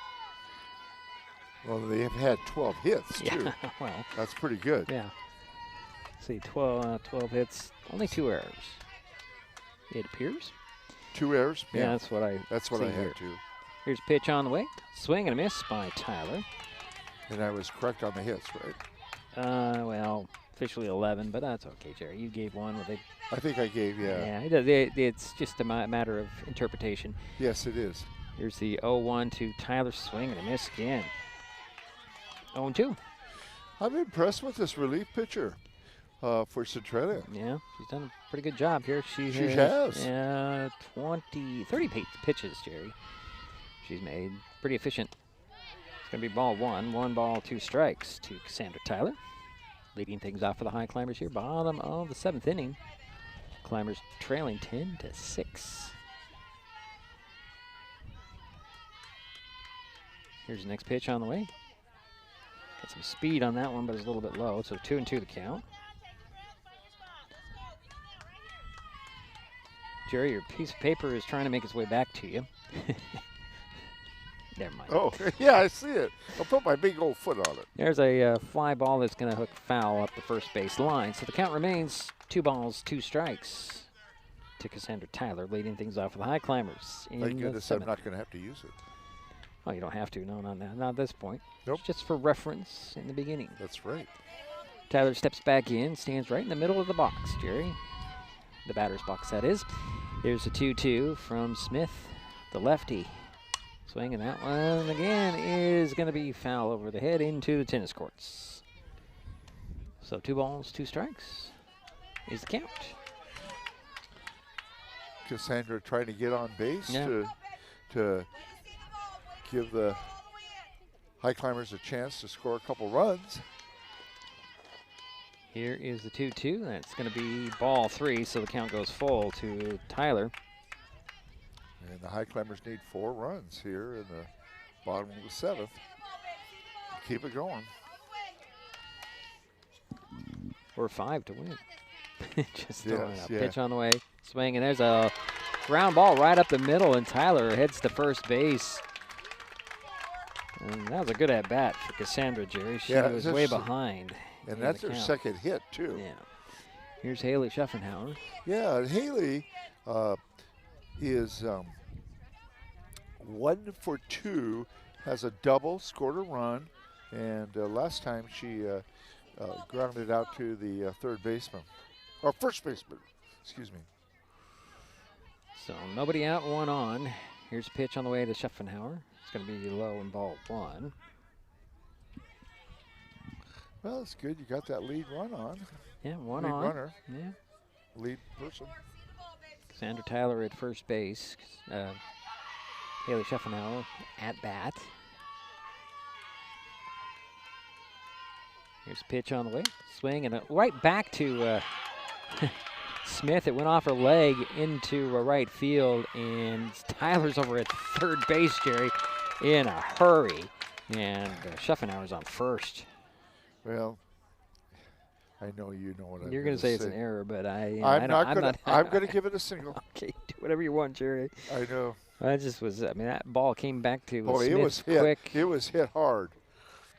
[SPEAKER 3] Well, they have had 12 hits, too.
[SPEAKER 2] Yeah, well.
[SPEAKER 3] That's pretty good.
[SPEAKER 2] Yeah. Let's see, 12 hits, only 2 errors, it appears.
[SPEAKER 3] 2 errors.
[SPEAKER 2] Yeah, that's what I
[SPEAKER 3] That's what
[SPEAKER 2] see
[SPEAKER 3] I
[SPEAKER 2] here.
[SPEAKER 3] had too.
[SPEAKER 2] Here's pitch on the way. Swing and a miss by Tyler.
[SPEAKER 3] And I was correct on the hits, right?
[SPEAKER 2] Well, officially 11, but that's okay, Jerry. You gave one with a.
[SPEAKER 3] I think I gave, yeah.
[SPEAKER 2] Yeah, it's just a matter of interpretation.
[SPEAKER 3] Yes, it is.
[SPEAKER 2] Here's the 0-1 to Tyler. Swing and a miss again. 0-2.
[SPEAKER 3] I'm impressed with this relief pitcher for Centralia.
[SPEAKER 2] Yeah, she's done a pretty good job here. She
[SPEAKER 3] has.
[SPEAKER 2] 30 pitches, Jerry. She's made pretty efficient. It's going to be ball 1. 1 ball, 2 strikes to Cassandra Tyler. Leading things off for the Highclimbers here. Bottom of the 7th inning. Climbers trailing 10-6. Here's the next pitch on the way. Got some speed on that one, but it's a little bit low. So 2-2 the count. Jerry, your piece of paper is trying to make its way back to you. Never mind.
[SPEAKER 3] Oh, yeah, I see it. I'll put my big old foot on it.
[SPEAKER 2] There's a fly ball that's going to hook foul up the first base line. So the count remains 2 balls, 2 strikes to Cassandra Tyler, leading things off for the Highclimbers.
[SPEAKER 3] Thank goodness I'm not going to have to use it.
[SPEAKER 2] Oh, you don't have to. No, not at this point.
[SPEAKER 3] Nope.
[SPEAKER 2] It's just for reference in the beginning.
[SPEAKER 3] That's right.
[SPEAKER 2] Tyler steps back in, stands right in the middle of the box, Jerry. The batter's box, that is. There's a 2-2 from Smith, the lefty. Swinging that one again is going to be foul over the head into the tennis courts. So 2 balls, 2 strikes is the count.
[SPEAKER 3] Cassandra trying to get on base
[SPEAKER 2] Yeah.
[SPEAKER 3] to give the Highclimbers a chance to score a couple runs.
[SPEAKER 2] Here is the 2-2. That's going to be ball 3, so the count goes full to Tyler.
[SPEAKER 3] And the Highclimbers need 4 runs here in the bottom of the 7th. Keep it going.
[SPEAKER 2] Or 5 to win. Just throwing
[SPEAKER 3] Yes,
[SPEAKER 2] a
[SPEAKER 3] yeah.
[SPEAKER 2] pitch on the way. Swing, and there's a ground ball right up the middle, and Tyler heads to first base. And that was a good at-bat for Cassandra, Jerry. She was way behind.
[SPEAKER 3] And that's her second hit, too.
[SPEAKER 2] Yeah. Here's Haley Schuffenhauer.
[SPEAKER 3] Yeah, and Haley is 1 for 2, has a double, scored a run, and last time she grounded out to the third baseman, or first baseman, excuse me.
[SPEAKER 2] So nobody out, 1 on. Here's a pitch on the way to Schuffenhauer. It's going to be low in ball 1.
[SPEAKER 3] Well, it's good. You got that lead run on.
[SPEAKER 2] Yeah, 1
[SPEAKER 3] lead
[SPEAKER 2] on.
[SPEAKER 3] runner.
[SPEAKER 2] Yeah.
[SPEAKER 3] Lead person.
[SPEAKER 2] Cassandra Tyler at first base. Haley Schuffenhauer at bat. Here's a pitch on the way. Swing and right back to Smith. It went off her leg into right field, and Tyler's over at third base, Jerry, in a hurry. And Schuffenhauer's on first.
[SPEAKER 3] Well, I know you know what
[SPEAKER 2] You're going to say it's an error, but
[SPEAKER 3] I'm going to give it a single.
[SPEAKER 2] Okay, do whatever you want, Jerry.
[SPEAKER 3] I know.
[SPEAKER 2] I mean, that ball came back to Smith
[SPEAKER 3] it was
[SPEAKER 2] quick.
[SPEAKER 3] Hit. It was hit hard.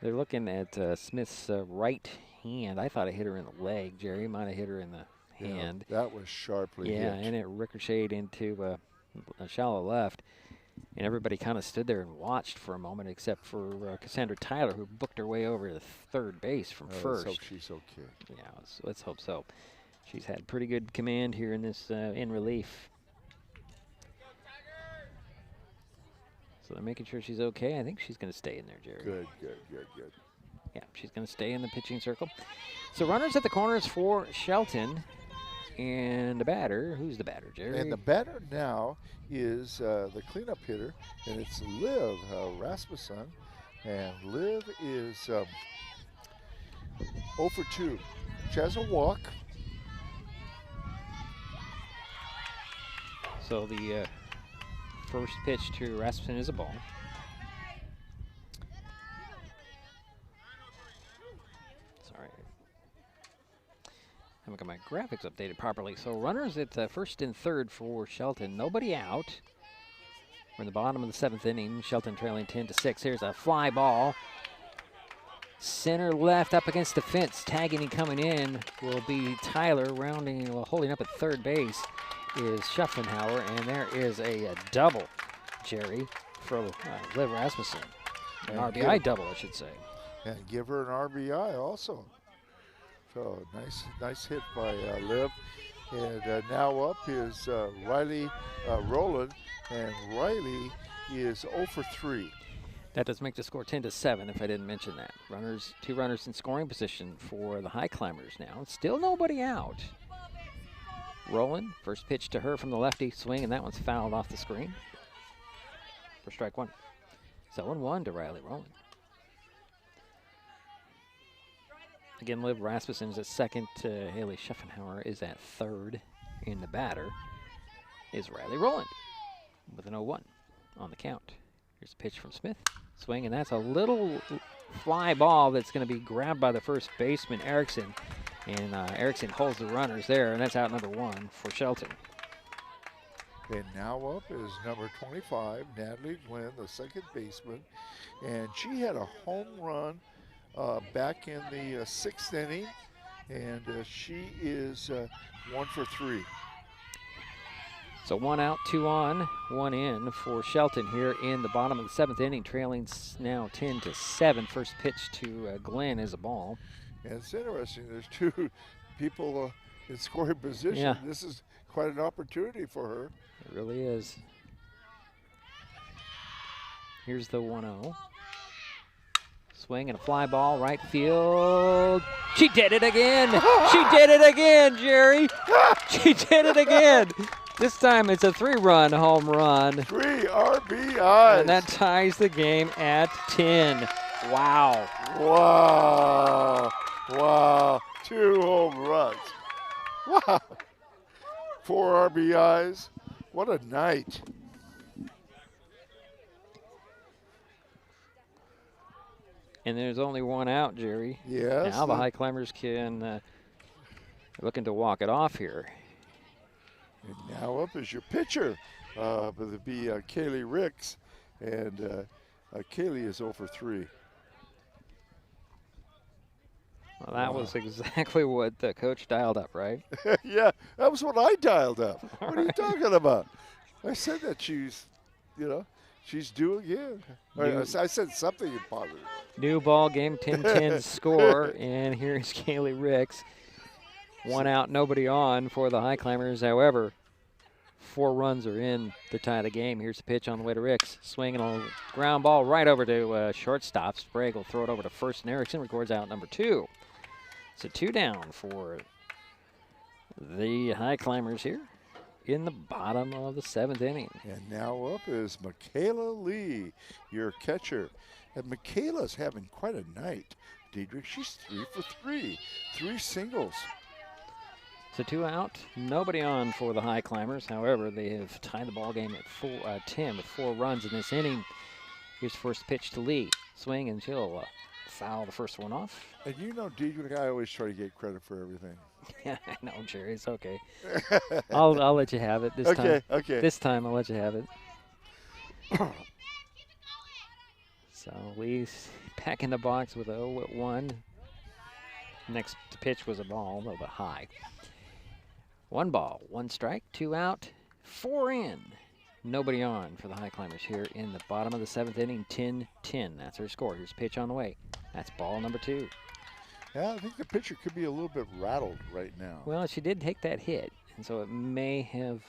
[SPEAKER 2] They're looking at Smith's right hand. I thought it hit her in the leg. Jerry might have hit her in the hand.
[SPEAKER 3] That was sharply hit.
[SPEAKER 2] Yeah, and it ricocheted into a shallow left. And everybody kind of stood there and watched for a moment, except for Cassandra Tyler, who booked her way over to third base from first.
[SPEAKER 3] Let's hope she's okay.
[SPEAKER 2] Yeah, let's hope so. She's had pretty good command here in this in relief. So they're making sure she's okay. I think she's going to stay in there, Jerry.
[SPEAKER 3] Good.
[SPEAKER 2] Yeah, she's going to stay in the pitching circle. So runners at the corners for Shelton. And the batter, who's the batter, Jerry?
[SPEAKER 3] And the batter now is the cleanup hitter, and it's Liv Rasmussen. And Liv is 0 for 2. She has a walk.
[SPEAKER 2] So the first pitch to Rasmussen is a ball. Sorry. I haven't got my graphics updated properly. So runners at first and third for Shelton. Nobody out. We're in the bottom of the 7th inning. Shelton trailing 10-6. Here's a fly ball. Center left up against the fence. Tagging and coming in will be Tyler, holding up at third base. is Schuffenhauer, and there is a double, Jerry, for Liv Rasmussen. An RBI double, I should say.
[SPEAKER 3] And give her an RBI also. So nice hit by Liv. And now up is Riley Rowland, and Riley is 0 for 3.
[SPEAKER 2] That does make the score 10-7 if I didn't mention that. Two runners in scoring position for the Highclimbers now. Still nobody out. Rowland, first pitch to her from the lefty, swing, and that one's fouled off the screen for strike one. So 1-1 to Riley Rowland. Again, Liv Rasmussen is at second. Haley Schuffenhauer is at third. In the batter is Riley Rowland with an 0-1 on the count. Here's a pitch from Smith. Swing, and that's a little fly ball that's going to be grabbed by the first baseman, Erickson. And Erickson holds the runners there, and that's out number 1 for Shelton.
[SPEAKER 3] And now up is number 25, Natalie Glenn, the second baseman. And she had a home run back in the 6th inning, and she is 1 for 3.
[SPEAKER 2] So 1 out, 2 on, 1 in for Shelton here in the bottom of the 7th inning, trailing now 10-7. First pitch to Glenn is a ball.
[SPEAKER 3] And it's interesting. There's 2 people in scoring position.
[SPEAKER 2] Yeah.
[SPEAKER 3] This is quite an opportunity for her.
[SPEAKER 2] It really is. Here's the 1-0. Swing and a fly ball, right field. She did it again. She did it again, Jerry. She did it again. This time it's a 3-run home run.
[SPEAKER 3] 3 RBIs.
[SPEAKER 2] And that ties the game at 10. Wow.
[SPEAKER 3] Wow. Wow. 2 home runs. Wow. 4 RBIs. What a night.
[SPEAKER 2] And there's only 1 out, Jerry.
[SPEAKER 3] Yes.
[SPEAKER 2] Now the Highclimbers can looking to walk it off here.
[SPEAKER 3] And now up is your pitcher. It'll be Kaylee Ricks. And Kaylee is 0 for 3.
[SPEAKER 2] Well, that was exactly what the coach dialed up, right?
[SPEAKER 3] Yeah, that was what I dialed up. What are you talking about? I said that she's due again. I said something positive.
[SPEAKER 2] New ball game, 10-10 score, and here's Kaylee Ricks. 1 out, nobody on for the Highclimbers. However, 4 runs are in to tie the game. Here's the pitch on the way to Ricks. Swinging a ground ball right over to shortstop. Sprague will throw it over to first, and Erickson records out number 2. So 2 down for the Highclimbers here in the bottom of the 7th inning.
[SPEAKER 3] And now up is Michaela Lee, your catcher. And Michaela's having quite a night, Diedrich. She's 3 for 3. 3 singles.
[SPEAKER 2] So 2 out, nobody on for the Highclimbers. However, they have tied the ball game at 10 with 4 runs in this inning. Here's first pitch to Lee. Swing, and she'll foul the first one off.
[SPEAKER 3] And you know, Diedrich, I always try to get credit for everything.
[SPEAKER 2] Yeah, I know, Jerry. It's okay. I'll let you have it this time.
[SPEAKER 3] Okay.
[SPEAKER 2] This time I'll let you have it. So Lee's back in the box with 0-1. Next pitch was a ball, though, but high. 1 ball, 1 strike, 2 out, 4 in. Nobody on for the Highclimbers here in the bottom of the 7th inning, 10-10. That's her score. Here's pitch on the way. That's ball number 2.
[SPEAKER 3] Yeah, I think the pitcher could be a little bit rattled right now.
[SPEAKER 2] Well, she did take that hit, and so it may have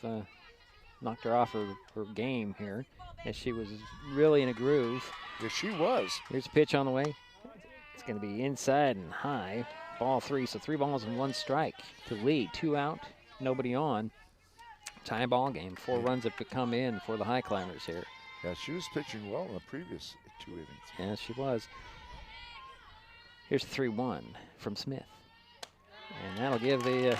[SPEAKER 2] knocked her off her game here, as she was really in a groove.
[SPEAKER 3] Yes, she was.
[SPEAKER 2] Here's a pitch on the way. It's going to be inside and high. Ball 3, so 3 balls and 1 strike to Lee. 2 out, nobody on. Tie ball game. 4 runs have come in for the Highclimbers here.
[SPEAKER 3] Yeah, she was pitching well in the previous 2 innings.
[SPEAKER 2] Yes, she was. Here's 3-1 from Smith. And that'll give the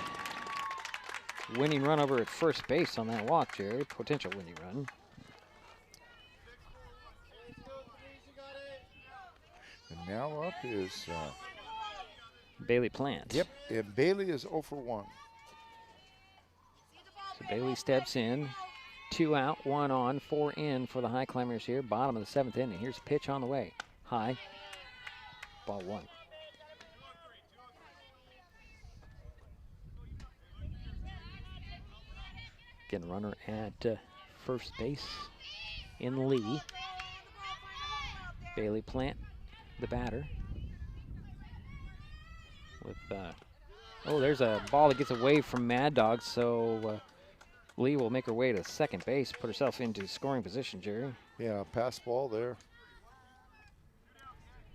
[SPEAKER 2] winning run over at first base on that walk, Jerry. Potential winning run.
[SPEAKER 3] And now up is
[SPEAKER 2] Bailey Plant.
[SPEAKER 3] Yep, and Bailey is 0 for 1.
[SPEAKER 2] So Bailey steps in. 2 out, 1 on, 4 in for the Highclimbers here. Bottom of the 7th inning. Here's a pitch on the way. High. Ball 1. Again, runner at first base in Lee. Bailey Plant, the batter. With oh, there's a ball that gets away from Mad Dog, so Lee will make her way to second base, put herself into scoring position, Jerry.
[SPEAKER 3] Yeah, pass ball there.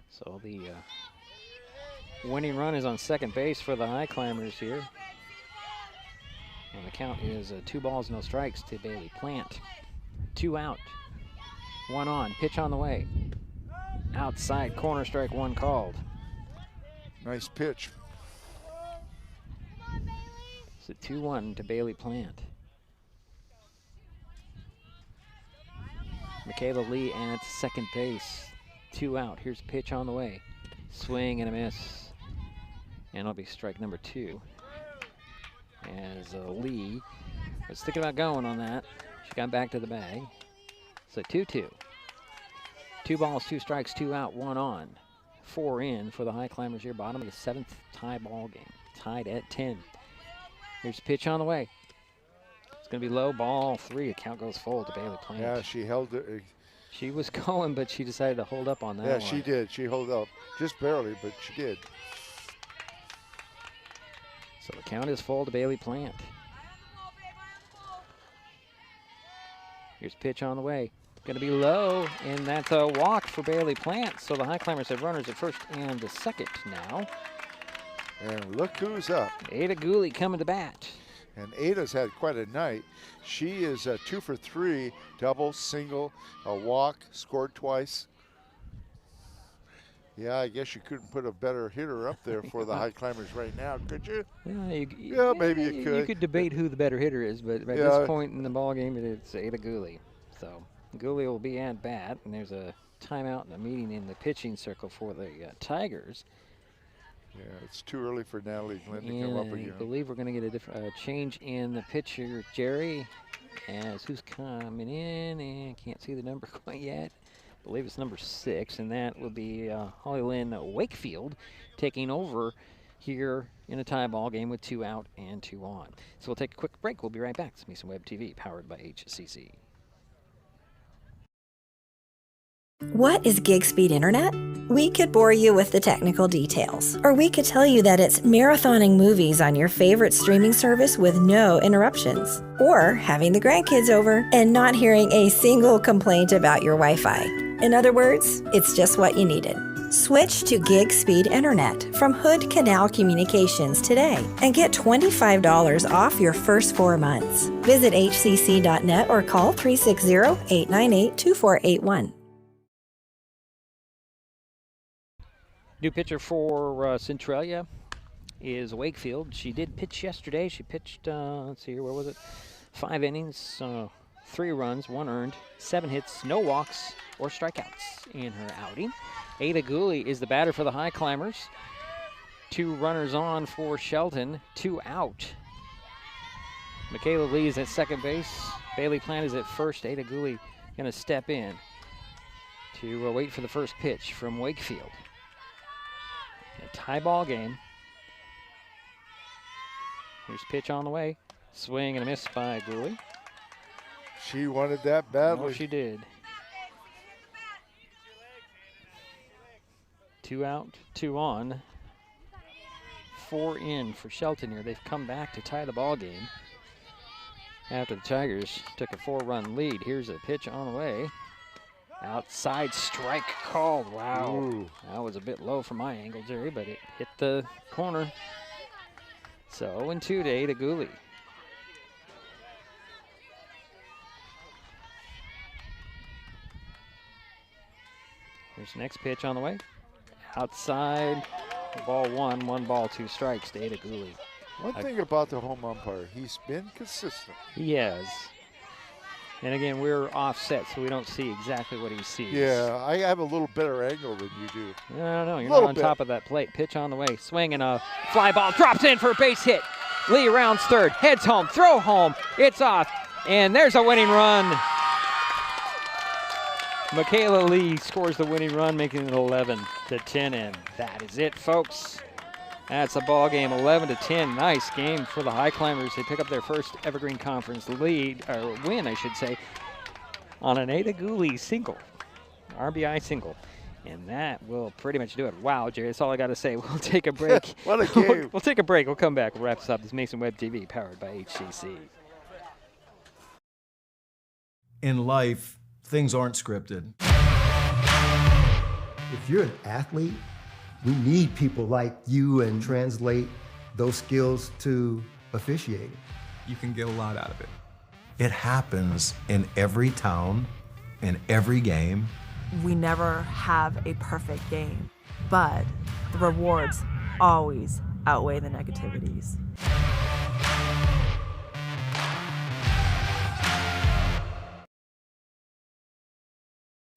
[SPEAKER 2] So the winning run is on second base for the Highclimbers here. And the count is 2 balls, no strikes to Bailey Plant. 2 out, 1 on, pitch on the way. Outside corner, strike 1 called.
[SPEAKER 3] Nice pitch.
[SPEAKER 2] It's a 2-1 to Bailey Plant. Michaela Lee at second base. 2 out. Here's a pitch on the way. Swing and a miss. And it'll be strike number 2. As Lee was thinking about going on that. She got back to the bag. So 2-2. 2 balls, 2 strikes, 2 out, 1 on. 4 in for the Highclimbers here. Bottom of the 7th tie ball game. Tied at 10. Here's a pitch on the way. It's going to be low, ball 3. The count goes full to Bailey Plant.
[SPEAKER 3] Yeah, she held it.
[SPEAKER 2] She was going, but she decided to hold up on that one.
[SPEAKER 3] Yeah, she did. She held up. Just barely, but she did.
[SPEAKER 2] So the count is full to Bailey Plant. Here's a pitch on the way. Going to be low, and that's a walk for Bailey Plant. So the Highclimbers have runners at first and the second now.
[SPEAKER 3] And look who's up.
[SPEAKER 2] Ada Gooley coming to bat.
[SPEAKER 3] And Ada's had quite a night. She is 2 for 3, double, single, a walk, scored twice. Yeah, I guess you couldn't put a better hitter up there for the Highclimbers right now, could you?
[SPEAKER 2] Yeah,
[SPEAKER 3] maybe you could.
[SPEAKER 2] You could debate who the better hitter is, but at this point in the ball game, it's Ada Gooley. So Gooley will be at bat, and there's a timeout and a meeting in the pitching circle for the Tigers.
[SPEAKER 3] Yeah, it's too early for Natalie Glenn to come up again.
[SPEAKER 2] I believe we're going to get a change in the pitcher, Jerry, as who's coming in, and can't see the number quite yet. I believe it's number 6, and that will be Holly Lynn Wakefield taking over here in a tie ball game with 2 out and 2 on. So we'll take a quick break. We'll be right back. It's Mason Web TV, powered by HCC.
[SPEAKER 10] What is gig speed internet? We could bore you with the technical details, or we could tell you that it's marathoning movies on your favorite streaming service with no interruptions, or having the grandkids over and not hearing a single complaint about your Wi-Fi. In other words, it's just what you needed. Switch to gig speed internet from Hood Canal Communications today and get $25 off your first 4 months. Visit hcc.net or call 360-898-2481.
[SPEAKER 2] New pitcher for Centralia is Wakefield. She did pitch yesterday. She pitched, let's see here, where was it? 5 innings, 3 runs, 1 earned, 7 hits, no walks or strikeouts in her outing. Ada Gooley is the batter for the Highclimbers. 2 runners on for Shelton, 2 out. Michaela Lee is at second base. Bailey Plant is at first. Ada Gooley going to step in to wait for the first pitch from Wakefield. A tie ball game. Here's pitch on the way. Swing and a miss by Gooley.
[SPEAKER 3] She wanted that badly.
[SPEAKER 2] Oh, she did. 2 out, 2 on. 4 in for Shelton here. They've come back to tie the ball game after the Tigers took a 4-run lead. Here's a pitch on the way. Outside strike called. Wow.
[SPEAKER 3] Ooh.
[SPEAKER 2] That was a bit low from my angle, Jerry, but it hit the corner. So 0-2 to Ada Gooley. Here's the next pitch on the way. Outside, ball 1, 1 ball, 2 strikes to Ada Gooley.
[SPEAKER 3] One thing about the home umpire, he's been consistent.
[SPEAKER 2] He has. And again, we're offset, so we don't see exactly what he sees.
[SPEAKER 3] Yeah, I have a little better angle than you do.
[SPEAKER 2] No, you're not on top of that plate. Pitch on the way, swing and a fly ball, drops in for a base hit. Lee rounds third, heads home, throw home, it's off, and there's a winning run. Michaela Lee scores the winning run, making it 11-10, and that is it, folks. That's a ball game, 11-10. Nice game for the Highclimbers. They pick up their first Evergreen Conference lead, or win, I should say, on an Ada Gooley single, RBI single. And that will pretty much do it. Wow, Jerry, that's all I got to say. We'll take a break.
[SPEAKER 3] What a game.
[SPEAKER 2] We'll take a break. We'll come back. We'll wrap this up. This is Mason Web TV, powered by HCC.
[SPEAKER 12] In life, things aren't scripted.
[SPEAKER 13] If you're an athlete, we need people like you and translate those skills to officiating.
[SPEAKER 12] You can get a lot out of it. It happens in every town, in every game.
[SPEAKER 14] We never have a perfect game, but the rewards always outweigh the negativities.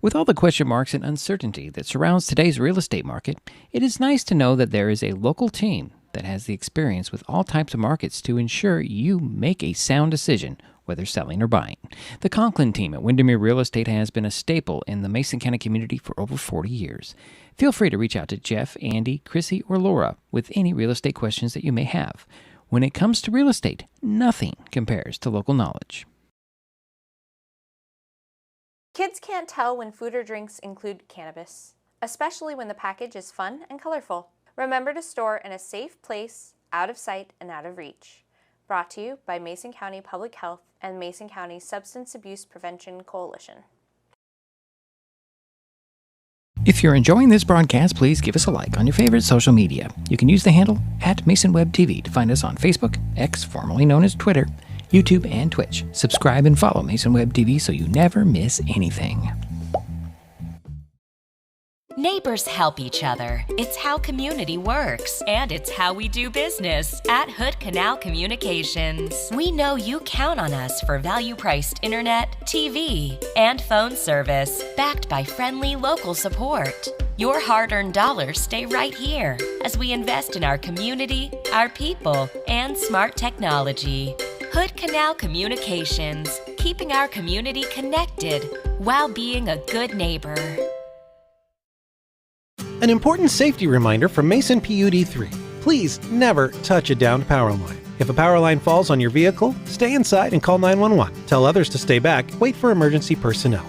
[SPEAKER 5] With all the question marks and uncertainty that surrounds today's real estate market, it is nice to know that there is a local team that has the experience with all types of markets to ensure you make a sound decision, whether selling or buying. The Conklin team at Windermere Real Estate has been a staple in the Mason County community for over 40 years. Feel free to reach out to Jeff, Andy, Chrissy, or Laura with any real estate questions that you may have. When it comes to real estate, nothing compares to local knowledge.
[SPEAKER 7] Kids can't tell when food or drinks include cannabis, especially when the package is fun and colorful. Remember to store in a safe place, out of sight and out of reach. Brought to you by Mason County Public Health and Mason County Substance Abuse Prevention Coalition.
[SPEAKER 5] If you're enjoying this broadcast, please give us a like on your favorite social media. You can use the handle @MasonWebTV to find us on Facebook, X, formerly known as Twitter, YouTube, and Twitch. Subscribe and follow Mason Web TV so you never miss anything.
[SPEAKER 4] Neighbors help each other. It's how community works, and it's how we do business at Hood Canal Communications. We know you count on us for value-priced internet, TV, and phone service, backed by friendly local support. Your hard-earned dollars stay right here as we invest in our community, our people, and smart technology. Hood Canal Communications, keeping our community connected while being a good neighbor.
[SPEAKER 9] An important safety reminder from Mason PUD 3. Please never touch a downed power line. If a power line falls on your vehicle, stay inside and call 911. Tell others to stay back, wait for emergency personnel.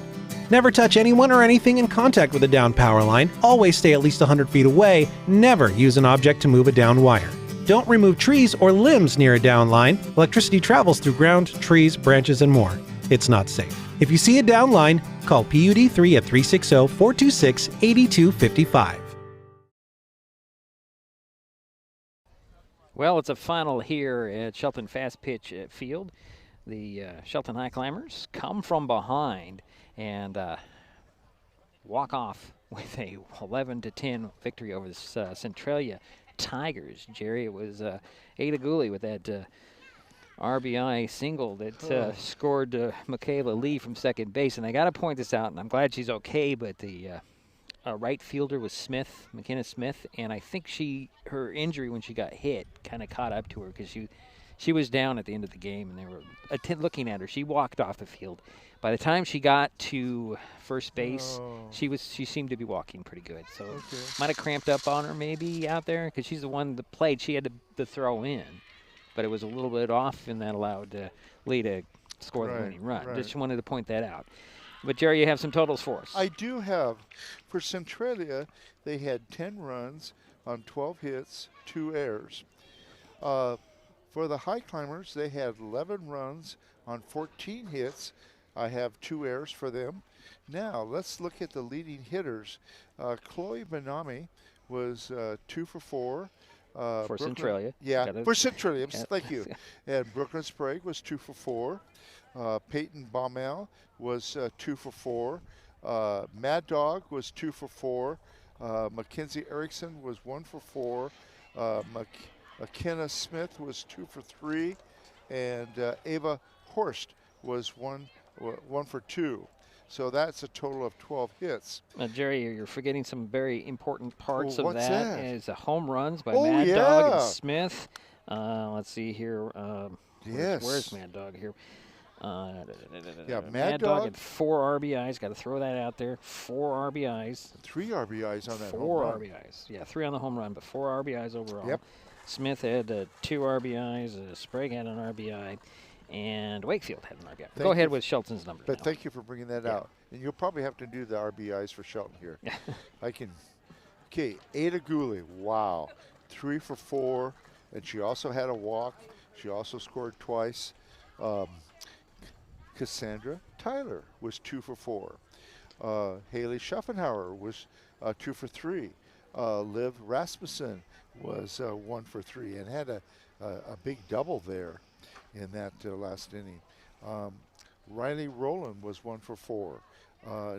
[SPEAKER 9] Never touch anyone or anything in contact with a downed power line. Always stay at least 100 feet away. Never use an object to move a downed wire. Don't remove trees or limbs near a downed line. Electricity travels through ground, trees, branches, and more. It's not safe. If you see a downed line, call PUD 3 at 360-426-8255.
[SPEAKER 2] Well, it's a final here at Shelton Fastpitch Field. The Shelton Highclimbers come from behind and walk off with a 11-10 victory over the Centralia Tigers. Jerry, it was Ada Gooley with that RBI single that scored Michaela Lee from second base. And I got to point this out, and I'm glad she's okay, but the right fielder was Smith, McKenna Smith, and I think her injury when she got hit kind of caught up to her because she was down at the end of the game, and they were looking at her. She walked off the field. By the time she got to first base, she seemed to be walking pretty good. So might have cramped up on her maybe out there because she's the one that played. She had to throw in, but it was a little bit off, and that allowed Lee to score the winning run.
[SPEAKER 3] Right.
[SPEAKER 2] Just wanted to point that out. But, Jerry, you have some totals for us.
[SPEAKER 3] I do have. For Centralia, they had 10 runs on 12 hits, 2 errors. For the Highclimbers, they had 11 runs on 14 hits. I have 2 errors for them. Now, let's look at the leading hitters. Chloe Benami was 2 for 4.
[SPEAKER 2] For Centralia.
[SPEAKER 3] Yeah, for Centralia. Thank you. And Brooklyn Sprague was 2 for 4. Peyton Baumel was 2 for 4. Mad Dog was 2 for 4. Mackenzie Erickson was 1 for 4. McKenna Smith was 2 for 3. And Ava Horst was 1 for 2. So that's a total of 12 hits.
[SPEAKER 2] Now, Jerry, you're forgetting some very important parts of
[SPEAKER 3] what's
[SPEAKER 2] that.
[SPEAKER 3] that?
[SPEAKER 2] Is the home runs by Mad Dog and Smith. Let's see here.
[SPEAKER 3] Yes.
[SPEAKER 2] Where's Mad Dog here?
[SPEAKER 3] Mad Dog
[SPEAKER 2] had 4 RBIs. Got to throw that out there. 4 RBIs.
[SPEAKER 3] 3 RBIs on that
[SPEAKER 2] 4
[SPEAKER 3] home run.
[SPEAKER 2] RBIs. Yeah, 3 on the home run, but 4 RBIs overall.
[SPEAKER 3] Yep.
[SPEAKER 2] Smith had 2 RBIs. Sprague had an RBI. And Wakefield had an RBI.
[SPEAKER 3] Thank
[SPEAKER 2] Go ahead
[SPEAKER 3] you.
[SPEAKER 2] with Shelton's numbers.
[SPEAKER 3] But
[SPEAKER 2] now.
[SPEAKER 3] thank you for bringing that out. And you'll probably have to do the RBIs for Shelton here. I can. Okay, Ada Gooley. Wow. 3 for 4. And she also had a walk. She also scored twice. Cassandra Tyler was 2 for 4. Haley Schaffenhauer was 2 for 3. Liv Rasmussen was 1 for 3 and had a big double there in that last inning. Riley Rowland was 1 for 4.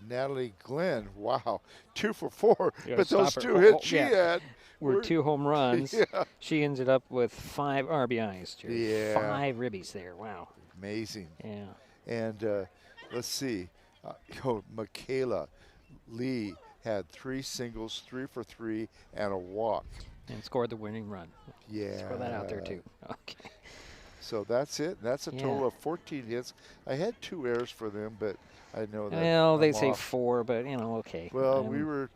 [SPEAKER 3] Natalie Glenn, wow, 2 for 4. But those 2 hits she had
[SPEAKER 2] were 2 home runs.
[SPEAKER 3] Yeah.
[SPEAKER 2] She ended up with 5 RBIs. Jerry.
[SPEAKER 3] Yeah.
[SPEAKER 2] 5 ribbies there. Wow.
[SPEAKER 3] Amazing.
[SPEAKER 2] Yeah.
[SPEAKER 3] And let's see. Michaela Lee had 3 singles, 3 for 3, and a walk.
[SPEAKER 2] And scored the winning run.
[SPEAKER 3] Yeah.
[SPEAKER 2] Throw that out there, too. Okay.
[SPEAKER 3] So that's it. That's a total of 14 hits. I had 2 errors for them, but I know that.
[SPEAKER 2] Well, they
[SPEAKER 3] I'm
[SPEAKER 2] say
[SPEAKER 3] off.
[SPEAKER 2] 4, but, okay.
[SPEAKER 3] Well, we're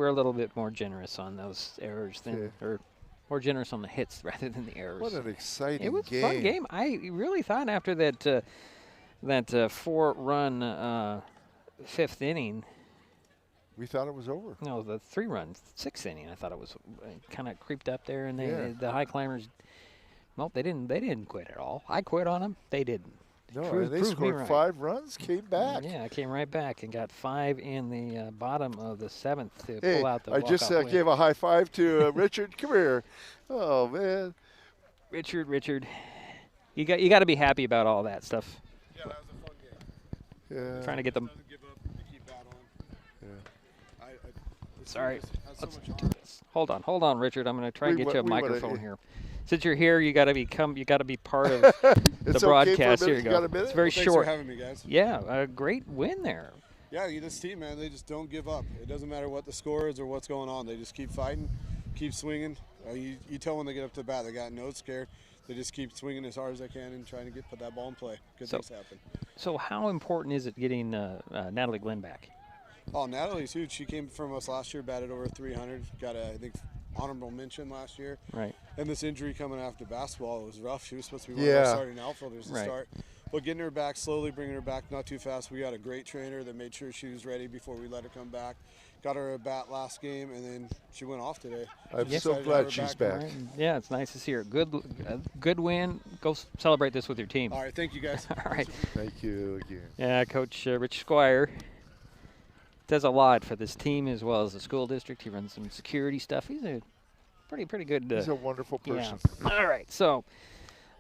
[SPEAKER 2] a little bit more generous on those errors than, or more generous on the hits rather than the errors.
[SPEAKER 3] What an exciting game.
[SPEAKER 2] It was a fun game. I really thought after that 4-run 5th inning.
[SPEAKER 3] We thought it was over.
[SPEAKER 2] No, the 3-run 6th inning. I thought it was kind of creeped up there, and the Highclimbers. Well, they didn't quit at all. I quit on them. They didn't.
[SPEAKER 3] No, they scored 5 runs, came back.
[SPEAKER 2] Yeah, came right back and got 5 in the bottom of the 7th to
[SPEAKER 3] Hey,
[SPEAKER 2] pull out the
[SPEAKER 3] I just
[SPEAKER 2] walk-off win.
[SPEAKER 3] gave a high five to Richard. Come here. Oh man,
[SPEAKER 2] Richard, you got to be happy about all that stuff.
[SPEAKER 11] Yeah, that was a fun game.
[SPEAKER 3] Yeah.
[SPEAKER 2] Trying to get them.
[SPEAKER 11] Doesn't give up, they keep battling.
[SPEAKER 3] Yeah.
[SPEAKER 2] Sorry.
[SPEAKER 11] Has so much heart.
[SPEAKER 2] Hold on, Richard. I'm going to try and get you a
[SPEAKER 3] we wanna-
[SPEAKER 2] microphone here. Since you're here, you got to be part of the broadcast. Here you go.
[SPEAKER 3] got a minute?
[SPEAKER 2] It's very
[SPEAKER 11] Thanks
[SPEAKER 2] short.
[SPEAKER 11] for having me, guys.
[SPEAKER 2] Yeah, a great win there.
[SPEAKER 11] Yeah, this team, man, they just don't give up. It doesn't matter what the score is or what's going on. They just keep fighting, keep swinging. You tell when they get up to the bat, they got no scared. They just keep swinging as hard as they can and trying to put that ball in play. Good things happen.
[SPEAKER 2] So how important is it getting Natalie Glenn back?
[SPEAKER 11] Oh, Natalie's huge. She came from us last year, batted over 300, got I think, honorable mention last year.
[SPEAKER 2] Right.
[SPEAKER 11] And this injury coming after basketball, it was rough. She was supposed to be one of our starting outfielders to start. But getting her back, slowly bringing her back, not too fast. We got a great trainer that made sure she was ready before we let her come back. Got her a bat last game, and then she went off today.
[SPEAKER 3] I'm so glad she's back.
[SPEAKER 2] Right. Yeah, it's nice to see her. Good win. Go celebrate this with your team.
[SPEAKER 11] All right, thank you, guys.
[SPEAKER 2] All right.
[SPEAKER 3] Thank you again.
[SPEAKER 2] Yeah, Coach Rich Squire does a lot for this team as well as the school district. He runs some security stuff. He's a pretty good.
[SPEAKER 3] He's a wonderful person.
[SPEAKER 2] Yeah. All right, so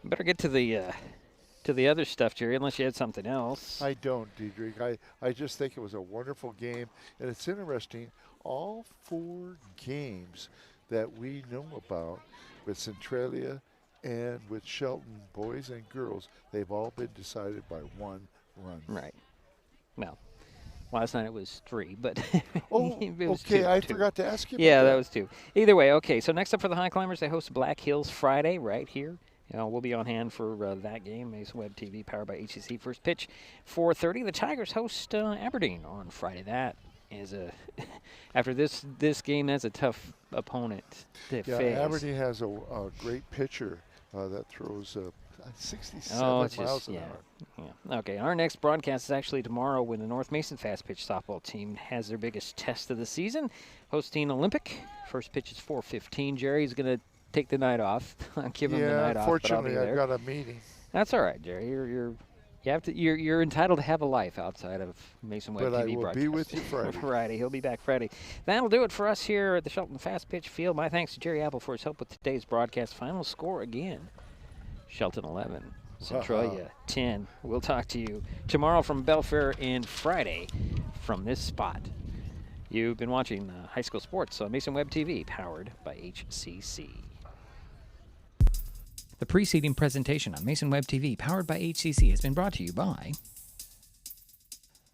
[SPEAKER 2] better get to the other stuff, Jerry, unless you had something else.
[SPEAKER 3] I don't, Diedrich. I just think it was a wonderful game, and it's interesting. All 4 games that we know about with Centralia and with Shelton, boys and girls, they've all been decided by 1 run.
[SPEAKER 2] Right. Well, last night it was 3, but
[SPEAKER 3] Oh,
[SPEAKER 2] it was
[SPEAKER 3] okay.
[SPEAKER 2] 2.
[SPEAKER 3] I forgot to ask you about
[SPEAKER 2] Yeah, that was 2. Either way, okay. So next up for the Highclimbers, they host Black Hills Friday right here. We'll be on hand for that game. Mason Web TV, powered by HCC. First pitch, 4:30. The Tigers host Aberdeen on Friday. That is after this game, that's a tough opponent to face.
[SPEAKER 3] Aberdeen has a great pitcher that throws 67 miles an hour.
[SPEAKER 2] Yeah. Okay, our next broadcast is actually tomorrow when the North Mason Fastpitch softball team has their biggest test of the season, hosting Olympic. First pitch is 4:15. Jerry's going to take the night off. Give him the night off.
[SPEAKER 3] Unfortunately, I've got a meeting.
[SPEAKER 2] That's all right, Jerry. You're entitled to have a life outside of Mason Web TV
[SPEAKER 3] But I will
[SPEAKER 2] broadcast.
[SPEAKER 3] be with you Friday.
[SPEAKER 2] He'll be back Friday. That'll do it for us here at the Shelton Fast Pitch Field. My thanks to Jerry Apple for his help with today's broadcast. Final score again: Shelton 11, Centralia 10. We'll talk to you tomorrow from Belfair and Friday from this spot. You've been watching High School Sports on Mason Web TV, powered by HCC.
[SPEAKER 5] The preceding presentation on Mason Web TV, powered by HCC, has been brought to you by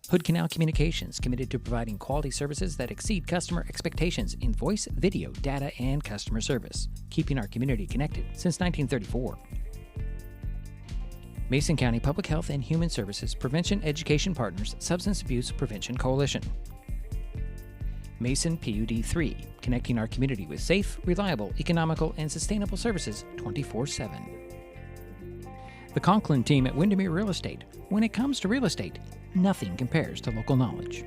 [SPEAKER 5] Hood Canal Communications, committed to providing quality services that exceed customer expectations in voice, video, data, and customer service, keeping our community connected since 1934. Mason County Public Health and Human Services Prevention Education Partners Substance Abuse Prevention Coalition. Mason PUD 3, connecting our community with safe, reliable, economical, and sustainable services 24/7. The Conklin team at Windermere Real Estate. When it comes to real estate, nothing compares to local knowledge.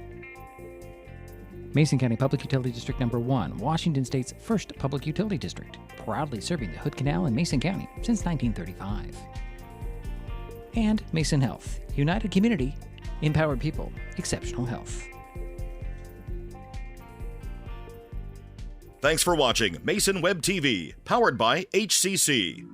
[SPEAKER 5] Mason County Public Utility District Number 1, Washington State's first public utility district, proudly serving the Hood Canal in Mason County since 1935. And Mason Health, united community, empowered people, exceptional health.
[SPEAKER 1] Thanks for watching Mason Web TV, powered by HCC.